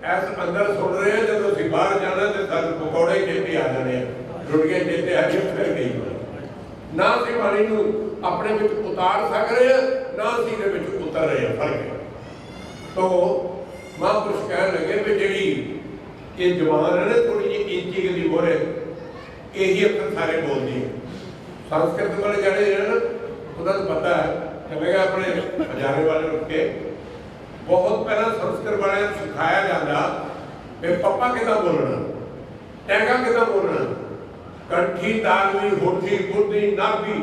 Speaker 6: ਐਸ ਅੰਦਰ ਸੁਣ ਰਹੇ ਆ, ਜਦੋਂ ਅਸੀਂ ਬਾਹਰ ਜਾਣਾ ਤੇ ਸਾਨੂੰ ਪਕੌੜੇ ਚੇਤੇ ਆ ਜਾਣੇ ਆ, ਰੋਟੀਆਂ ਚੇਤੇ ਆ ਕੇ ਫਿਰ ਗਈ। ਨਾ ਅਸੀਂ ਬਾਣੀ ਨੂੰ ਆਪਣੇ ਵਿੱਚ ਉਤਾਰ ਸਕ ਰਹੇ, ਨਾ ਅਸੀਂ ਇਹਦੇ ਵਿੱਚ ਉਤਰ ਰਹੇ ਹਾਂ। ਫਰਕ ਹੈ। ਤੋ ਮਹਾਂਪੁਰਸ਼ ਕਹਿਣ ਲੱਗੇ ਵੀ ਜਿਹੜੀ ਇਹ ਜ਼ਬਾਨ ਹੈ ਨਾ, ਥੋੜੀ ਜਿਹੀ ਇੰਚੀ ਦੀ ਮੋਹਰੇ, ਇਹੀ ਅੱਖਰ ਸਾਰੇ ਬੋਲਦੀ ਹੈ। ਸੰਸਕ੍ਰਿਤ ਵਾਲੇ ਜਿਹੜੇ ਨੇ ਨਾ, ਉਹਨਾਂ ਨੂੰ ਪਤਾ ਹੈ। ਚਲੇ ਗਿਆ ਆਪਣੇ ਹਜ਼ਾਰੇ ਵਾਲੇ ਉੱਠ ਕੇ, ਬਹੁਤ ਪਹਿਲਾਂ ਸੰਸਕ੍ਰਿਤ ਵਾਲਿਆਂ ਨੂੰ ਸਿਖਾਇਆ ਜਾਂਦਾ ਵੀ ਪੱਪਾ ਕਿੱਦਾਂ ਬੋਲਣਾ, ਟੈਂਗਾ ਕਿੱਦਾਂ ਬੋਲਣਾ, ਕੰਠੀ, ਤਾਲਵੀ, ਹੋਠੀ, ਬੁੱਧੀ, ਨਾਭੀ,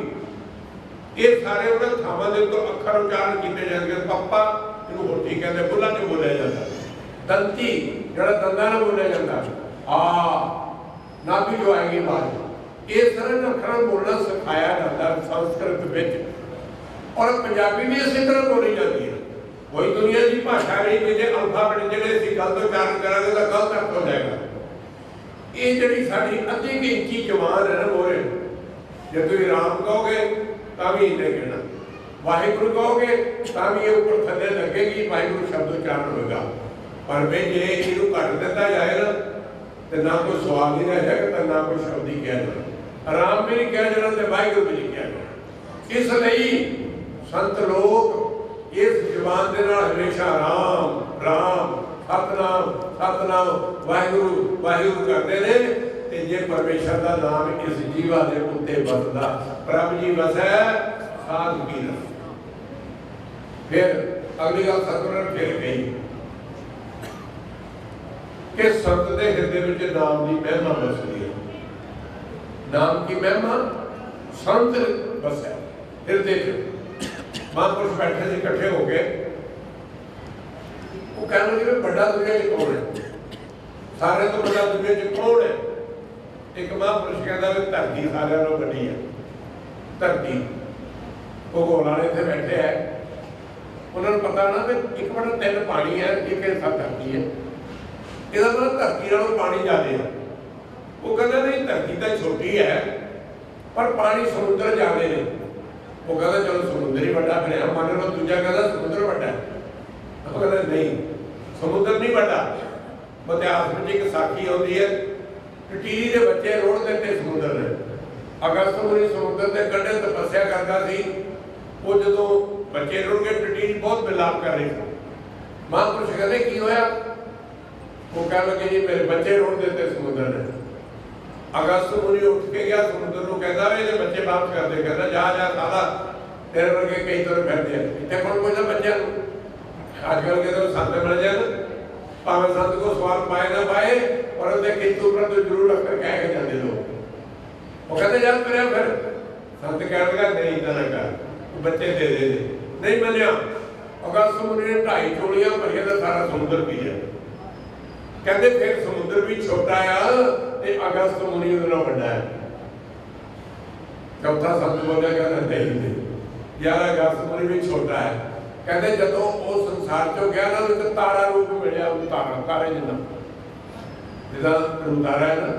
Speaker 6: ਇਹ ਸਾਰੇ ਉਹਨਾਂ ਥਾਵਾਂ ਦੇ ਉੱਤੇ ਅੱਖਰ ਉਚਾਰਨ ਕੀਤੇ ਜਾਂਦੇ। ਪੱਪਾ ਇਹਨੂੰ ਹੋਠੀ ਕਹਿੰਦੇ, ਬੁੱਲਾਂ 'ਚ ਬੋਲਿਆ ਜਾਂਦਾ। ਦੰਤੀ ਜਿਹੜਾ ਦੰਦਾਂ ਨਾਲ ਬੋਲਿਆ ਜਾਂਦਾ। ਨਾਭੀ ਜੋ ਆਏਗੀ ਬਾਅਦ। ਇਹ ਸਾਰੇ ਅੱਖਰਾਂ ਬੋਲਣਾ ਸਿਖਾਇਆ ਜਾਂਦਾ ਸੰਸਕ੍ਰਿਤ ਵਿੱਚ। ਔਰ ਪੰਜਾਬੀ ਵੀ ਇਸੇ ਤਰ੍ਹਾਂ ਬੋਲੀ ਜਾਂਦੀ ਹੈ। ਕੋਈ ਦੁਨੀਆ ਦੀ ਭਾਸ਼ਾ ਨਹੀਂ ਕਿ ਜੇ ਅਲਫਾਬੈਟ ਜਿਹੜੇ ਅਸੀਂ ਗਲਤ ਉਚਾਰਨ ਕਰਾਂਗੇ ਤਾਂ ਗਲਤ ਅਰਥ ਹੋ ਜਾਏਗਾ। ਇਹ ਜਿਹੜੀ ਸਾਡੀ ਅੱਧੀ ਕੁ ਇੰਚੀ ਜ਼ਬਾਨ ਹੈ ਨਾ ਮੋਹਰੇ, ਜੇ ਤੁਸੀਂ ਰਾਮ ਕਹੋਗੇ ਤਾਂ ਵੀ ਇੰਨੇ ਕਹਿਣਾ, ਵਾਹਿਗੁਰੂ ਕਹੋਗੇ ਤਾਂ ਵੀ ਇਹ ਉੱਪਰ ਥੱਲੇ ਲੱਗੇਗੀ, ਵਾਹਿਗੁਰੂ ਸ਼ਬਦ ਉਚਾਰਨ ਹੋਵੇਗਾ। ਪਰ ਵੇ ਜੇ ਇਹਨੂੰ ਘੱਟ ਦਿੱਤਾ ਜਾਏ ਨਾ ਤੇ ਨਾ ਕੋਈ ਸਵਾਲ ਨਹੀਂ ਰਹਿ ਜਾਏਗਾ, ਤਾਂ ਨਾ ਕੋਈ ਸ਼ਬਦ ਹੀ ਕਿਹਾ ਜਾਣਾ। ਰਾਮ ਵੀ ਨਹੀਂ ਕਿਹਾ ਜਾਣਾ ਤੇ ਵਾਹਿਗੁਰੂ ਵੀ ਨਹੀਂ ਕਿਹਾ ਜਾਣਾ। ਇਸ ਲਈ ਸੰਤ ਲੋਕ ਇਸ ਜ਼ਬਾਨ ਦੇ ਨਾਲ ਹਮੇਸ਼ਾ ਰਾਮ ਰਾਮ, ਸਤਨਾਮ ਸਤਨਾਮ, ਵਾਹਿਗੁਰੂ ਵਾਹਿਗੁਰੂ ਕਰਦੇ ਨੇ। ਤੇ ਜੇ ਪਰਮੇਸ਼ਰ ਦਾ ਨਾਮ ਇਸ ਜੀਵਾ ਦੇ ਉੱਤੇ ਵਸਦਾ, ਪ੍ਰਭ ਜੀ ਵਸੈ ਸਾਧ ਕੀ ਰਸ। ਫਿਰ ਅਗਲੀ ਗੱਲ ਸਤਿਗੁਰਾਂ ਨੇ ਫਿਰ ਕਹੀ ਕਿ ਸੰਤ ਦੇ ਹਿਰਦੇ ਵਿੱਚ ਨਾਮ ਦੀ ਮਹਿਮਾ ਵਸਦੀ ਹੈ। ਨਾਮ ਕੀ ਮਹਿਮਾ? ਸੰਤ ਵਸੈ ਹਿਰਦੇ 'ਚ। ਮਹਾਂਪੁਰਸ਼ ਬੈਠੇ ਸੀ ਇਕੱਠੇ ਹੋ ਕੇ, ਉਹ ਕਹਿਣ ਲੱਗੇ ਵੀ ਵੱਡਾ ਦੁਨੀਆ 'ਚ ਕੌਣ ਹੈ? ਸਾਰਿਆਂ ਤੋਂ ਵੱਡਾ ਦੁਨੀਆ 'ਚ ਕੌਣ ਹੈ? ਇੱਕ ਮਹਾਂਪੁਰਸ਼ ਕਹਿੰਦਾ ਵੀ ਧਰਤੀ ਸਾਰਿਆਂ ਨਾਲੋਂ ਵੱਡੀ ਹੈ। धरती भूगोल वाले इतने बैठे है, उन्होंने पता ना कि 1/3 पानी है, 1 हिस्सा धरती है। इसका मतलब धरती नालों पानी ज़्यादा है। वो कहते नहीं धरती तो छोटी है पर पानी समुद्र ज़्यादा ने। वो कहता चलो समुद्र ही बड़ा, फिर हम मान लो दूजा कहता समुद्र बड़ा है, वो कहते नहीं समुद्र नहीं बड़ा। इतिहास में एक साखी आती है, टिटीरी के बच्चे रोड़ देते समुद्र ने। अगस्त मुनि समुद्र के कंढे तपस्या करता सी, वो जो बच्चे रुड़ गए टिटीरी बहुत विलाप कर रही थी। महापुरुष कहते की होया? वो कह लगे जी मेरे बच्चे रोड़ देते समुद्र ने। अगस्त मुनि उठ के गया समुद्र को, कहता मेरे बच्चे वापस कर दे। कहता जा जा साला तेरे वर्गे कई तरह फिरते हैं, इतने कौन पूछता बच्चे आजकल के तो संत मिल जाए ना, भावे संत को सवाल पाए ना पाए और उसके किंतु पर तो जरूर रख कर कह के जाते लोग। वो कहते जा फिर संत कह लगा नहीं इतना ना कर, बच्चे दे दे नहीं मनिया। अगस्त मुनि ने 2.5 चोलियां भरिया तो सारा समुद्र पी जाए। कहते फिर समुद्र भी छोटा है ते अगस्त मुनि उन्होंने बड़ा है। चौथा संत बोलिया कहता नहीं यार अगस्त मुनि भी छोटा है। कहते जो वो संसार चो गया ना तो तारा रूप मिले, तारा तारे जिन्ना जिदा तारा है ना।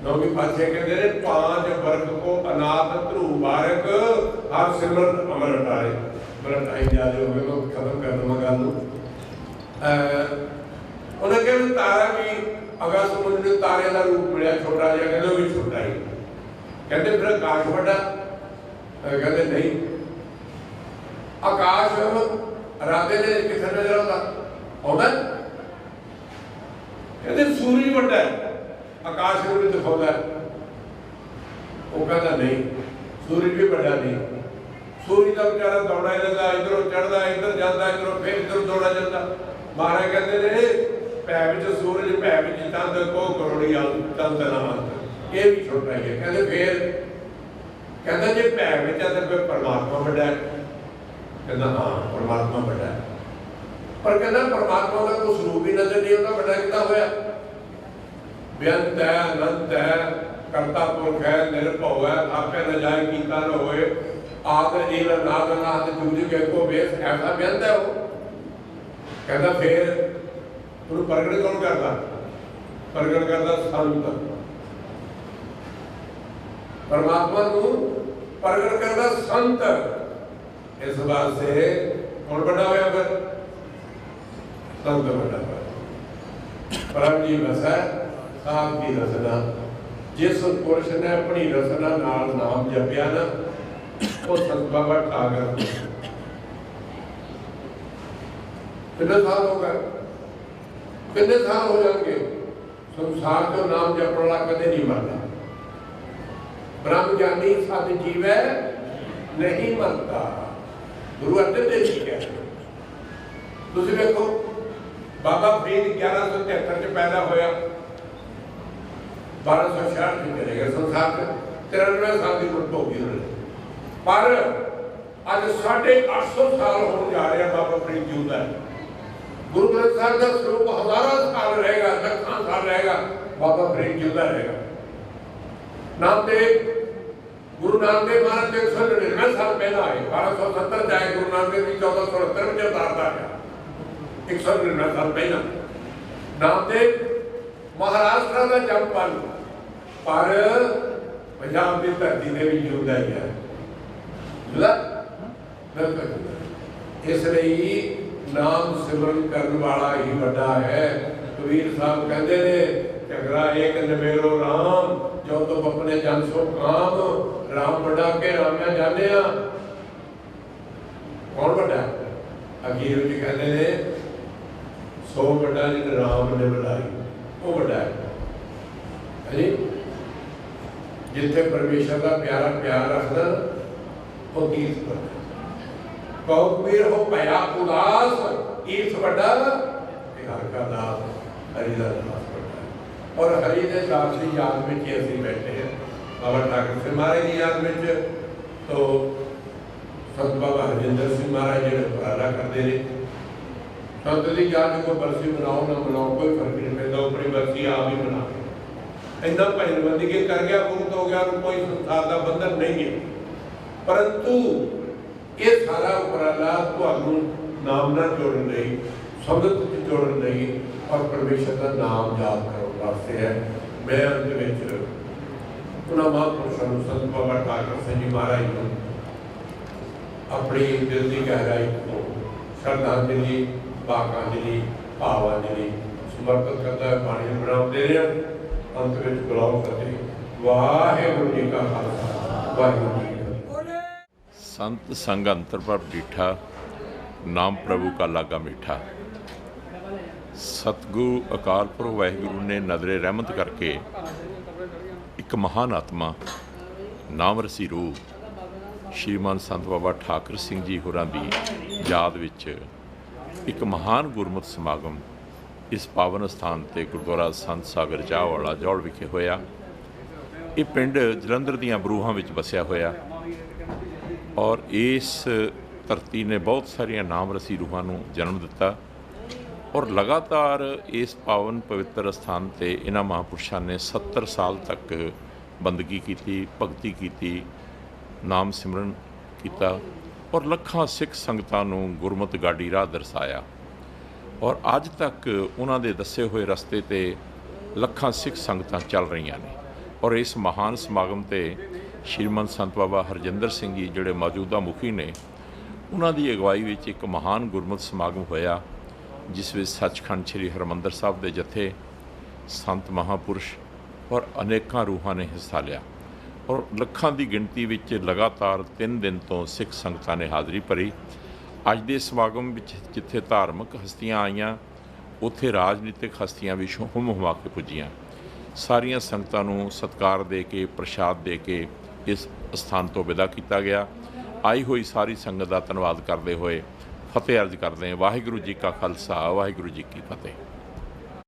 Speaker 6: नौवीं पातशाही कहते हैं 5 वर्ग को अनाथ ध्रुव बारक हर सिमरन अमर अटारे। मेरा टाइम ज्यादा हो गया तो खत्म कर दूंगा गल। उन्हें कहते तारा भी अगस्त मुनि ने तारे का रूप मिले छोटा जिहा, कहते भी छोटा ही। कहते फिर आकाश बड़ा, कहते नहीं आकाश राते ने कितने नजर आता? कहते सूरज बड़ा है, आकाश में भी दिखाता है। वो कहता नहीं सूरज भी बड़ा नहीं, सूरज का बेचारा दौड़ा जाता, इधरों चढ़ता इधर जाता, इधरों फिर इधर दौड़ा जाता। महाराज कहते ने भै विच सूरज भै विच चंद को करोड़ी चंद नाम, ये भी छोटा ही है। कहते फिर कहता जे भै विच है तो फिर परमात्मा बड़ा है। कहता हाँ परमात्मा बड़ा है, पर कहता परमात्मा का कोई स्वरूप ही नजर नहीं आता, बड़ा कितना होया? बेअंत है, अनंत है, कर्ता पुरख है, निरभव है, आपे न जाए कीता न होए, आदर जीव नाद नाद जुग जुग एको बेस, ऐसा बेअंत है वो। कहता फिर उन्हें प्रगट कौन करता? प्रगट करता संत। परमात्मा को प्रगट करता संत। इस बात से कौन बड़ा होया? फिर संत बड़ा होया। परम जी बसा साध की रसना, जिस पुरुष ने अपनी रसना नाल नाम जपिया ना वो संत बाबा ठाकर। कितने साल हो गए? कितने साल हो जाएंगे? संसार को नाम जपने वाला कदे नहीं मरता। ब्रह्म ज्ञानी सद जीवै नहीं मरता। गुरु अर्जन देव जी कहते हैं। तुम देखो बाबा फरीद 1173 च पैदा होया, 1266 में चले गए संसार में, 93 साल की उम्र होगी उन्होंने। पर आज 850 साल होने जा रहे हैं बाबा फरीद जी का। गुरु ग्रंथ साहब का स्वरूप हजारों साल रहेगा, लाखों साल रहेगा, बाबा फरीद जी रहेगा। नामदेव गुरु नानक देव महाराज 199 साल पहला आए, 1270 जाए गुरु नानक देव जी 1469 में अवतार आया, 199 साल पहला। नामदेव महाराष्ट्र का जन्म पर पंजाब की धरती ने भी जिंदा ही है। इसलिए नाम सिमरन करने वाला ही बड़ा है। कबीर साहब कहते ने झगड़ा एक नवेरो राम, जो तो अपने जन सो काम, राम बड़ा के राम्या जाने। कौन बड़ा? अखीर में कहते ने सो बड़ा जिन राम ने बुलाई, वो बड़ा है। जिथे परमेश्वर का प्यारा प्यार रखना वो तीर्थ बड़ा। कहो कबीर हो भया उदास, तीर्थ बड़ा हर का दास, हरि का दास बड़ा। और हरि के दास की याद में असं बैठे हैं बाबा ठाकुर सिंह महाराज की याद में। तो संत बाबा हरजिंदर सिंह महाराज जो उपराला करते हैं, संत की याद को बरसी मनाओ ना मनाओ कोई फर्क नहीं पैदा, अपनी बरसी आप ही मना। इतना भजन बंदगी कर गया, मुक्त हो गया, कोई संसार का बंधन नहीं है। परंतु ये सारा उपराला तुहानू नाम नाल जोड़न लई, संगत च जोड़न लई और परमेश्वर का नाम याद करने वास्ते है। मैं अंत विच उन्हां महापुरुषां नूं संत बाबा ठाकर सिंह जी महाराज नूं अपनी दिल की गहराई को श्रद्धांजलि, भाकांजलि, भावांजलि समर्पित करता है। पानी विराम दे रहे हैं। अंत विच बुलाओ करते वाहिगुरू जी का खालसा वाहिगुरू जी की फतेह।
Speaker 1: संत संग अंतर पर डीठा, नाम प्रभु का लागा मीठा। सतगुरु अकाल पुरख वाहिगुरू ने नजरे रहमत करके एक महान आत्मा, नाम रसी रूह श्रीमान संत बाबा ठाकर सिंह जी होरां दी याद विच एक महान गुरमत समागम इस पावन स्थान ते गुरुद्वारा संत सागर चाह वाला जौड़ विखे होया। ये पिंड जलंधर दीआं बरूहां विच बसिया होया और इस धरती ने बहुत सारिया नाम रसी रूहां नूं जन्म दिता और लगातार इस पावन पवित्र स्थान ते इन्हां महापुरुषां ने 70 साल तक बंदगी की, भगती की, नाम सिमरन किया और लखां सिख संगतां नूं गुरमत गाड़ी राह दर्शाया। और अज तक उन्हां दे दसे हुए रस्ते ते लखां सिख संगतां चल रहीआं ने। और इस महान समागम ते श्रीमंत संत बाबा हरजिंदर सिंह जी जिहड़े मौजूदा मुखी ने, उन्हां दी अगवाई विच एक महान गुरमत समागम होया जिस विच सचखंड श्री हरमंदर साहब दे जथे, संत महापुरुष और अनेकां रूहां ने हिस्सा लिया और लखां दी गिणती विच लगातार 3 दिन तो सिख संगतां ने हाज़री भरी। अज दे समागम विच जिथे धार्मिक हस्तियां आईयां, उत्थे राजनीतिक हस्तियां भी हुम हुमा के पुजीआं। सारियां संगतां नूं सत्कार दे के, प्रसाद दे के इस स्थान तो विदा किया गया। आई हुई सारी संगत का धन्यवाद करते हुए फतेह अर्ज करते हैं। वाहिगुरू जी का खालसा, वाहिगुरू जी की फतेह।